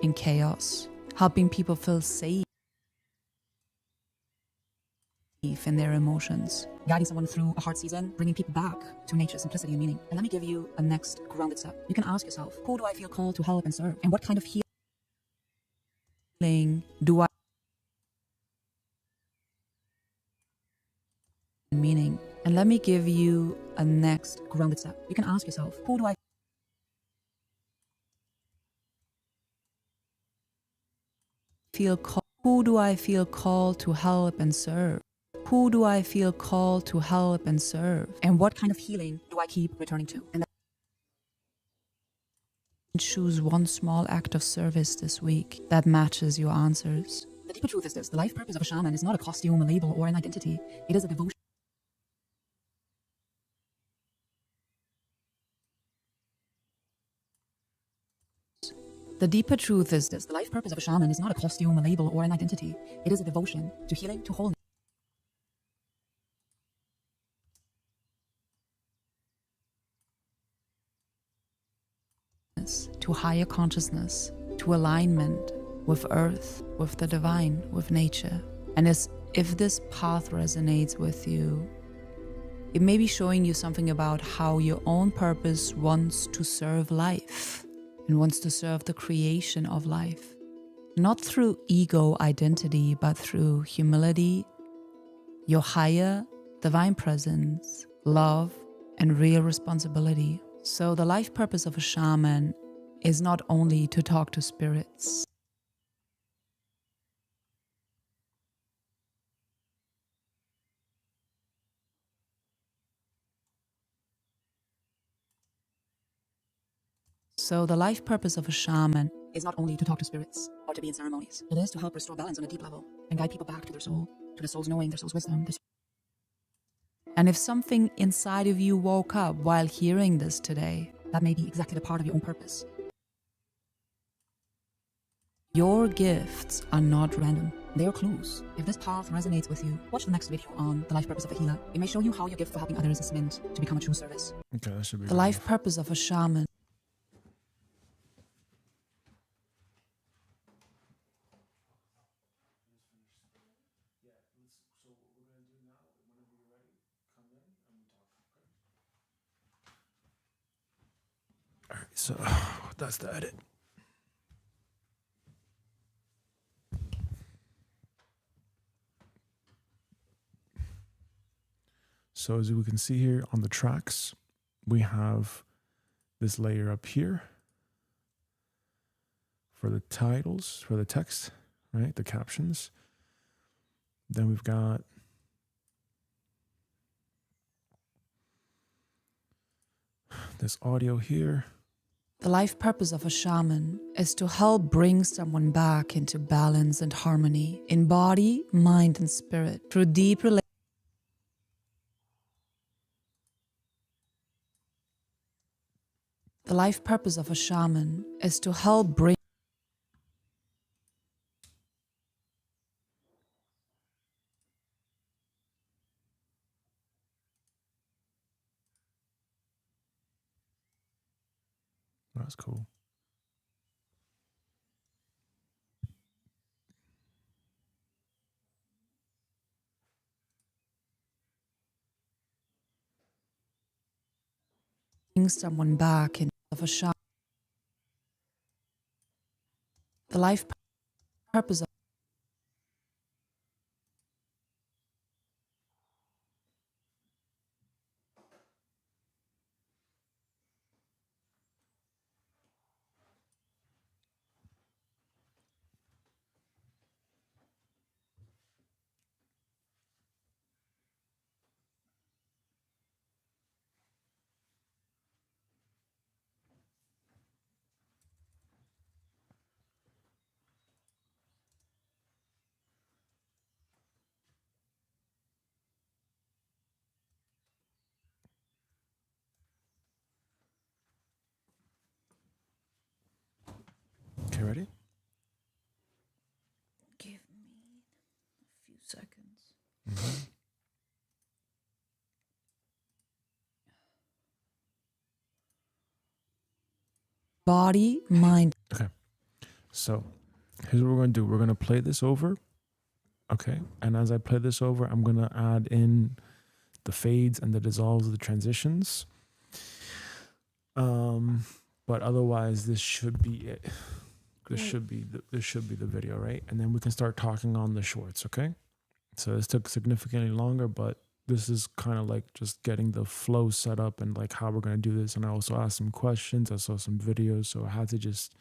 in chaos, helping people feel safe in their emotions, guiding someone through a hard season, bringing people back to nature's simplicity and meaning. And let me give you a next grounded step. You can ask yourself, who do I feel called to help and serve? And what kind of healing do I meaning? And let me give you a next grounded step. You can ask yourself, who do I feel called to help and serve? Who do I feel called to help and serve? And what kind of healing do I keep returning to? And choose one small act of service this week that matches your answers. The deeper truth is this: the life purpose of a shaman is not a costume, a label, or an identity. It is a devotion. The deeper truth is this: the life purpose of a shaman is not a costume, a label, or an identity. It is a devotion to healing, to wholeness, to higher consciousness, to alignment with earth, with the divine, with nature. And as if this path resonates with you, it may be showing you something about how your own purpose wants to serve life and wants to serve the creation of life. Not through ego identity, but through humility, your higher divine presence, love, and real responsibility. So the life purpose of a shaman is not only to talk to spirits. So the life purpose of a shaman is not only to talk to spirits or to be in ceremonies. It is to help restore balance on a deep level and guide people back to their soul, to the soul's knowing, their soul's wisdom. And if something inside of you woke up while hearing this today, that may be exactly the part of your own purpose. Your gifts are not random. They are clues. If this path resonates with you, watch the next video on the life purpose of a healer. It may show you how your gift for helping others is meant to become a true service. Okay, that should be the life purpose of a shaman. Alright, so that's the edit. So as we can see here on the tracks, we have this layer up here for the titles, for the text, right? The captions. Then we've got this audio here. The life purpose of a shaman is to help bring someone back into balance and harmony in body, mind, and spirit through deep relationships. The life purpose of a shaman is to help bring That's cool. bring someone back into a shaman. The life purpose of Okay, ready? Body, mind. Okay. So here's what we're going to do. We're going to play this over. Okay. And as I play this over, I'm going to add in the fades and the dissolves, the transitions. But otherwise, this should be it. This should be the video, right? And then we can start talking on the shorts, okay? So this took significantly longer, but this is kind of like just getting the flow set up and like how we're going to do this. And I also asked some questions. I saw some videos, so I had to just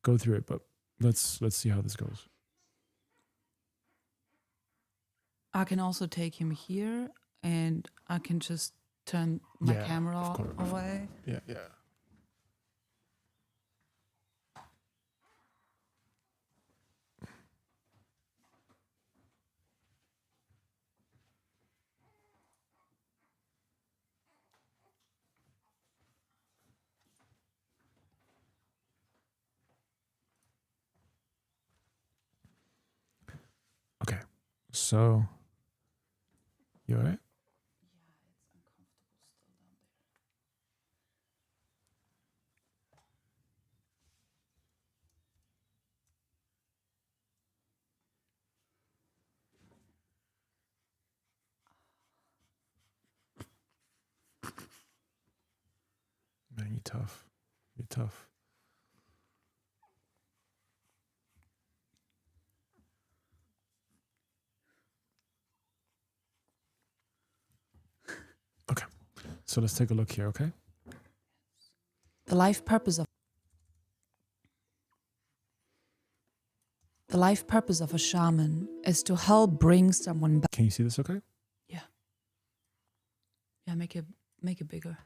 go through it. But let's see how this goes. I can also take him here, and I can just turn my camera away. Yeah. Okay, so you all right? Man, you're tough. You're tough. Okay, so let's take a look here, okay? The life purpose of a shaman is to help bring someone back. Can you see this okay? Yeah, make it bigger.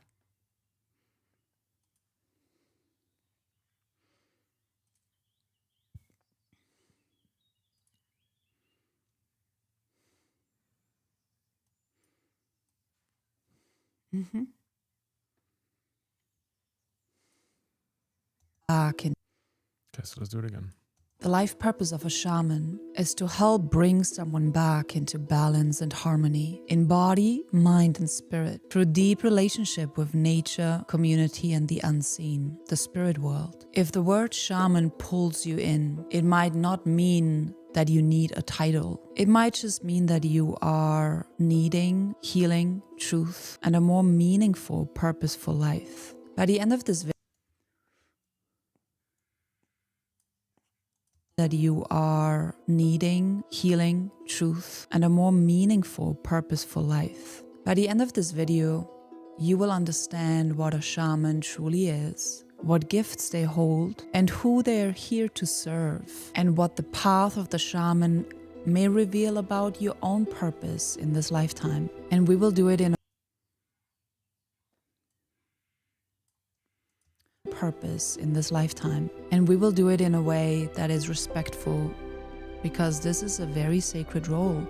Okay, so let's do it again. The life purpose of a shaman is to help bring someone back into balance and harmony in body, mind, and spirit through deep relationship with nature, community, and the unseen, the spirit world. If the word shaman pulls you in, it might not mean that you need a title. It might just mean that you are needing healing, truth, and a more meaningful, purposeful life. By the end of this video, that you are needing healing, truth, and a more meaningful, purposeful life. By the end of this video, you will understand what a shaman truly is, what gifts they hold, and who they are here to serve, and what the path of the shaman may reveal about your own purpose in this lifetime. And we will do it in purpose in this lifetime, and we will do it in a way that is respectful, because this is a very sacred role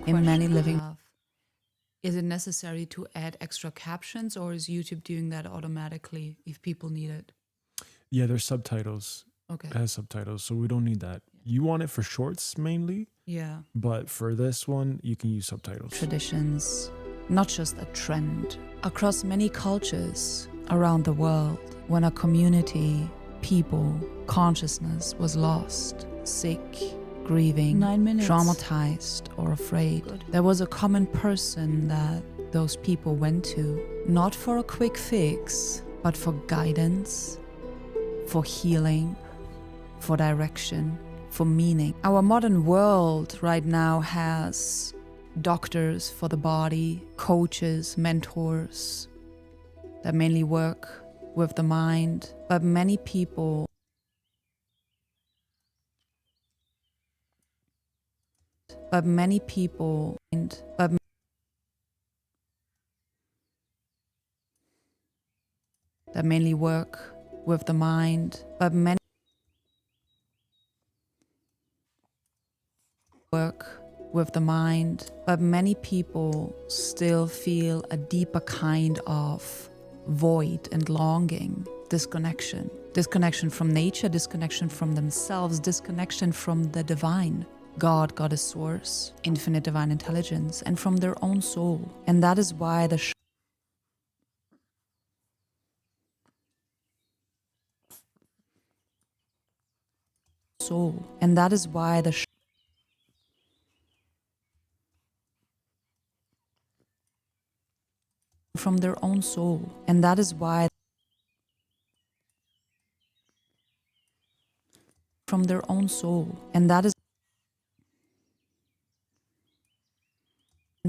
in many living. Is it necessary to add extra captions, or is YouTube doing that automatically if people need it? Yeah, there's subtitles. Okay. It has subtitles, so we don't need that. You want it for shorts mainly, Yeah. but for this one, you can use subtitles. Traditions, not just a trend. Across many cultures around the world, when a community, people, consciousness was lost, sick, grieving, 9 minutes. traumatized, or afraid, there was a common person that those people went to, not for a quick fix, but for guidance, for healing, for direction, for meaning. Our modern world right now has doctors for the body, coaches, mentors that mainly work with the mind, but many people that mainly work with the mind, but many work with the mind, but many people still feel a deeper kind of void and longing, disconnection from nature, disconnection from themselves, disconnection from the divine. God, Goddess, Source, infinite divine intelligence, and from their own soul. And that is why the soul. And that is why the from their own soul. And that is why from their own soul. And that is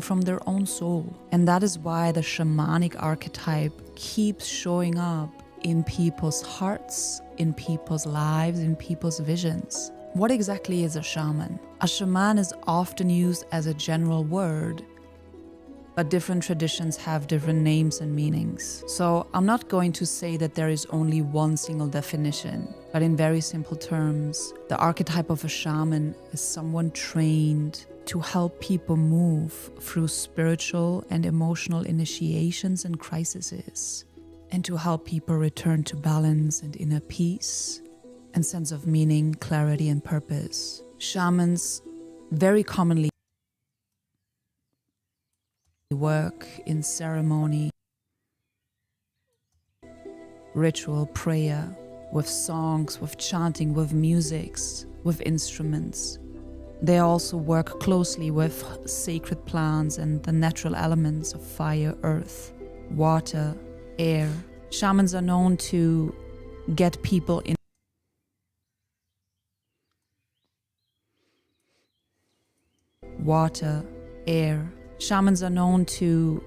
from their own soul. And that is why the shamanic archetype keeps showing up in people's hearts, in people's lives, in people's visions. What exactly is a shaman? A shaman is often used as a general word, but different traditions have different names and meanings. So I'm not going to say that there is only one single definition, but in very simple terms, the archetype of a shaman is someone trained to help people move through spiritual and emotional initiations and crises, and to help people return to balance and inner peace and sense of meaning, clarity, and purpose. Shamans very commonly work in ceremony, ritual, prayer, with songs, with chanting, with musics, with instruments. They also work closely with sacred plants and the natural elements of fire, earth, water, air. Shamans are known to get people in water, air. Shamans are known to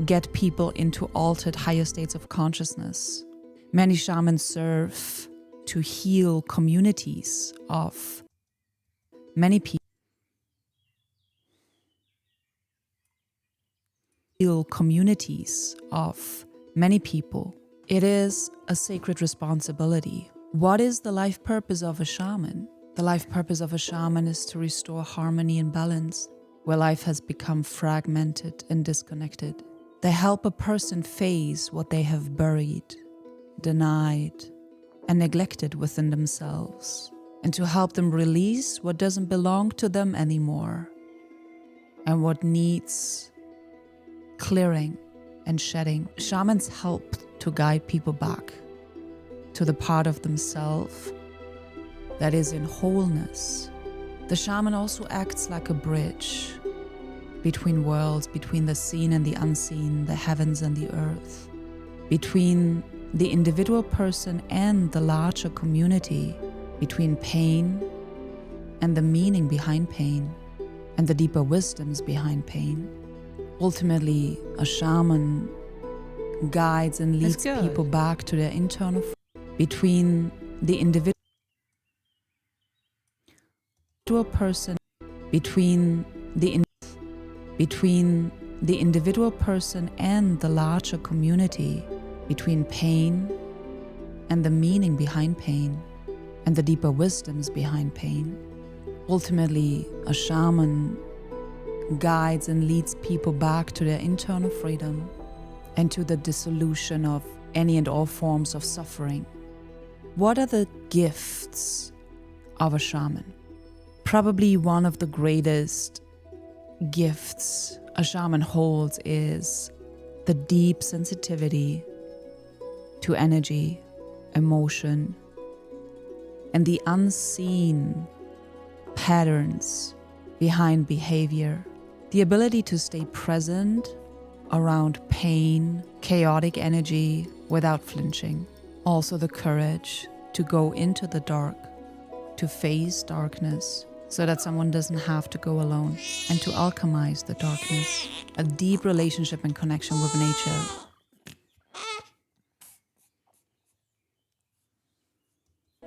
get people into altered higher states of consciousness. Many shamans serve to heal communities of many people. Heal communities of many people. It is a sacred responsibility. What is the life purpose of a shaman? The life purpose of a shaman is to restore harmony and balance where life has become fragmented and disconnected. They help a person face what they have buried, denied, and neglected within themselves, and to help them release what doesn't belong to them anymore and what needs clearing and shedding. Shamans help to guide people back to the part of themselves that is in wholeness. The shaman also acts like a bridge between worlds, between the seen and the unseen, the heavens and the earth, between the individual person and the larger community, between pain and the meaning behind pain, and the deeper wisdoms behind pain. Ultimately, a shaman guides and leads people back to their internal between the individual person, between the individual person and the larger community, between pain and the meaning behind pain, and the deeper wisdoms behind pain. Ultimately, a shaman guides and leads people back to their internal freedom and to the dissolution of any and all forms of suffering. What are the gifts of a shaman? Probably one of the greatest gifts a shaman holds is the deep sensitivity to energy, emotion, and the unseen patterns behind behavior. The ability to stay present around pain, chaotic energy without flinching. Also the courage to go into the dark, to face darkness, so that someone doesn't have to go alone, and to alchemize the darkness. A deep relationship and connection with nature.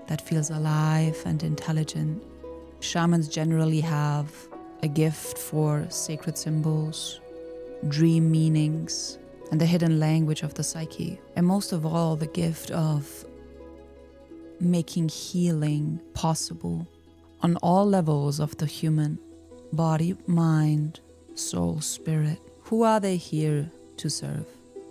That feels alive and intelligent. Shamans generally have a gift for sacred symbols, dream meanings, and the hidden language of the psyche. And most of all, the gift of making healing possible on all levels of the human body, mind, soul, spirit. Who are they here to serve?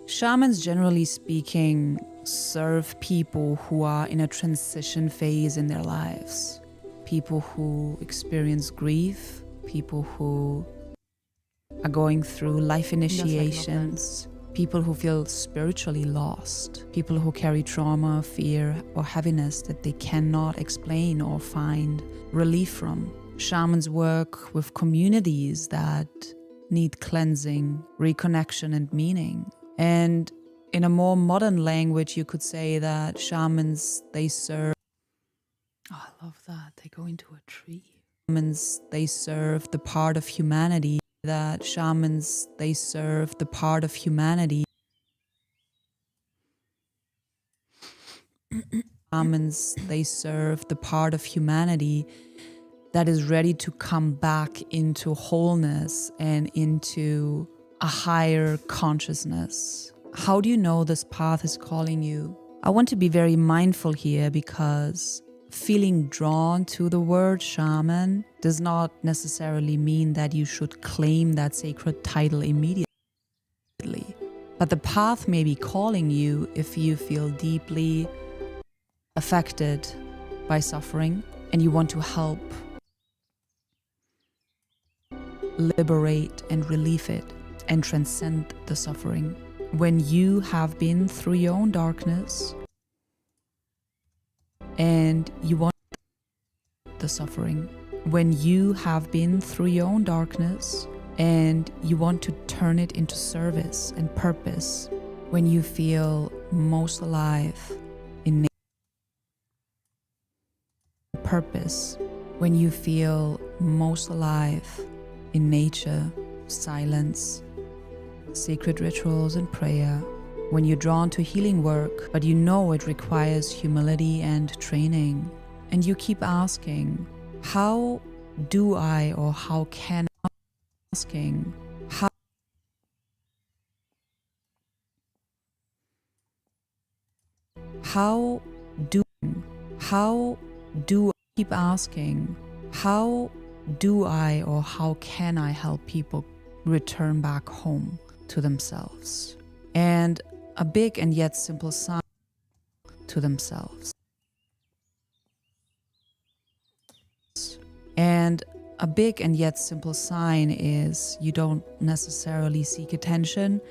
Shamans, generally speaking, serve people who are in a transition phase in their lives. people who experience grief, people who are going through life initiations, people who feel spiritually lost, people who carry trauma, fear, or heaviness that they cannot explain or find relief from. Shamans work with communities that need cleansing, reconnection, and meaning. And in a more modern language, you could say that shamans, they serve. Oh, I love that. They go into a tree. Shamans, they serve the part of humanity that shamans, they serve the part of humanity. Shamans, they serve the part of humanity that is ready to come back into wholeness and into a higher consciousness. How do you know this path is calling you? I want to be very mindful here because feeling drawn to the word shaman does not necessarily mean that you should claim that sacred title immediately. But the path may be calling you if you feel deeply affected by suffering and you want to help liberate and relieve it and transcend the suffering. When you have been through your own darkness and you want the suffering, when you have been through your own darkness and you want to turn it into service and purpose, when you feel most alive in purpose, when you feel most alive in nature, silence, sacred rituals and prayer, when you're drawn to healing work, but you know it requires humility and training, and you keep asking, how do I or how can I, asking, how do I keep asking, how do I or how can I help people return back home to themselves? And a big and yet simple sign to themselves. And a big and yet simple sign is you don't necessarily seek attention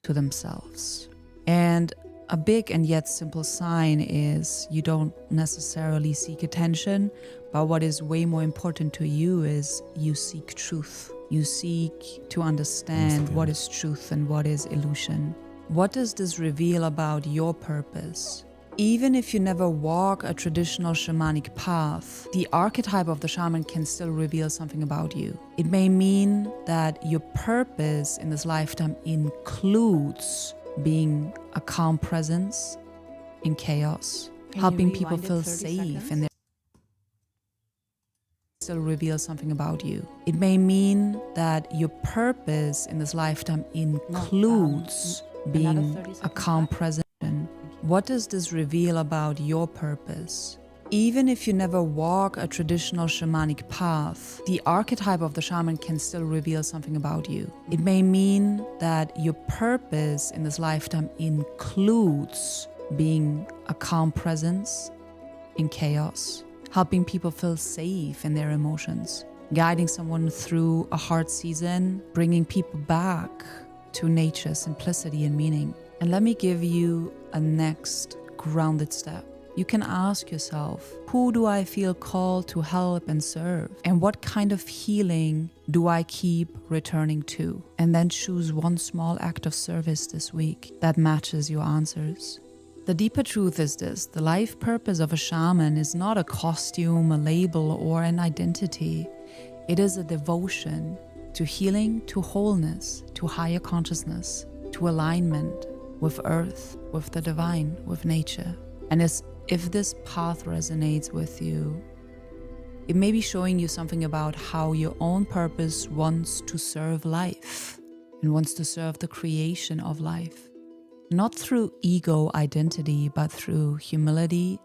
to themselves. And a big and yet simple sign is you don't necessarily seek attention, but what is way more important to you is you seek truth. You seek to understand what is truth and what is illusion. What does this reveal about your purpose? Even if you never walk a traditional shamanic path, the archetype of the shaman can still reveal something about you. It may mean that your purpose in this lifetime includes being a calm presence in chaos, helping people feel safe and still reveal something about you. It may mean that your purpose in this lifetime includes being a calm presence. What does this reveal about your purpose? Even if you never walk a traditional shamanic path, the archetype of the shaman can still reveal something about you. It may mean that your purpose in this lifetime includes being a calm presence in chaos, helping people feel safe in their emotions, guiding someone through a hard season, bringing people back to nature's simplicity and meaning. And let me give you a next grounded step. You can ask yourself, who do I feel called to help and serve? And what kind of healing do I keep returning to? And then choose one small act of service this week that matches your answers. The deeper truth is this: the life purpose of a shaman is not a costume, a label, or an identity. It is a devotion to healing, to wholeness, to higher consciousness, to alignment with earth, with the divine, with nature. And if this path resonates with you, it may be showing you something about how your own purpose wants to serve life and wants to serve the creation of life. Not through ego identity, but through humility,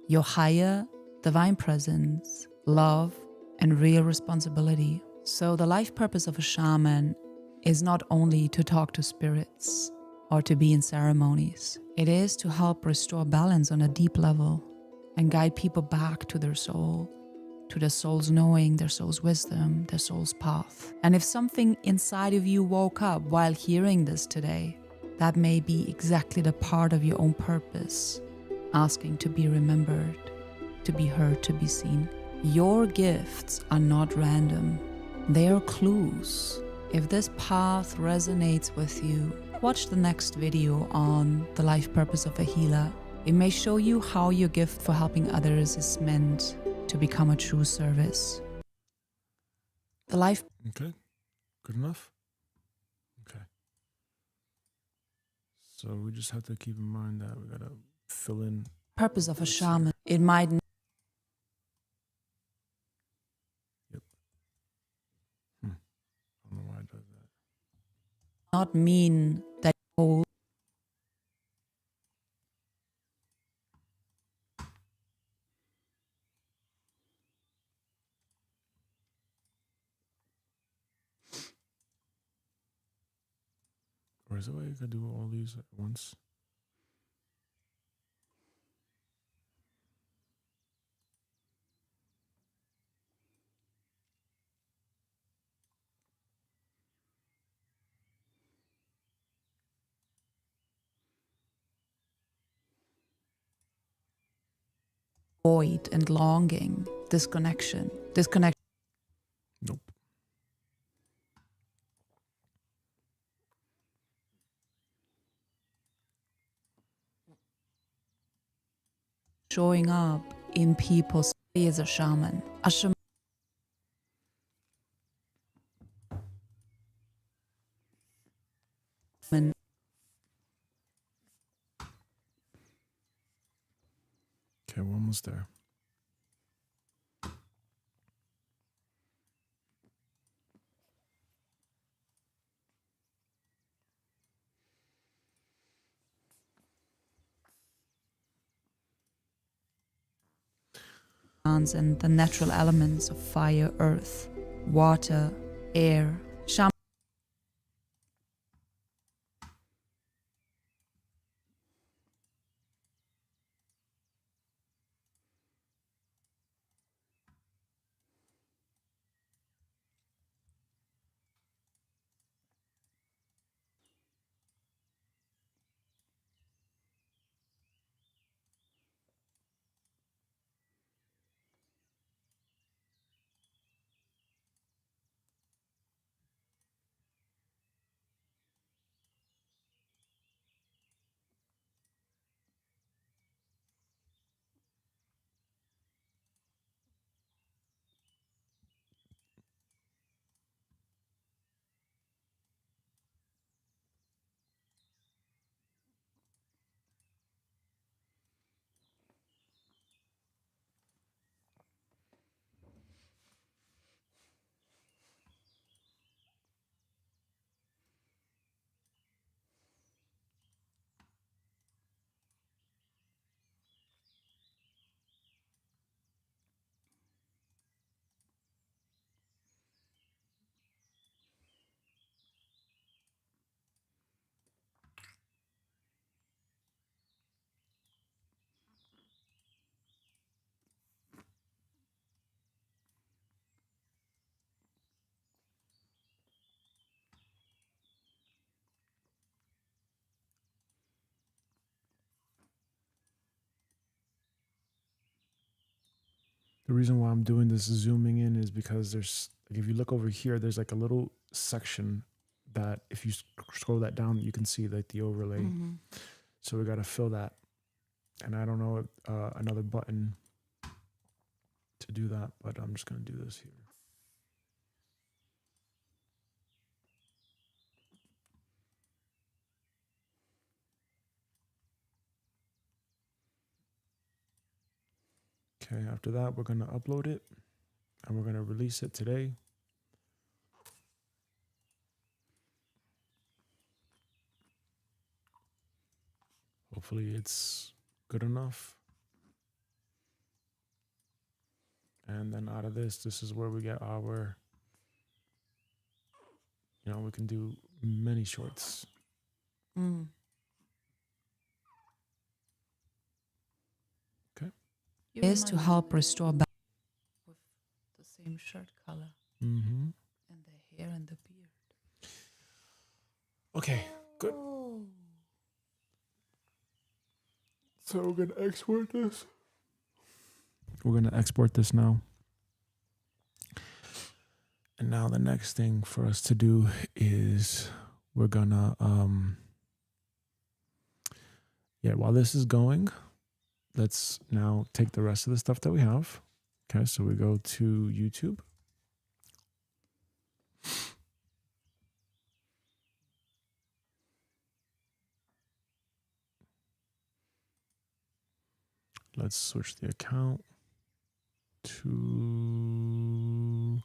your higher divine presence, love, and real responsibility. So the life purpose of a shaman is not only to talk to spirits or to be in ceremonies. It is to help restore balance on a deep level and guide people back to their soul, to their soul's knowing, their soul's wisdom, their soul's path. And if something inside of you woke up while hearing this today, that may be exactly the part of your own purpose, asking to be remembered, to be heard, to be seen. Your gifts are not random. They are clues. If this path resonates with you, watch the next video on the life purpose of a healer. It may show you how your gift for helping others is meant to become a true service. The life. Okay, good enough? Okay. So we just have to keep in mind that we gotta fill in. Purpose of a shaman. It might Yep. I don't know why it does that. not mean that whole. Or is it why you gotta do all these at once? Void and longing, disconnection. Nope. Showing up in people's is a shaman. A shaman. Okay, we're almost there. And the natural elements of fire, earth, water, air. Shaman. The reason why I'm doing this zooming in is because there's, like, if you look over here, there's like a little section that if you scroll that down, you can see like the overlay. So we got to fill that. And I don't know another button to do that, but I'm just going to do this here. Okay, after that, we're going to upload it and we're going to release it today. Hopefully it's good enough. And then out of this is where we get our, you know, we can do many shorts. Is to help restore balance same shirt color. Mm-hmm. And the hair and the beard. Okay, good. So we're gonna export this. We're gonna export this now. And now the next thing for us to do is we're gonna while this is going, let's now take the rest of the stuff that we have. Okay, so we go to YouTube. Let's switch the account to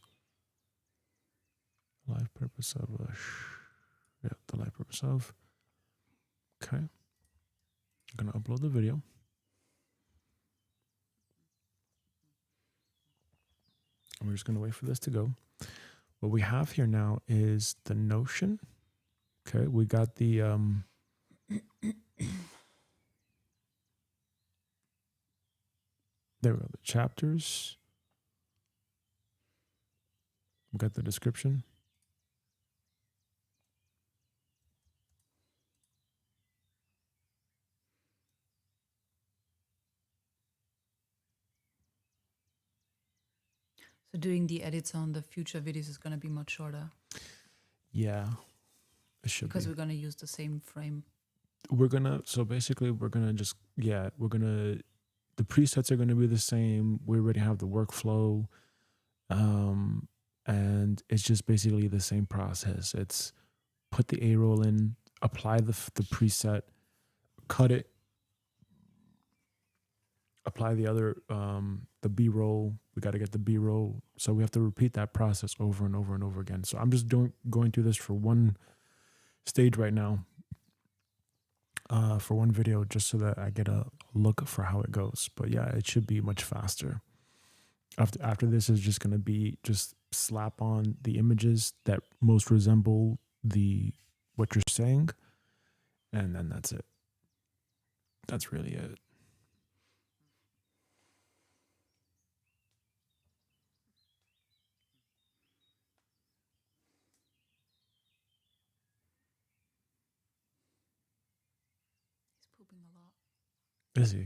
live purpose of the live purpose of. Okay. I'm gonna upload the video. And we're just gonna wait for this to go. What we have here now is the Notion. Okay, we got the there we go, the chapters. We got the description. So doing the edits on the future videos is going to be much shorter. Yeah, it should because be. we're going to use the same frame. So basically we're gonna the presets are gonna be the same. We already have the workflow, and it's just basically the same process. It's put the A-roll in, apply the preset, cut it, apply the other the B-roll. We got to get the B-roll, so we have to repeat that process over and over and over again. So I'm just going through this for one stage right now. For one video, just so that I get a look for how it goes. But yeah, it should be much faster. After this is just going to be just slap on the images that most resemble what you're saying, and then that's it. That's really it. Pooping a lot. Is he? Yeah.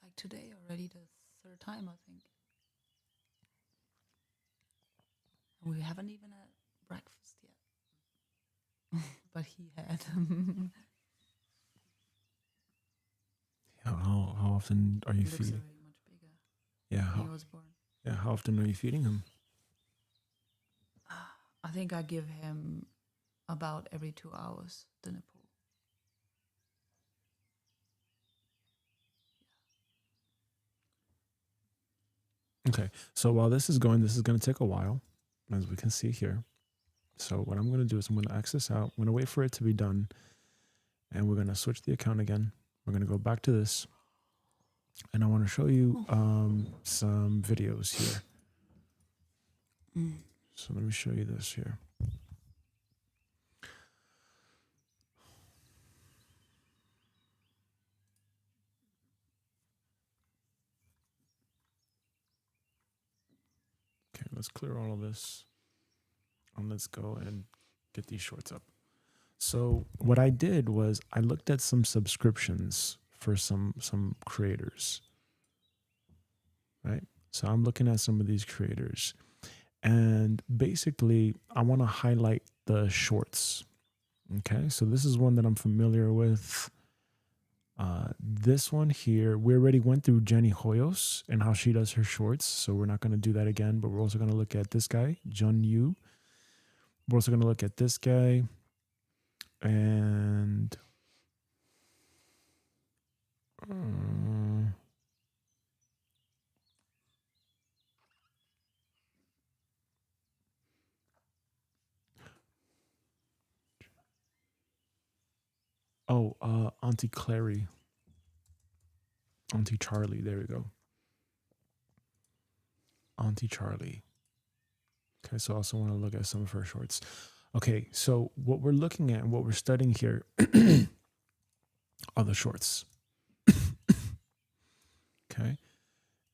Like today already, the third time, I think. And we haven't even had breakfast yet. But he had. Yeah, how often are you He looks feeding? already much bigger. Yeah, When he was born. Yeah, how often are you feeding him? I think I give him about every 2 hours the nipple. Okay, so while this is going to take a while, as we can see here. So what I'm going to do is I'm going to X this out. I'm going to wait for it to be done. And we're going to switch the account again. We're going to go back to this. And I want to show you some videos here. So let me show you this here. Okay, let's clear all of this. And let's go and get these shorts up. So what I did was I looked at some subscriptions for some creators. Right? So I'm looking at some of these creators. And basically, I want to highlight the shorts. Okay, so this is one that I'm familiar with. This one here, we already went through Jenny Hoyos and how she does her shorts. So we're not going to do that again, but we're also going to look at this guy, Jun Yu. We're also going to look at this guy. And Auntie Clary. Auntie Charlie, there we go. Auntie Charlie. Okay, so I also want to look at some of her shorts. Okay, so what we're looking at and what we're studying here are the shorts. Okay,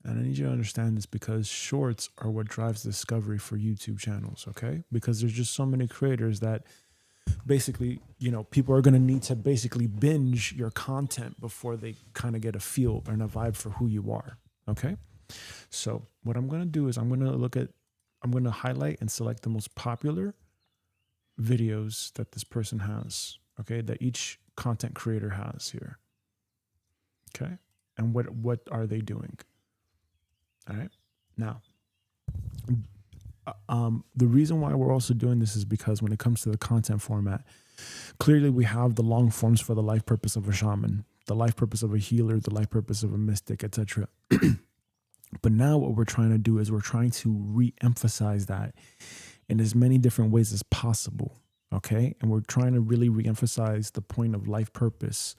And I need you to understand this because shorts are what drives discovery for YouTube channels, okay? Because there's just so many creators that basically, people are going to need to basically binge your content before they kind of get a feel and a vibe for who you are, okay? So what I'm going to do is I'm going to highlight and select the most popular videos that this person has, okay? That each content creator has here, okay? And what are they doing? All right. Now, the reason why we're also doing this is because when it comes to the content format, clearly we have the long forms for the life purpose of a shaman, the life purpose of a healer, the life purpose of a mystic, etc. But now what we're trying to do is we're trying to re-emphasize that in as many different ways as possible. Okay. And we're trying to really re-emphasize the point of life purpose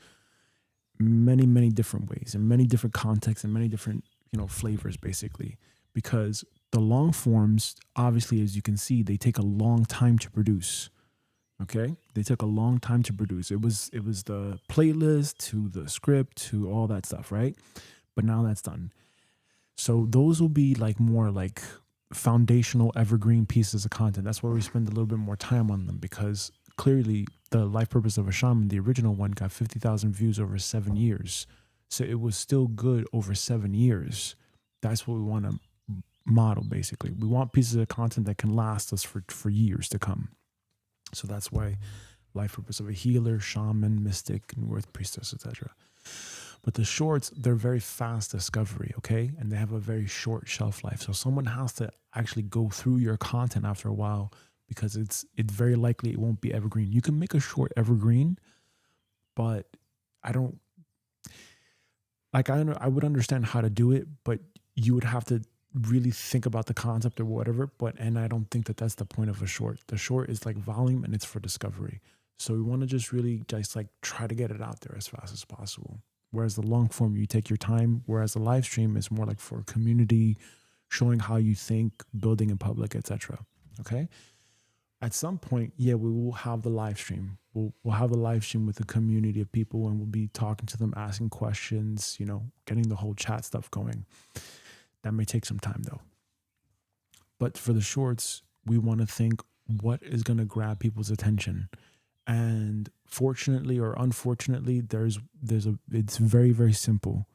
many, many different ways, in many different contexts, and many different flavors, basically, because the long forms, obviously, as you can see, they take a long time to produce. Okay, they took a long time to produce. It was the playlist to the script to all that stuff, right? But now that's done. So those will be more foundational evergreen pieces of content. That's why we spend a little bit more time on them, because clearly the life purpose of a shaman, the original one, got 50,000 views over 7 years. So it was still good over 7 years. That's what we want to model, basically. We want pieces of content that can last us for years to come. So that's why life purpose of a healer, shaman, mystic, new earth priestess, etc. But the shorts, they're very fast discovery, okay? And they have a very short shelf life. So someone has to actually go through your content after a while, because it's very likely it won't be evergreen. You can make a short evergreen, but I would understand how to do it, but you would have to really think about the concept or whatever. And I don't think that that's the point of a short. The short is like volume and it's for discovery. So we want to just really try to get it out there as fast as possible. Whereas the long form, you take your time. Whereas the live stream is more like for community, showing how you think, building in public, etc. Okay. At some point, we will have the live stream. We'll have the live stream with a community of people, and we'll be talking to them, asking questions, getting the whole chat stuff going. That may take some time though. But for the shorts, we want to think what is going to grab people's attention. And fortunately or unfortunately, it's very, very simple.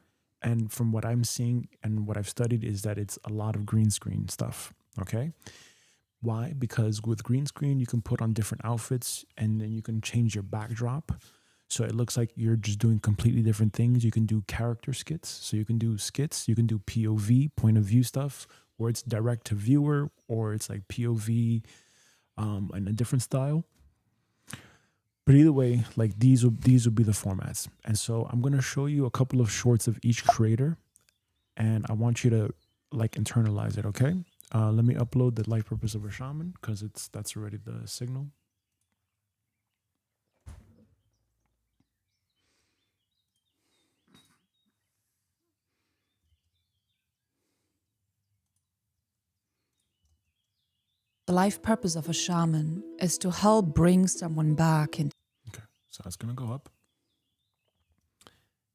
And from what I'm seeing and what I've studied is that it's a lot of green screen stuff. Okay. Why? Because with green screen, you can put on different outfits and then you can change your backdrop. So it looks like you're just doing completely different things. You can do character skits. So you can do skits, you can do POV, point of view stuff, where it's direct to viewer, or it's like POV in a different style. But either way, these will be the formats. And so I'm going to show you a couple of shorts of each creator, and I want you to internalize it, okay? Let me upload the life purpose of a shaman, because that's already the signal. The life purpose of a shaman is to help bring someone back into. Okay, so that's going to go up.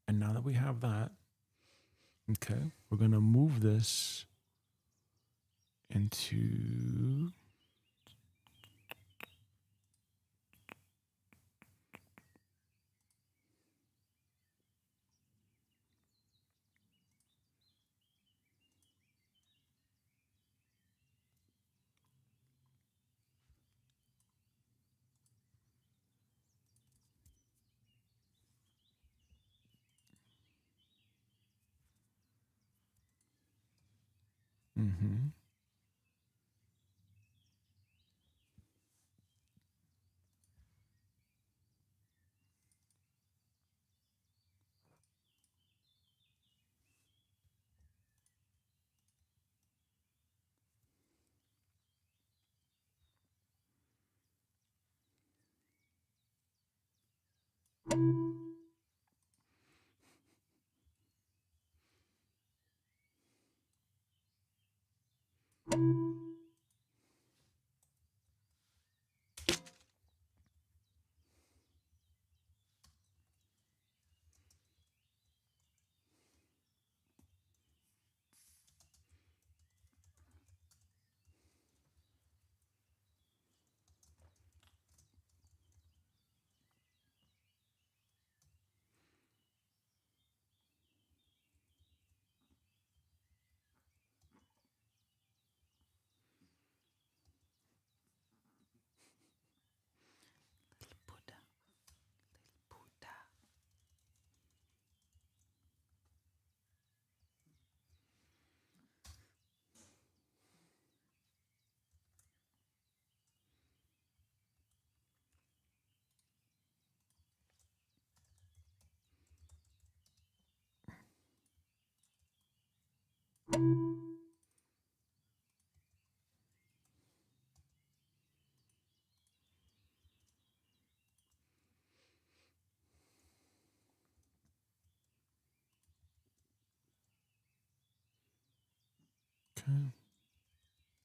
And now that we have that, okay, we're going to move this into Okay.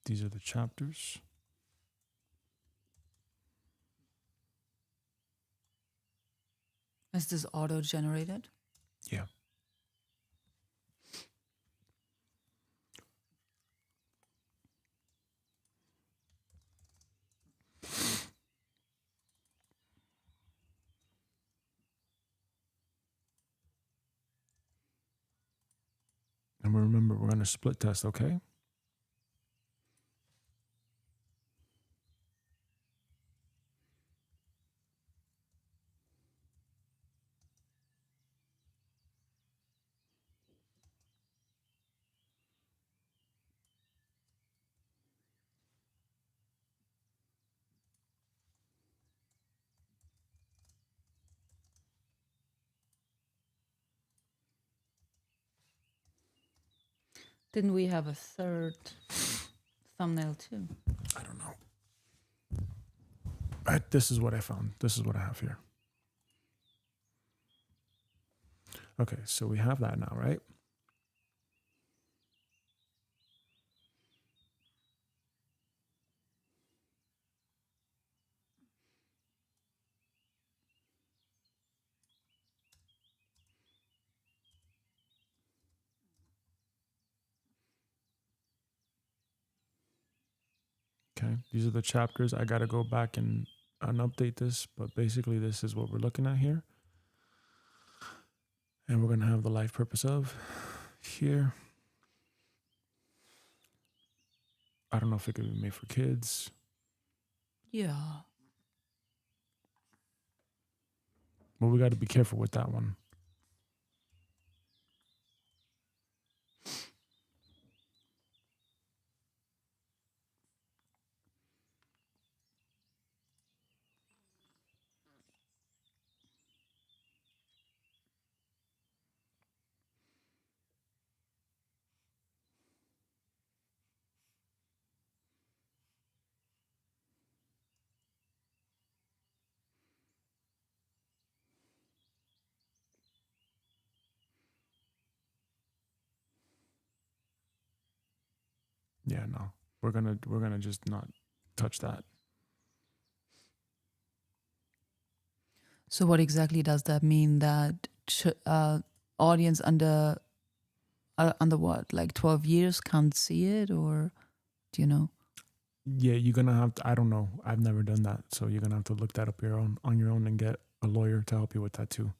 These are the chapters. Is this auto-generated? Yeah. And remember, we're going to split test, okay? Didn't we have a third thumbnail too? I don't know. All right, this is what I found. This is what I have here. Okay, so we have that now, right? Okay, these are the chapters. I got to go back and update this, but basically this is what we're looking at here. And we're going to have the life purpose of here. I don't know if it could be made for kids. Yeah. But we got to be careful with that one. Yeah, no. We're gonna just not touch that. So what exactly does that mean? That audience under what, like 12 years can't see it, or do you know? Yeah, you're gonna have to. I don't know. I've never done that, so you're gonna have to look that up on your own and get a lawyer to help you with that too.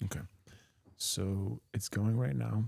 Okay. So it's going right now.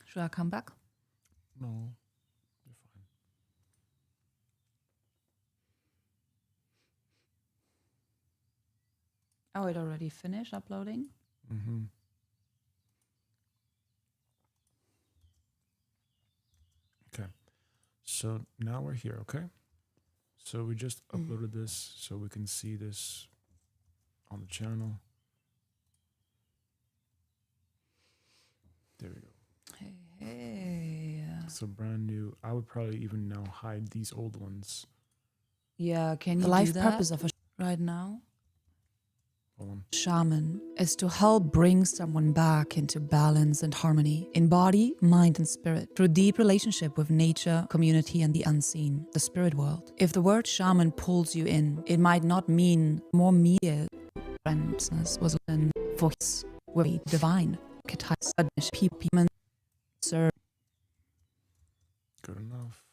Should I come back? No, you're fine. Oh, it already finished uploading? Mm-hmm. Okay. So now we're here, okay? So we just uploaded this so we can see this on the channel. There we go. Hey. So brand new. I would probably even now hide these old ones. Yeah, can you The life do that purpose of a right now? Hold on. Shaman is to help bring someone back into balance and harmony in body, mind, and spirit through deep relationship with nature, community, and the unseen, the spirit world. If the word shaman pulls you in, it might not mean more immediate friendness was in voice will be divine. People serve. Good enough.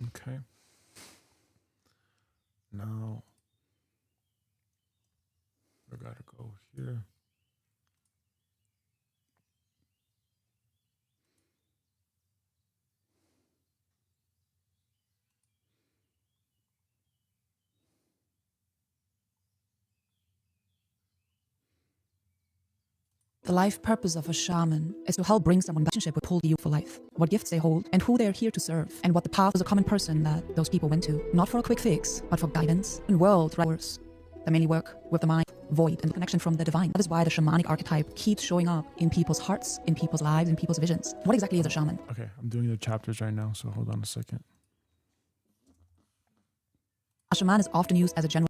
Okay. Now we gotta go here. The life purpose of a shaman is to help bring someone back in relationship with pull you for life, what gifts they hold, and who they are here to serve, and what the path is a common person that those people went to, not for a quick fix, but for guidance and world hours. They mainly work with the mind, void, and the connection from the divine. That is why the shamanic archetype keeps showing up in people's hearts, in people's lives, in people's visions. What exactly is a shaman? Okay, I'm doing the chapters right now, so hold on a second. A shaman is often used as a general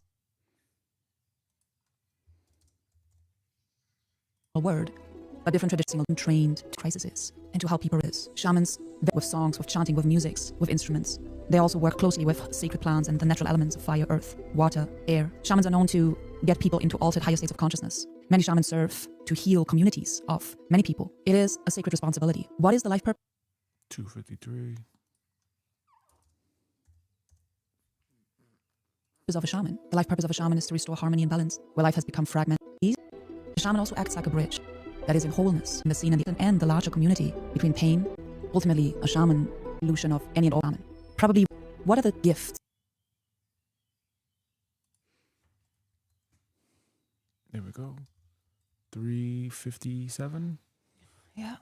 word, but different traditions are trained to crises and to help people is. Shamans work with songs, with chanting, with musics, with instruments. They also work closely with sacred plants and the natural elements of fire, earth, water, air. Shamans are known to get people into altered higher states of consciousness. Many shamans serve to heal communities of many people. It is a sacred responsibility. What is the life purpose 253. of a shaman? The life purpose of a shaman is to restore harmony and balance where life has become fragmented. The shaman also acts like a bridge that is in wholeness in the scene and the larger community between pain. Ultimately, a shaman illusion of any and all shaman. Probably, what are the gifts? There we go. 357. Yeah.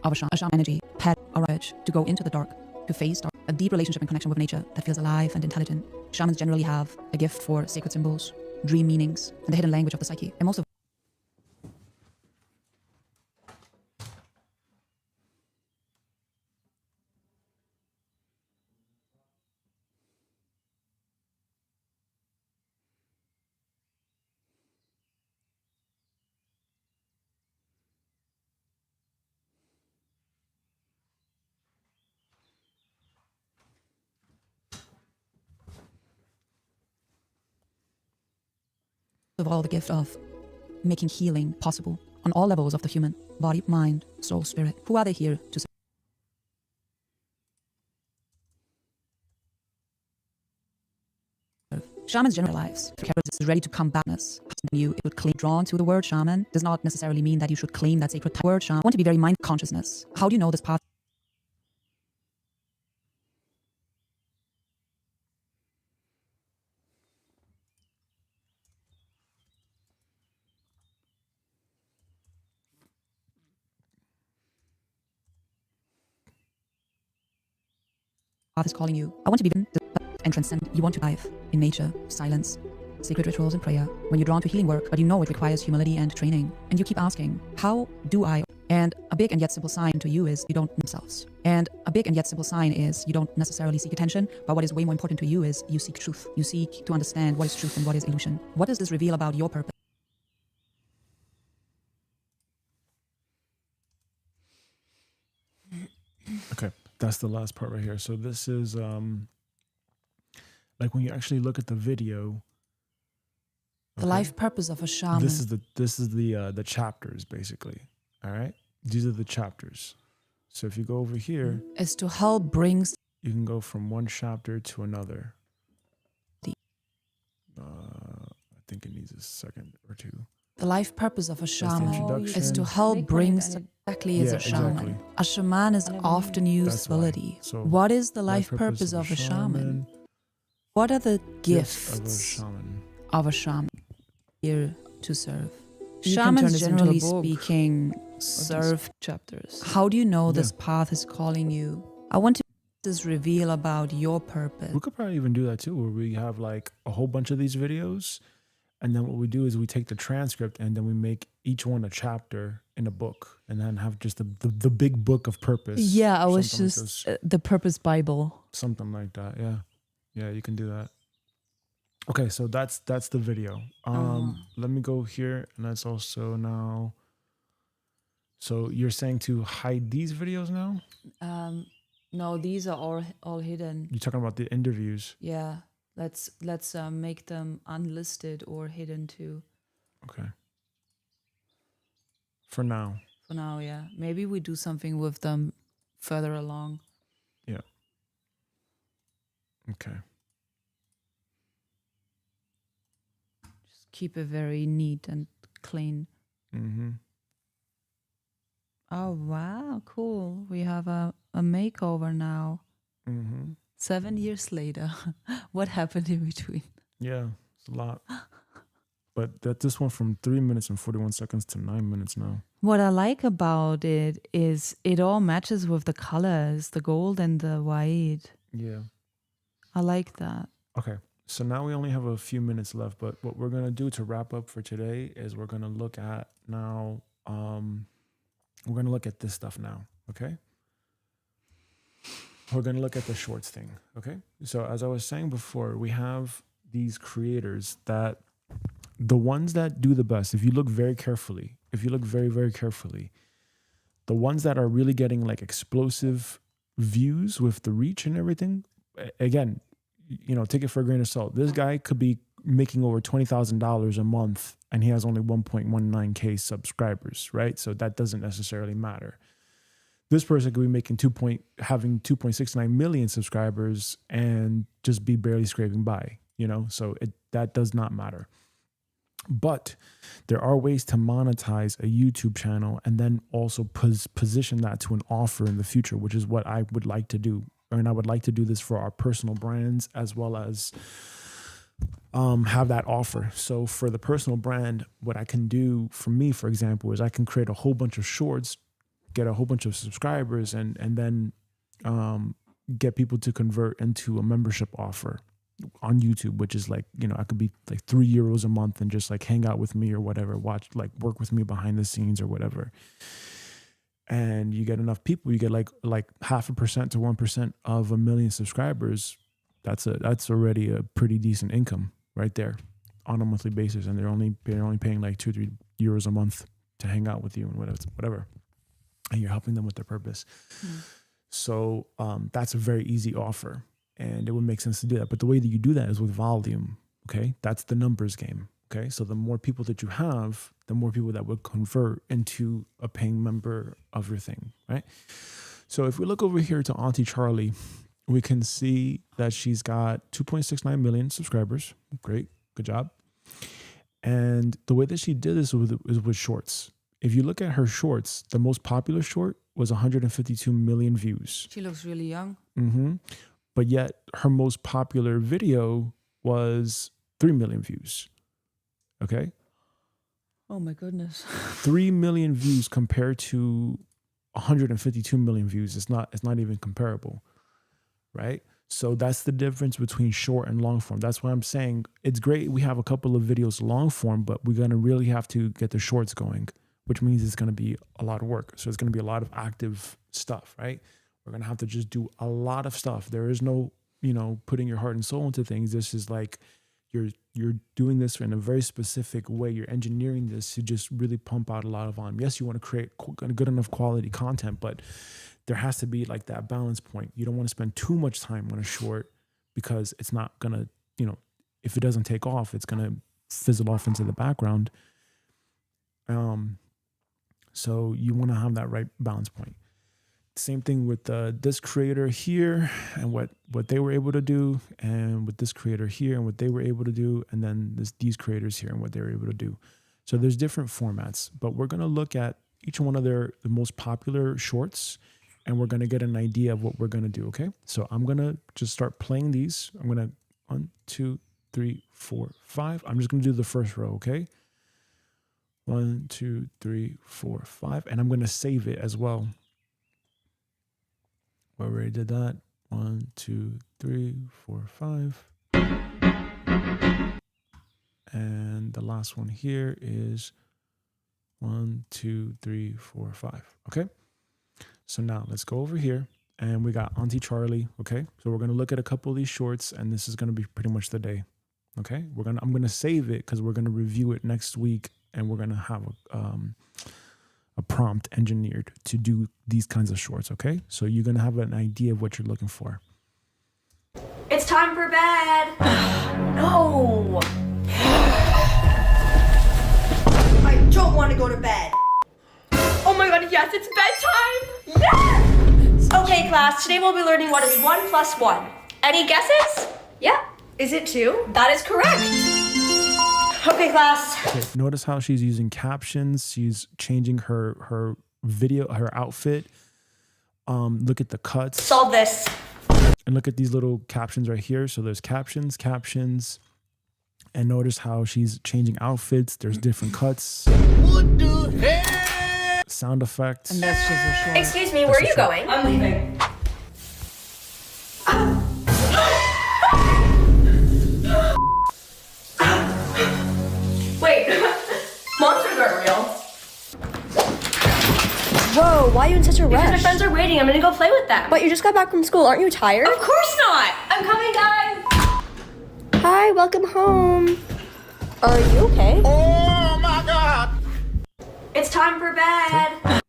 Of a shaman energy, pet or urge to go into the dark, to face dark, a deep relationship and connection with nature that feels alive and intelligent. Shamans generally have a gift for sacred symbols, dream meanings, and the hidden language of the psyche. And most of all the gift of making healing possible on all levels of the human body, mind, soul, spirit. Who are they here to serve? Shamans' general lives is ready to come backness. You it would claim drawn to the word shaman does not necessarily mean that you should claim that sacred word shaman. I want to be very mind consciousness. How do you know this path? Path is calling you. I want to be and transcend. You want to live in nature, silence, sacred rituals and prayer. When you're drawn to healing work, but you know it requires humility and training, and you keep asking, how do I? And a big and yet simple sign to you is you don't know yourselves. And a big and yet simple sign is you don't necessarily seek attention, but what is way more important to you is you seek truth. You seek to understand what is truth and what is illusion. What does this reveal about your purpose? Okay, that's the last part right here. So this is like when you actually look at the video. The life purpose of a shaman. This is the chapters basically. All right, these are the chapters. So if you go over here, is to help bring. You can go from one chapter to another. I think it needs a second or two. The life purpose of a shaman introduction. is to help bring exactly as a shaman. Exactly. A shaman is often used ability. So what is the life purpose of a shaman? What are the gifts of a shaman? Here to serve. Shamans, generally speaking, serve chapters. How do you know this path is calling you? I want to this reveal about your purpose. We could probably even do that too, where we have like a whole bunch of these videos, and then what we do is we take the transcript and then we make each one a chapter in a book, and then have just the big book of purpose. Yeah, I was just the Purpose Bible. Something like that. Yeah, you can do that. Okay, so that's the video. Let me go here, and that's also now. So you're saying to hide these videos now? No, these are all hidden. You're talking about the interviews. Yeah, let's make them unlisted or hidden too. Okay. For now. For now, yeah. Maybe we do something with them further along. Yeah. Okay. Just keep it very neat and clean. Mm-hmm. Oh, wow, cool. We have a makeover now. Mm-hmm. 7 years later. What happened in between? Yeah, it's a lot. But this one from 3 minutes and 41 seconds to 9 minutes now. What I like about it is it all matches with the colors, the gold and the white. Yeah. I like that. Okay, so now we only have a few minutes left, but what we're going to do to wrap up for today is we're going to look at now, we're going to look at this stuff now, okay? We're going to look at the shorts thing, okay? So as I was saying before, we have these creators that, the ones that do the best, if you look very carefully, if you look very, very carefully, the ones that are really getting like explosive views with the reach and everything, again, you know, take it for a grain of salt. This guy could be making over $20,000 a month and he has only 1.19K subscribers, right? So that doesn't necessarily matter. This person could be making having 2.69 million subscribers and just be barely scraping by, you know? So that does not matter. But there are ways to monetize a YouTube channel and then also position that to an offer in the future, which is what I would like to do. And I would like to do this for our personal brands as well as have that offer. So for the personal brand, what I can do for me, for example, is I can create a whole bunch of shorts, get a whole bunch of subscribers, and then get people to convert into a membership offer on YouTube, which is like, you know, I could be like €3 a month and just like hang out with me or whatever, work with me behind the scenes or whatever. And you get enough people, you get like 0.5% to 1% of 1 million subscribers. That's already a pretty decent income right there on a monthly basis. And they're only paying like €2-3 a month to hang out with you and whatever. And you're helping them with their purpose. So that's a very easy offer. And it would make sense to do that. But the way that you do that is with volume, okay? That's the numbers game, okay? So the more people that you have, the more people that would convert into a paying member of your thing, right? So if we look over here to Auntie Charlie, we can see that she's got 2.69 million subscribers. Great, good job. And the way that she did this is with shorts. If you look at her shorts, the most popular short was 152 million views. She looks really young. Mm-hmm. But yet her most popular video was 3 million views. Okay? Oh my goodness. 3 million views compared to 152 million views. It's not even comparable. Right? So that's the difference between short and long form. That's why I'm saying it's great we have a couple of videos long form, but we're going to really have to get the shorts going, which means it's going to be a lot of work. So it's going to be a lot of active stuff, right? We're going to have to just do a lot of stuff. There is no, putting your heart and soul into things. This is like you're doing this in a very specific way. You're engineering this to just really pump out a lot of volume. Yes, you want to create good enough quality content, but there has to be like that balance point. You don't want to spend too much time on a short because it's not going to, if it doesn't take off, it's going to fizzle off into the background. So you want to have that right balance point. Same thing with this creator here and what they were able to do, and with this creator here and what they were able to do, and then these creators here and what they were able to do. So there's different formats, but we're going to look at each one of the most popular shorts, and we're going to get an idea of what we're going to do, okay? So I'm going to just start playing these. I'm going to 1, 2, 3, 4, 5. I'm just going to do the first row, okay? 1, 2, 3, 4, 5. And I'm going to save it as well. We already did that. 1, 2, 3, 4, 5. And the last one here is 1, 2, 3, 4, 5. Okay. So now let's go over here, and we got Auntie Charlie. Okay. So we're going to look at a couple of these shorts, and this is going to be pretty much the day. Okay. I'm going to save it because we're going to review it next week, and we're going to have a prompt engineered to do these kinds of shorts, okay? So you're going to have an idea of what you're looking for. It's time for bed. No. I don't want to go to bed. Oh my god, yes, it's bedtime. Yes! Okay, class, today we'll be learning what is 1 + 1. Any guesses? Yeah. Is it 2? That is correct. Okay, class. Okay, notice how she's using captions. She's changing her video, her outfit. Look at the cuts. Solve this. And look at these little captions right here. So there's captions. And notice how she's changing outfits. There's different cuts. What the heck? Sound effects. And that's just a short. Excuse me, where are you going? I'm leaving. Wait, monsters aren't real. Whoa, why are you in such a rush? Because my friends are waiting. I'm gonna go play with them. But you just got back from school. Aren't you tired? Of course not. I'm coming, guys. Hi, welcome home. Are you okay? Oh my god. It's time for bed.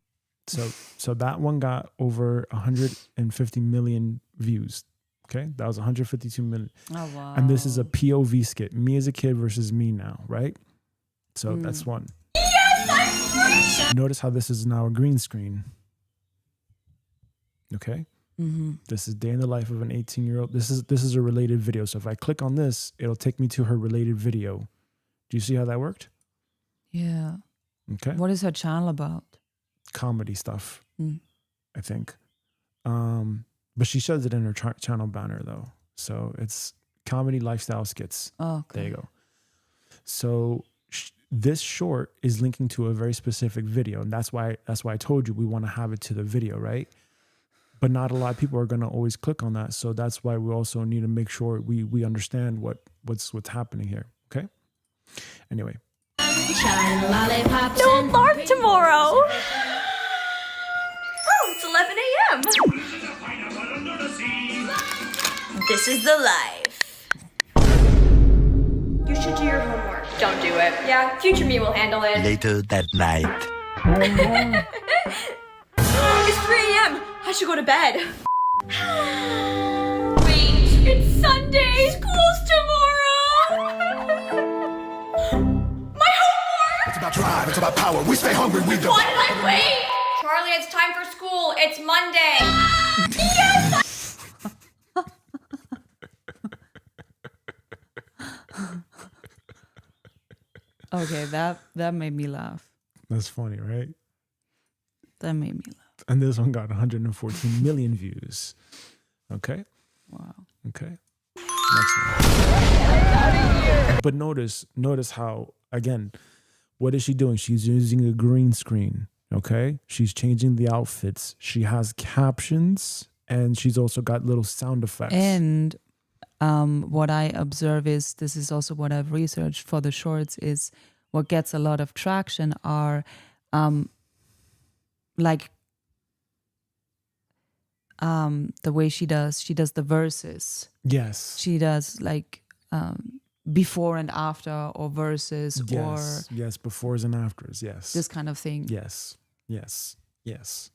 So that one got over 150 million views. Okay, that was 152 million. Oh, wow. And this is a POV skit. Me as a kid versus me now, right? So that's one. Yes, I'm free. Notice how this is now a green screen. Okay? Mm-hmm. This is day in the life of an 18-year-old. This is a related video. So if I click on this, it'll take me to her related video. Do you see how that worked? Yeah. Okay. What is her channel about? Comedy stuff, I think. But she says it in her channel banner, though. So it's comedy lifestyle skits. Oh, okay. There you go. So this short is linking to a very specific video, and that's why I told you we want to have it to the video, right? But not a lot of people are going to always click on that. So that's why we also need to make sure we understand what's happening here. Okay. Anyway. No alarm tomorrow. Oh, it's 11 a.m. This is the life. You should do your homework. Don't do it. Yeah, future me will handle it. Later that night. It's 3 a.m. I should go to bed. Wait, it's Sunday. School's tomorrow. My homework. It's about drive, it's about power. We stay hungry, we don't. Why did I wait? Charlie, it's time for school. It's Monday. Yes! Okay, that made me laugh. That's funny, right? That made me laugh. And this one got 114 million views. Okay. Wow. Okay. Next one. But notice how, again, what is she doing? She's using a green screen. Okay. She's changing the outfits. She has captions, and she's also got little sound effects. And what I observe is, this is also what I've researched for the shorts, is what gets a lot of traction are like the way she does the verses. Yes. She does like before and after, or verses, or Yes, befores and afters, yes. this kind of thing. Yes. Yes. Yes.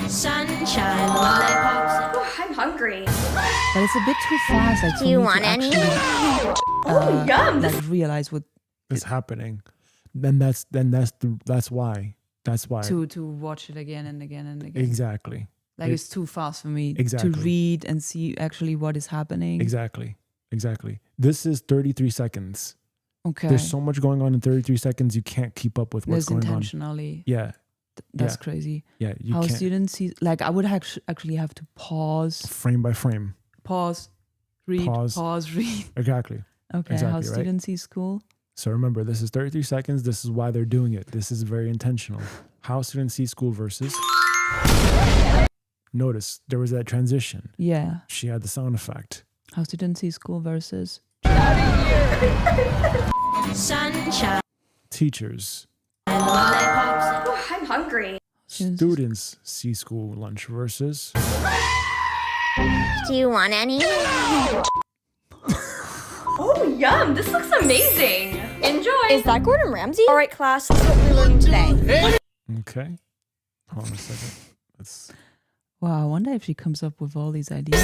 Sunshine, lollipops. Oh, I'm hungry. But it's a bit too fast. Like, Do you want any? Oh, yum. Like realize what It's happening. That's why. That's why. to watch it again and again and again. Exactly. Like it's too fast for me Exactly. to read and see actually what is happening. Exactly. This is 33 seconds. Okay. There's so much going on in 33 seconds. You can't keep up with what's There's going on. intentionally. Yeah. That's Yeah. crazy. Yeah. You How can't. students see, like I would actually have to pause, Frame by frame. read, Pause. read. Exactly. Okay, Exactly, how right? students see school. So remember, this is 33 seconds. This is why they're doing it. This is very intentional. How students see school versus. Notice there was that transition. Yeah. She had the sound effect. How students see school versus. Sunshine, Teachers. lollipops. Oh, I'm hungry. Students see school lunch versus. Do you want any? Oh, yum. This looks amazing. Enjoy. Is that Gordon Ramsay? All right, class. This is what we're learning today. Okay. Hold on a second. Let's. Wow, I wonder if she comes up with all these ideas.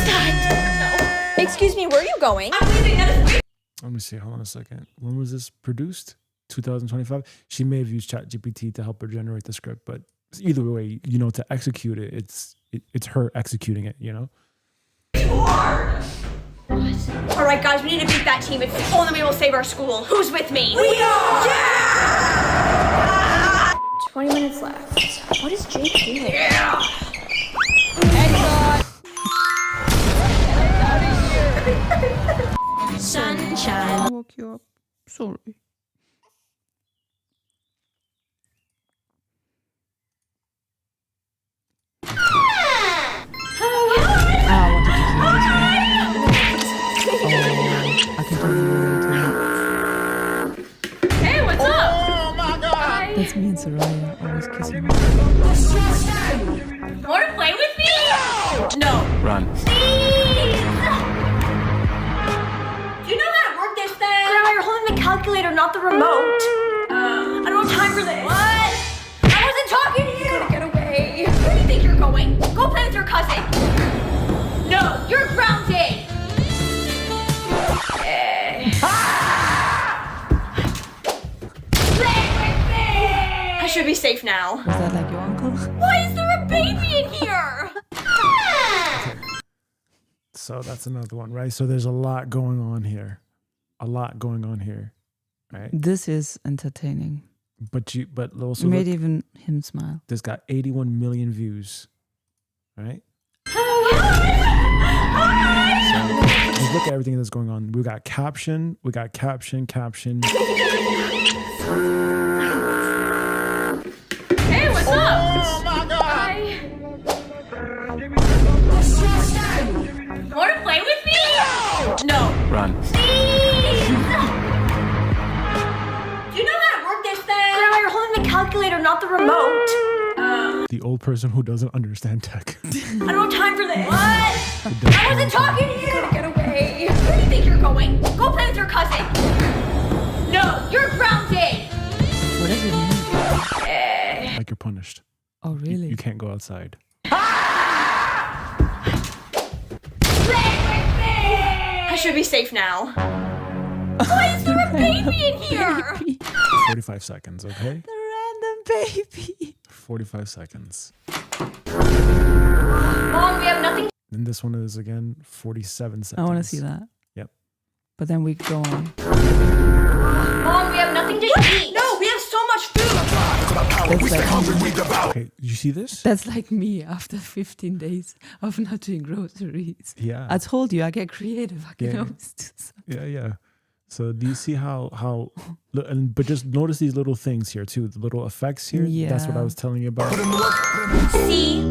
Excuse me, where are you going? I'm leaving. Let me see. Hold on a second. When was this produced? 2025. She may have used ChatGPT to help her generate the script, but either way, to execute it, it's her executing it. All right, guys, we need to beat that team. It's the only way we'll save our school. Who's with me? We are! Yeah! 20 minutes left. What is Jake doing? Yeah! Sunshine. I woke you up. Sorry. I can totally relate to that. Hey, what's up? Oh my god! That's me and Soraya always kissing. Want to play with me? No. Run. Please! Do you know how to work this thing? Grandma, you're holding the calculator, not the remote. I don't have time for this. What? I wasn't talking to you! Gotta get away. Where do you think you're going? Go play with your cousin. No, you're grounded! Play with me! I should be safe now. Was that like your uncle? Why is there a baby in here? So that's another one, right? So there's a lot going on here. Right? This is entertaining. But also Made look, even him smile. this got 81 million views. Right? So just look at everything that's going on. We got caption. Hey, what's up? Oh my god! Want to play with me? No. Run. Please! Do you know how to work this thing? Grandma, you're holding the calculator, not the remote. The old person who doesn't understand tech. I don't have time for this. What? I wasn't talking to you! Gotta get away. Where do you think you're going? Go play with your cousin. No, you're grounded! What does it mean? Like you're punished. Oh, really? You can't go outside. I should be safe now. Why is there a baby in here? 45 seconds, okay? The random baby. 45 seconds. Mom, we have nothing. And this one is again 47 seconds. I want to see that. Yep. But then we go on. Mom, we have nothing to eat. No, we have so much food. Okay, you see this? That's like me after 15 days of not doing groceries. Yeah. I told you I get creative. I can Yeah. always do something. Yeah. So do you see how but just notice these little things here too, the little effects here. Yeah. That's what I was telling you about. See?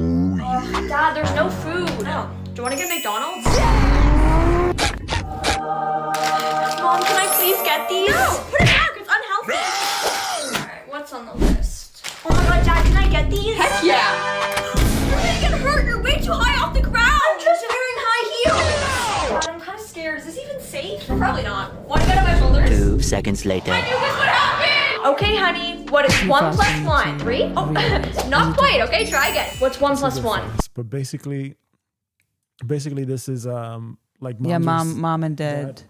Dad, there's no food. No. Do you want to get McDonald's? Mom, can I please get these? No, put it back. It's unhealthy. Alright, what's on the list? Oh my god, Dad, can I get these? Heck yeah. You're gonna get hurt. this even safe? Probably not. Want to get on my shoulders? 2 seconds later. I knew this would happen! Okay, honey. What is 1 plus 1? 3? Oh, not quite. Okay, try again. What's 1 plus 1? But basically this is like Yeah, mom's mom and dad.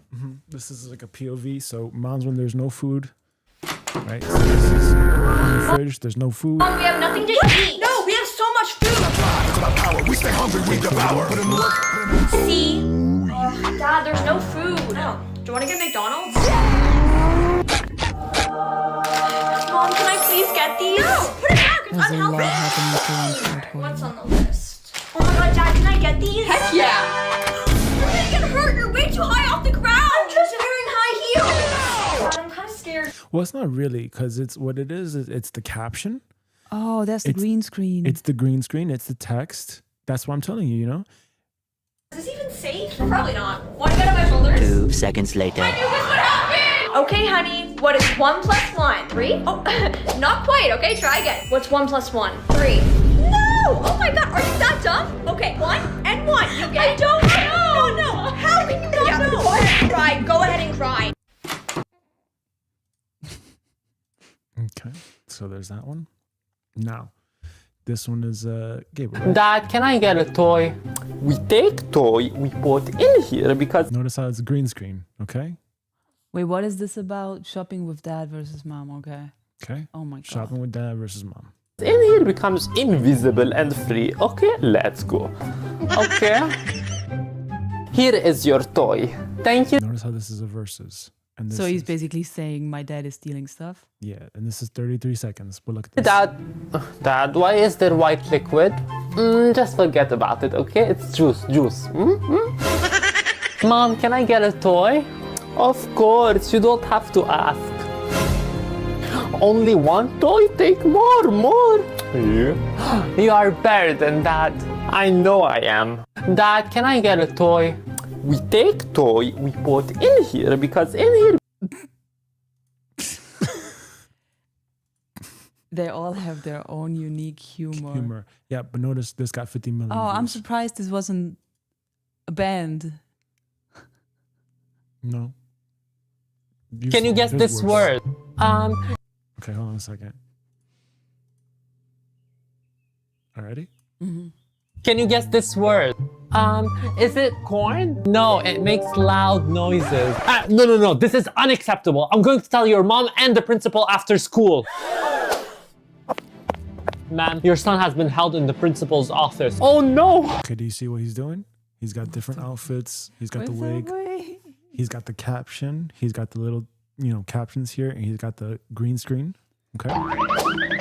This is like a POV. So mom's when there's no food, right? So this is in the fridge. There's no food. Mom, we have nothing to eat. No, we have so much food. It's about power. We stay hungry, we devour. See? Dad, there's no food. No. Do you want to get McDonald's? Mom, can I please get these? No, put it back. It's There's a lot unhealthy. happening to What's on the list? Oh my god, Dad, can I get these? Heck yeah! You're gonna get hurt. You're way too high off the ground. I'm just wearing high heels. God, I'm kind of scared. Well, it's not really, because it's what it is. It's the caption. Oh, that's the green screen. It's the green screen. It's the text. That's what I'm telling you. You know. Is this even safe? Probably not. Want to get on my shoulders? 2 seconds later. I knew this would happen! Okay, honey. What is 1 plus 1? 3? Oh, not quite. Okay, try again. What's 1 plus 1? 3. No! Oh my god, are you that dumb? Okay, 1 and 1. You get it? I don't know! No. How can you not know? Go ahead and cry. Go ahead and cry. Okay. So there's that one. Now, this one is Gabriel. Dad, can I get a toy? We take toy, we put in here because... Notice how it's a green screen, okay? Wait, what is this about? Shopping with dad versus mom, okay. Okay. Oh my god. Shopping with dad versus mom. in here becomes invisible and free. Okay, let's go. Okay. Here is your toy. Thank you. Notice how this is a versus. And this So he's is, basically saying my dad is stealing stuff? yeah, and this is 33 seconds. But look at this. Dad, why is there white liquid? Just forget about it, okay? It's juice. Mom, can I get a toy? Of course, you don't have to ask. Only one toy? Take more. You are better than that. I know I am. Dad, can I get a toy? We take toy, we put in here because in here... They all have their own unique humor. Yeah, but notice this got 50 million. Oh, I'm views. surprised this wasn't a band. No. Can you guess this word? Okay, hold on a second. Alrighty? Can you guess this word? Is it corn? No, it makes loud noises. No, this is unacceptable. I'm going to tell your mom and the principal after school. Ma'am, your son has been held in the principal's office. Oh no! Okay, do you see what he's doing? He's got different outfits. He's got the wig. He's got the caption. He's got the little, captions here. And he's got the green screen. Okay.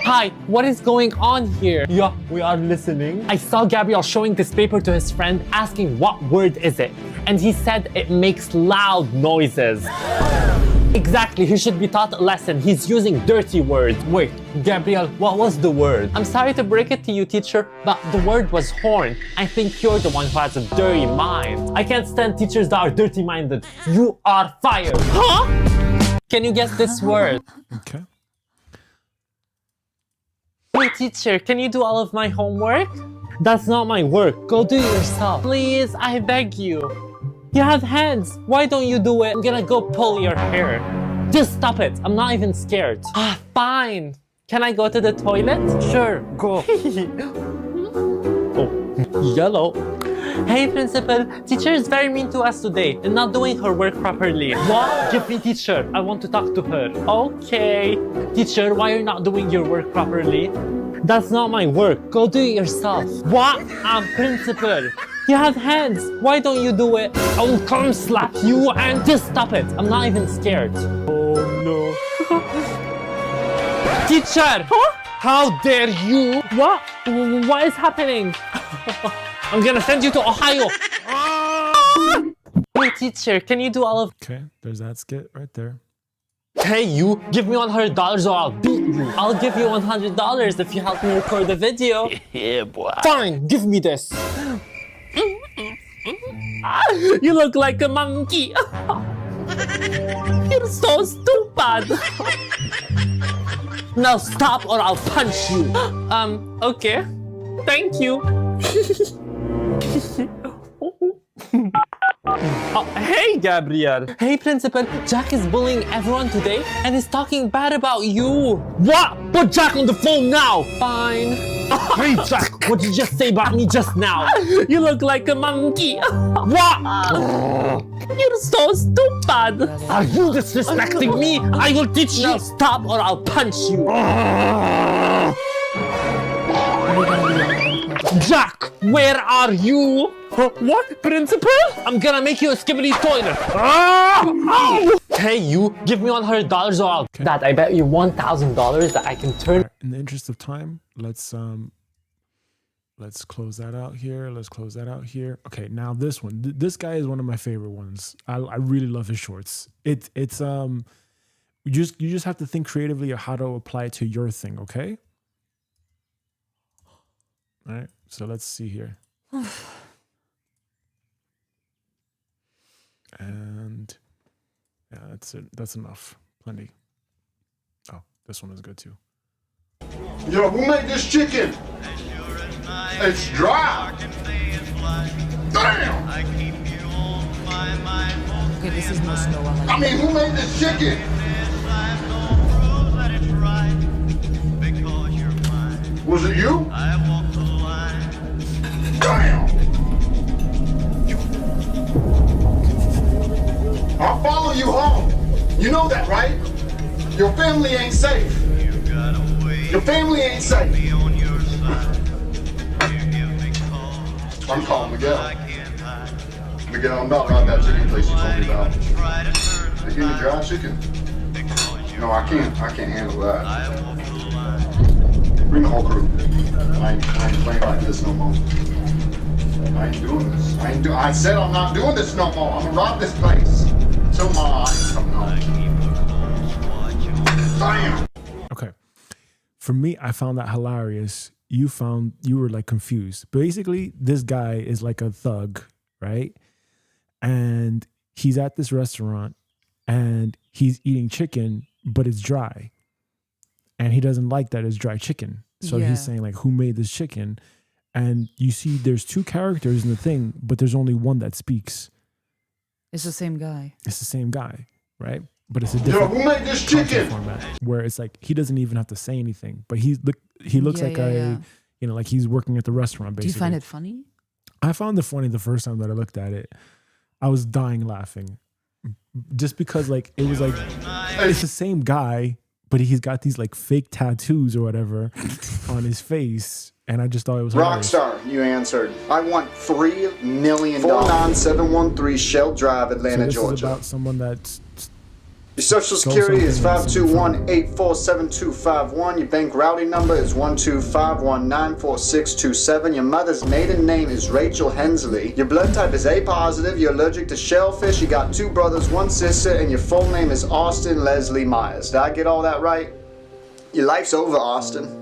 Hi, what is going on here? Yeah, we are listening. I saw Gabriel showing this paper to his friend, asking what word is it? And he said it makes loud noises. Exactly, he should be taught a lesson. He's using dirty words. Wait, Gabriel, what was the word? I'm sorry to break it to you, teacher, but the word was horn. I think you're the one who has a dirty mind. I can't stand teachers that are dirty-minded. You are fired. Huh? Can you guess this word? Okay. Hey teacher, can you do all of my homework? That's not my work. Go do it yourself. Please, I beg you. You have hands. Why don't you do it? I'm gonna go pull your hair. Just stop it. I'm not even scared. Fine. Can I go to the toilet? Sure, go. Oh, yellow. Hey principal, teacher is very mean to us today and not doing her work properly. What? Give me teacher, I want to talk to her. Okay. Teacher, why are you not doing your work properly? That's not my work, go do it yourself. What? I'm principal. You have hands, why don't you do it? I will come slap you and just stop it. I'm not even scared. Oh no. Teacher! Huh? How dare you? What? What is happening? I'm gonna send you to Ohio. Hey teacher, can you do all of... Okay, there's that skit right there. Hey you, give me $100 or I'll beat you. I'll give you $100 if you help me record the video. Yeah, boy. Fine, give me this. You look like a monkey. You're so stupid. Now stop or I'll punch you. Okay. Thank you. Hey, Gabriel. Hey, Principal. Jack is bullying everyone today and is talking bad about you. What? Put Jack on the phone now. Fine. Hey, Jack. What did you just say about me just now? You look like a monkey. What? You're so stupid. Are you disrespecting me? I will teach you. Now stop or I'll punch you. Jack, where are you? What, Principal? I'm gonna make you a skibbity toilet. Hey, you, give me $100 or I'll... Dad, I bet you $1,000 that I can turn... In the interest of time, let's close that out here. Let's close that out here. Okay, now this one. This guy is one of my favorite ones. I really love his shorts. It's you just have to think creatively of how to apply it to your thing, okay? All right, so let's see here. And yeah, that's it. That's enough. Plenty. Oh, this one is good too. Yo, who made this chicken? It's dry. Damn! Okay, this is no snow. I mean, who made this chicken? Was it you? Damn! I'll follow you home. You know that, right? Your family ain't safe. Your family ain't safe. I'm calling Miguel. Miguel, I'm not about that chicken place you told me about. They give me dry chicken. No, I can't handle that. Bring the whole crew. I ain't playing like this no more. I ain't doing this. I said I'm not doing this no more. I'm gonna rob this place. So my eyes coming home. Damn. Okay. For me, I found that hilarious. You were like confused. Basically, this guy is like a thug, right? And he's at this restaurant and he's eating chicken, but it's dry. And he doesn't like that it's dry chicken. So he's saying like, who made this chicken? And you see there's two characters in the thing, but there's only one that speaks. It's the same guy. It's the same guy, right? But it's a different who made this chicken? Format where it's like he doesn't even have to say anything, but he looks like you know, like he's working at the restaurant. Basically, Do you find it funny? I found it funny the first time that I looked at it. I was dying laughing, just because like it was like it's the same guy, but he's got these like fake tattoos or whatever on his face. And I just thought it was hilarious. Rockstar, you answered. I want $3 million. 49713 Shell Drive, Atlanta, This Georgia. is about someone that's... Your social security is 521-847-251. Your bank routing number is 125194627. Your mother's maiden name is Rachel Hensley. Your blood type is A positive. You're allergic to shellfish. You got 2 brothers, 1 sister, and your full name is Austin Leslie Myers. Did I get all that right? Your life's over, Austin.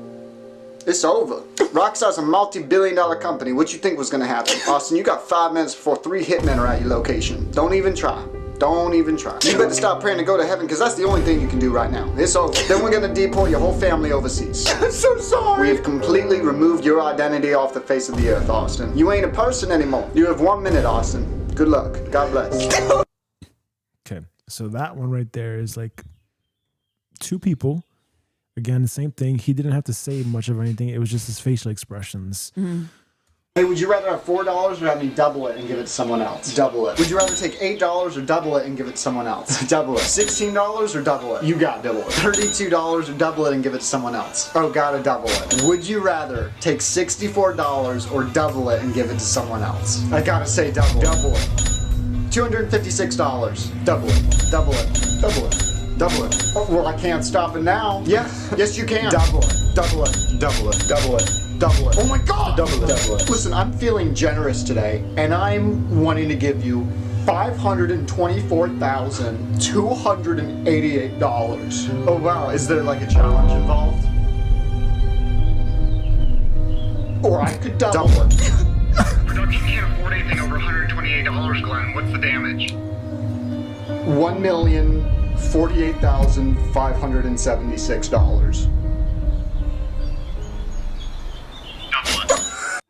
It's over. Rockstar's a multi-billion-dollar company. What you think was gonna happen? Austin, you got 5 minutes before 3 hitmen are at your location. Don't even try. Don't even try. You better stop praying to go to heaven, because that's the only thing you can do right now. It's over. Then we're gonna deport your whole family overseas. I'm so sorry. We have completely removed your identity off the face of the earth, Austin. You ain't a person anymore. You have 1 minute, Austin. Good luck. God bless. Okay, so that one right there is like 2 people. Again, the same thing. He didn't have to say much of anything. It was just his facial expressions. Mm-hmm. Hey, would you rather have $4 or have me double it and give it to someone else? Double it. Would you rather take $8 or double it and give it to someone else? Double it. $16 or double it? You got double it. $32 or double it and give it to someone else? Oh, gotta double it. Would you rather take $64 or double it and give it to someone else? I gotta say double it. Double it. $256. Double it. Double it. Double it. Double it. Oh, well, I can't stop it now. Yeah. Yes, you can. Double it. Double it. Double it. Double it. Double it. Oh my God! Double it. Double it. Listen, I'm feeling generous today, and I'm wanting to give you $524,288. Oh wow, is there like a challenge involved? Or I could double it. Production can't afford anything over $128, Glenn. What's the damage? $1,048,576.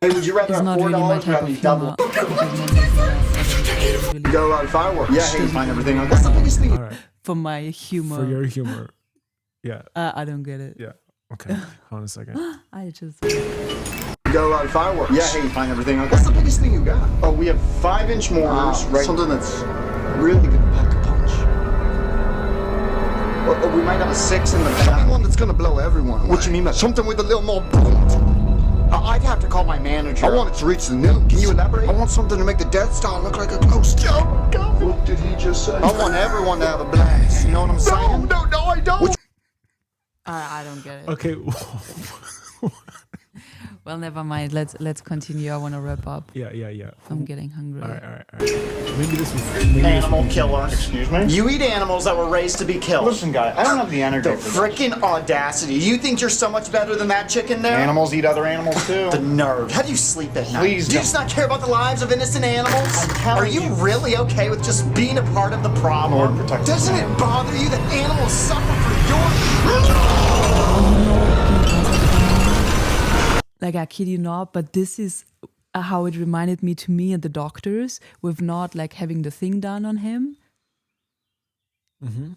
Hey, would you rather have $4 or have me double? You got a lot of fireworks. Yeah, hey, you find everything. What's the biggest thing? All right. For my humor. For your humor. Yeah. I don't get it. Yeah. Okay. Hold on a second. I just. You got a lot of fireworks. Yeah, hey, you find everything. What's the biggest thing you got? Oh, we have 5-inch mortars. Right. Something that's really gonna pack a punch. Or we might have a 6 in the back. Something one that's gonna blow everyone away. What you mean by something with a little more boom? I'd have to call my manager. I want it to reach the nuke. Can you elaborate? I want something to make the Death Star look like a ghost. Oh, God. What did he just say? I want everyone to have a blast. You know what I'm saying? No, I don't. I don't get it. Okay. Well, never mind. Let's continue. I want to wrap up. Yeah. I'm getting hungry. All right. Maybe this was animal killer. Excuse me? You eat animals that were raised to be killed. Listen, guy, I don't have the energy. The freaking audacity. You think you're so much better than that chicken there? Animals eat other animals too. The nerve. How do you sleep at night? Please do you just not care about the lives of innocent animals? Are you really okay with just being a part of the problem? Doesn't it bother you that animals suffer for your... Like, I kid you not, but this is how it reminded me to me and the doctors with not like having the thing done on him. Mm-hmm.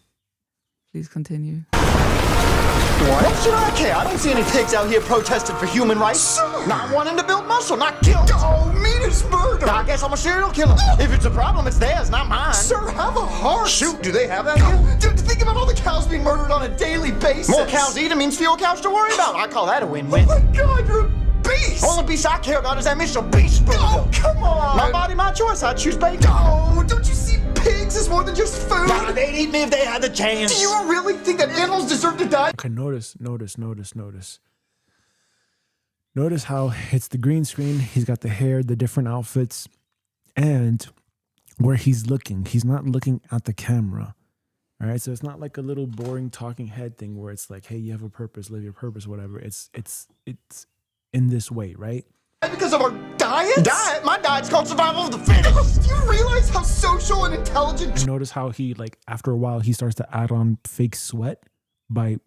Please continue. What? What should I care? I don't see any pigs out here protesting for human rights. Sir. Not wanting to build muscle, not guilt. Oh, mean is murder. I guess I'm a serial killer. If it's a problem, it's theirs, not mine. Sir, have a heart. Shoot, do they have that here? Dude, think about all the cows being murdered on a daily basis. More cows eating means fewer cows to worry about. I call that a win-win. Oh my God, you're a beast. Only beast I care about is that Mr. Beast burger. Oh, come on. My body, my choice. I choose bacon. Oh, don't you see pigs is more than just food? Nah, they'd eat me if they had the chance. Do you really think that animals deserve to die? Okay, notice. Notice how it's the green screen. He's got the hair, the different outfits, and where he's looking. He's not looking at the camera. All right, so it's not like a little boring talking head thing where it's like, hey, you have a purpose, live your purpose, whatever. It's in this way, right? Because of our diet? Diet? My diet's called survival of the fittest. Do you realize how social and intelligent? And notice how he, like, after a while, he starts to add on fake sweat by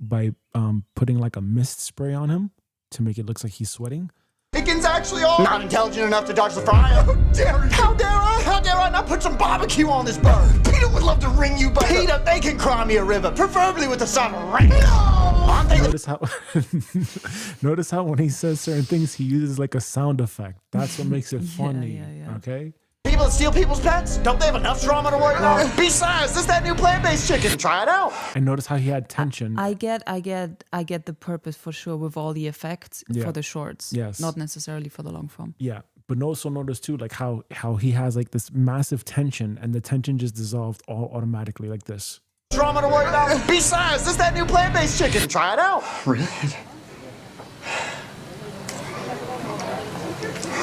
putting like a mist spray on him to make it look like he's sweating. Chickens actually are not intelligent enough to dodge the fryer. How dare you? How dare I? How dare I not put some barbecue on this bird? Peter would love to ring you, but Peter, they can cry me a river, preferably with the sun rain. No! Notice how when he says certain things, he uses like a sound effect. That's what makes it funny. Yeah. Okay. People that steal people's pets, don't they have enough trauma to worry about? Besides, this that new plant-based chicken. Try it out. And notice how he had tension. I get the purpose for sure with all the effects for the shorts. Yes. Not necessarily for the long form. Yeah. But also notice too, like how he has like this massive tension, and the tension just dissolved all automatically like this. Trauma to worry about. Besides, this that new plant-based chicken. Try it out. Really?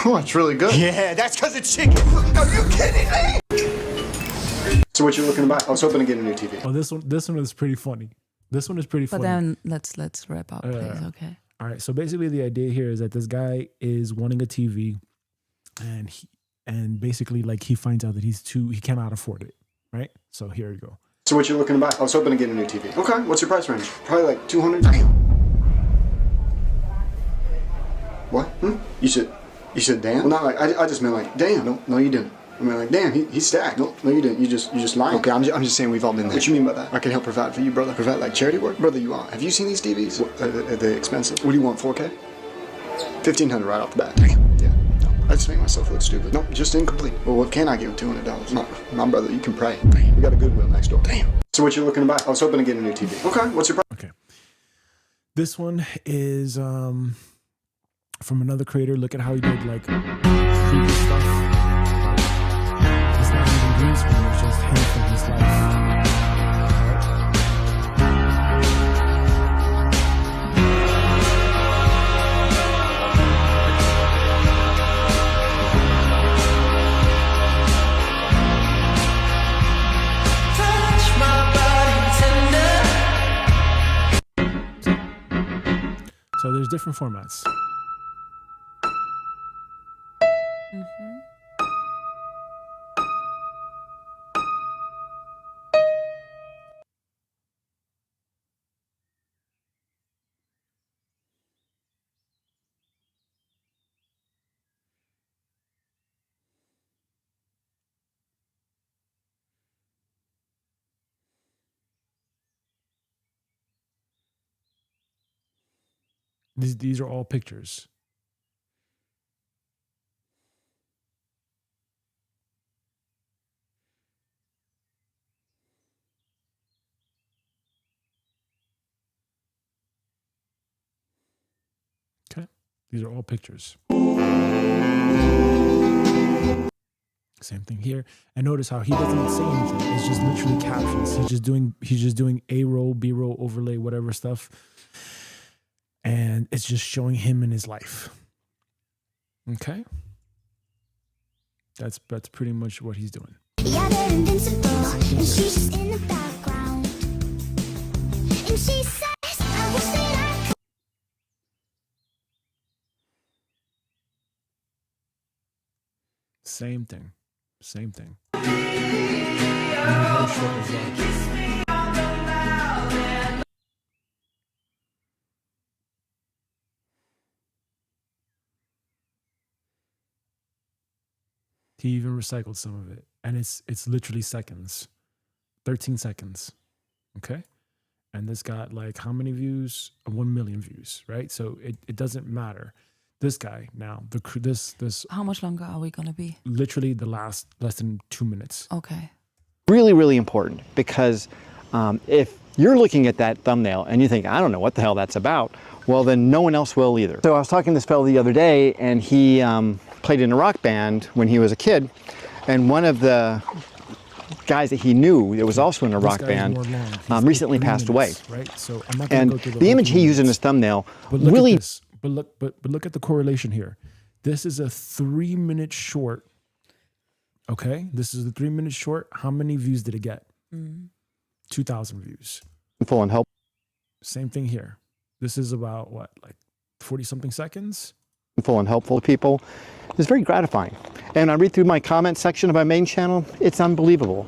Oh, it's really good. Yeah, that's because it's chicken. Are you kidding me? So what you looking to buy? I was hoping to get a new TV. Oh, this one is pretty funny. This one is pretty funny. But then let's wrap up, please. Okay. All right. So basically, the idea here is that this guy is wanting a TV, and basically, like, he finds out that he cannot afford it. Right. So here you go. So what you looking to buy? I was hoping to get a new TV. Okay. What's your price range? Probably like 200. Damn. What? You said damn? Well, not like I just meant like damn. No, you didn't. I mean like damn. He's stacked. No, you didn't. You just lying. Okay, I'm just saying we've all been there. What you mean by that? I can help provide for you, brother. Provide like charity work, brother. You are. Have you seen these TVs? Are they expensive? What do you want? 4K? 1,500 right off the bat. Damn. Yeah. No, I just make myself look stupid. No, just incomplete. Well, what can I give him? $200? My brother, you can pray. Damn. We got a Goodwill next door. Damn. So what you looking to buy? I was hoping to get a new TV. Okay. What's your price? Okay. This one is from another creator. Look at how he did like creepy stuff. It's not even green screen, it's just him from his life. So there's different formats. These are all pictures. Okay, these are all pictures. Same thing here. And notice how he doesn't say anything. It's just literally captions. He's just doing A roll, B roll, overlay, whatever stuff. And it's just showing him in his life. Okay? That's pretty much what he's doing. Yeah, they're invincible, and she's just in the background. And she says, I wish that I could. Same thing. Same thing. He even recycled some of it. And it's literally seconds. 13 seconds. Okay? And this got like how many views? 1 million views, right? So it doesn't matter. This guy now, this. How much longer are we gonna be? Literally the less than 2 minutes. Okay. Really, really important, because if you're looking at that thumbnail and you think, I don't know what the hell that's about, well, then no one else will either. So I was talking to this fellow the other day, and he played in a rock band when he was a kid, and one of the guys that he knew that was also in a rock band recently passed away. Right? So I'm not and go through the image he used in his thumbnail really. But look at the correlation here. This is a 3-minute short. Okay, this is a 3-minute short. How many views did it get? 2,000 views. Full and help. Same thing here. This is about what, like 40-something seconds. Full and helpful to people. It's very gratifying. And I read through my comment section of my main channel. It's unbelievable.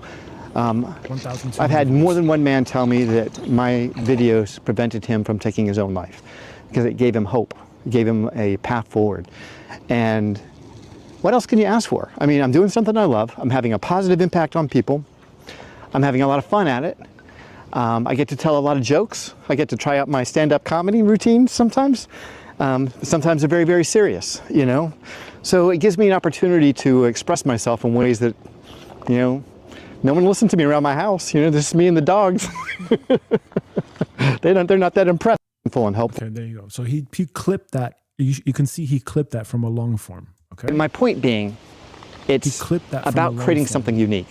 I've had more than one man tell me that my videos prevented him from taking his own life because it gave him hope. It gave him a path forward. And what else can you ask for? I mean, I'm doing something I love. I'm having a positive impact on people. I'm having a lot of fun at it. I get to tell a lot of jokes. I get to try out my stand-up comedy routines sometimes. Sometimes they're very, very serious, you know? So it gives me an opportunity to express myself in ways that, you know, no one listens to me around my house. You know, this is me and the dogs. They're not that impressed. Full and helpful. Okay, there you go. So he clipped that. You can see he clipped that from a long form. Okay. And my point being, it's about creating something unique.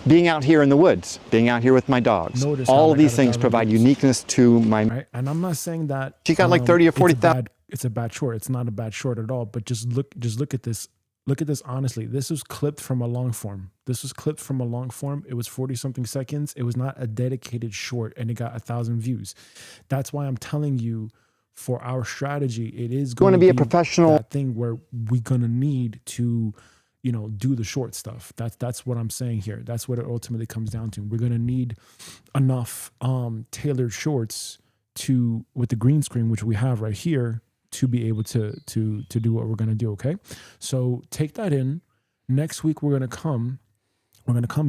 Being out here in the woods, being out here with my dogs. All of these things provide uniqueness to my. Right? And I'm not saying that she got like 30 or 40,000. It's a bad short. It's not a bad short at all. But just look at this. Look at this honestly. This was clipped from a long form. It was 40-something seconds. It was not a dedicated short, and it got 1,000 views. That's why I'm telling you, for our strategy, it is going to be a professional that thing where we're gonna need to, you know, do the short stuff. That's what I'm saying here. That's what it ultimately comes down to. We're gonna need enough tailored shorts with the green screen, which we have right here, to be able to do what we're going to do. Okay. So take that in. Next week, we're going to come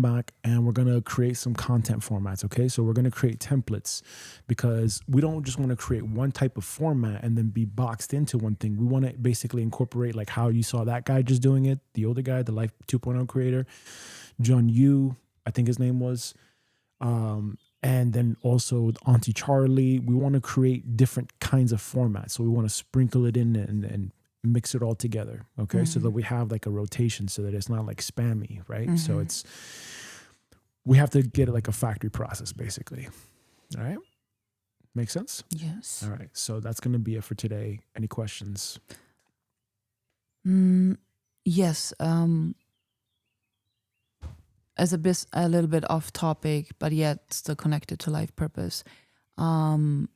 back and we're going to create some content formats. Okay. So we're going to create templates, because we don't just want to create one type of format and then be boxed into one thing. We want to basically incorporate, like how you saw that guy just doing it, the older guy, the Life 2.0 creator, John Yu, I think his name was, and then also Auntie Charlie. We want to create different kinds of formats. So we want to sprinkle it in and mix it all together. Okay. So that we have like a rotation, so that it's not like spammy, right? So we have to get it like a factory process, basically. All right. Make sense? Yes. All right. So that's going to be it for today. Any questions? Yes. As a little bit off topic, but yet still connected to life purpose. I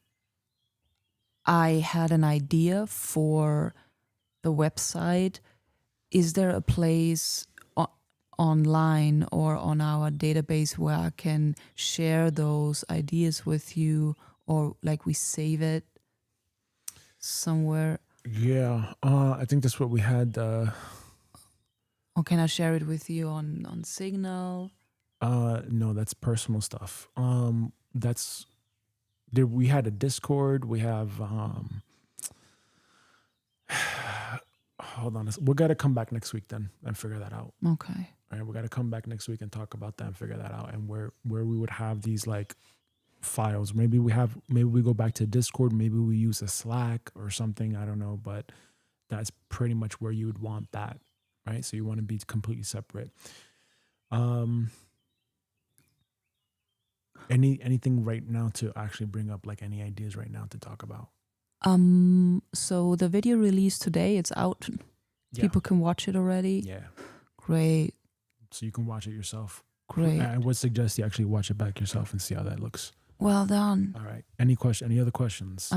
had an idea for the website. Is there a place online or on our database where I can share those ideas with you, or like we save it somewhere? Yeah, I think that's what we had. Or can I share it with you on Signal? No, that's personal stuff. We had a Discord. We have hold on. We got to come back next week then and figure that out. Okay. All right, we got to come back next week and talk about that and figure that out, and where we would have these like files. Maybe we go back to Discord. Maybe we use a Slack or something. I don't know, but that's pretty much where you would want that, right? So you want to be completely separate. Anything right now to actually bring up, like any ideas right now to talk about? So the video released today, it's out. Yeah. People can watch it already. Yeah. Great. So you can watch it yourself. Great. I would suggest you actually watch it back yourself and see how that looks. Well done. All right. Any other questions?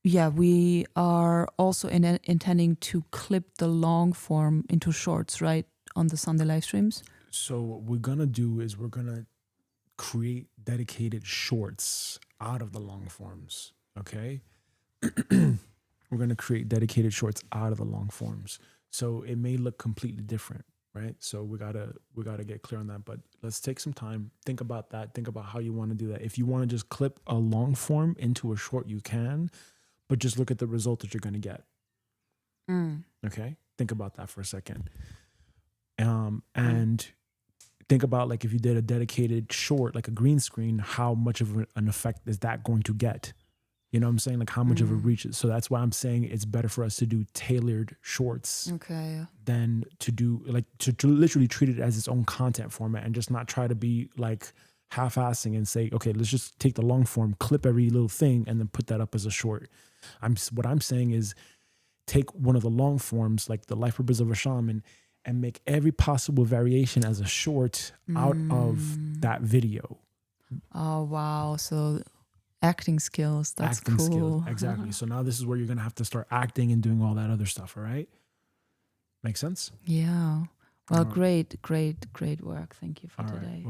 Yeah, we are also intending to clip the long form into shorts, right? On the Sunday live streams. So what we're going to do is we're going to create dedicated shorts out of the long forms. Okay. We're going to create dedicated shorts out of the long forms. So it may look completely different, right? So we gotta get clear on that, but let's take some time, think about that, think about how you want to do that. If you want to just clip a long form into a short, you can, but just look at the result that you're going to get. Okay. Think about that for a second. And think about, like, if you did a dedicated short, like a green screen, how much of an effect is that going to get? You know what I'm saying? Like, how much of a reach is. So that's why I'm saying it's better for us to do tailored shorts than to do, like, to literally treat it as its own content format and just not try to be like half-assing and say, okay, let's just take the long form, clip every little thing, and then put that up as a short. What I'm saying is take one of the long forms, like the Life Purpose of a Shaman, and make every possible variation as a short out of that video. Oh, wow. So acting skills, that's acting cool. skills, exactly. So now this is where you're going to have to start acting and doing all that other stuff, all right? Make sense? Yeah. Well, great work. Thank you for All right. today.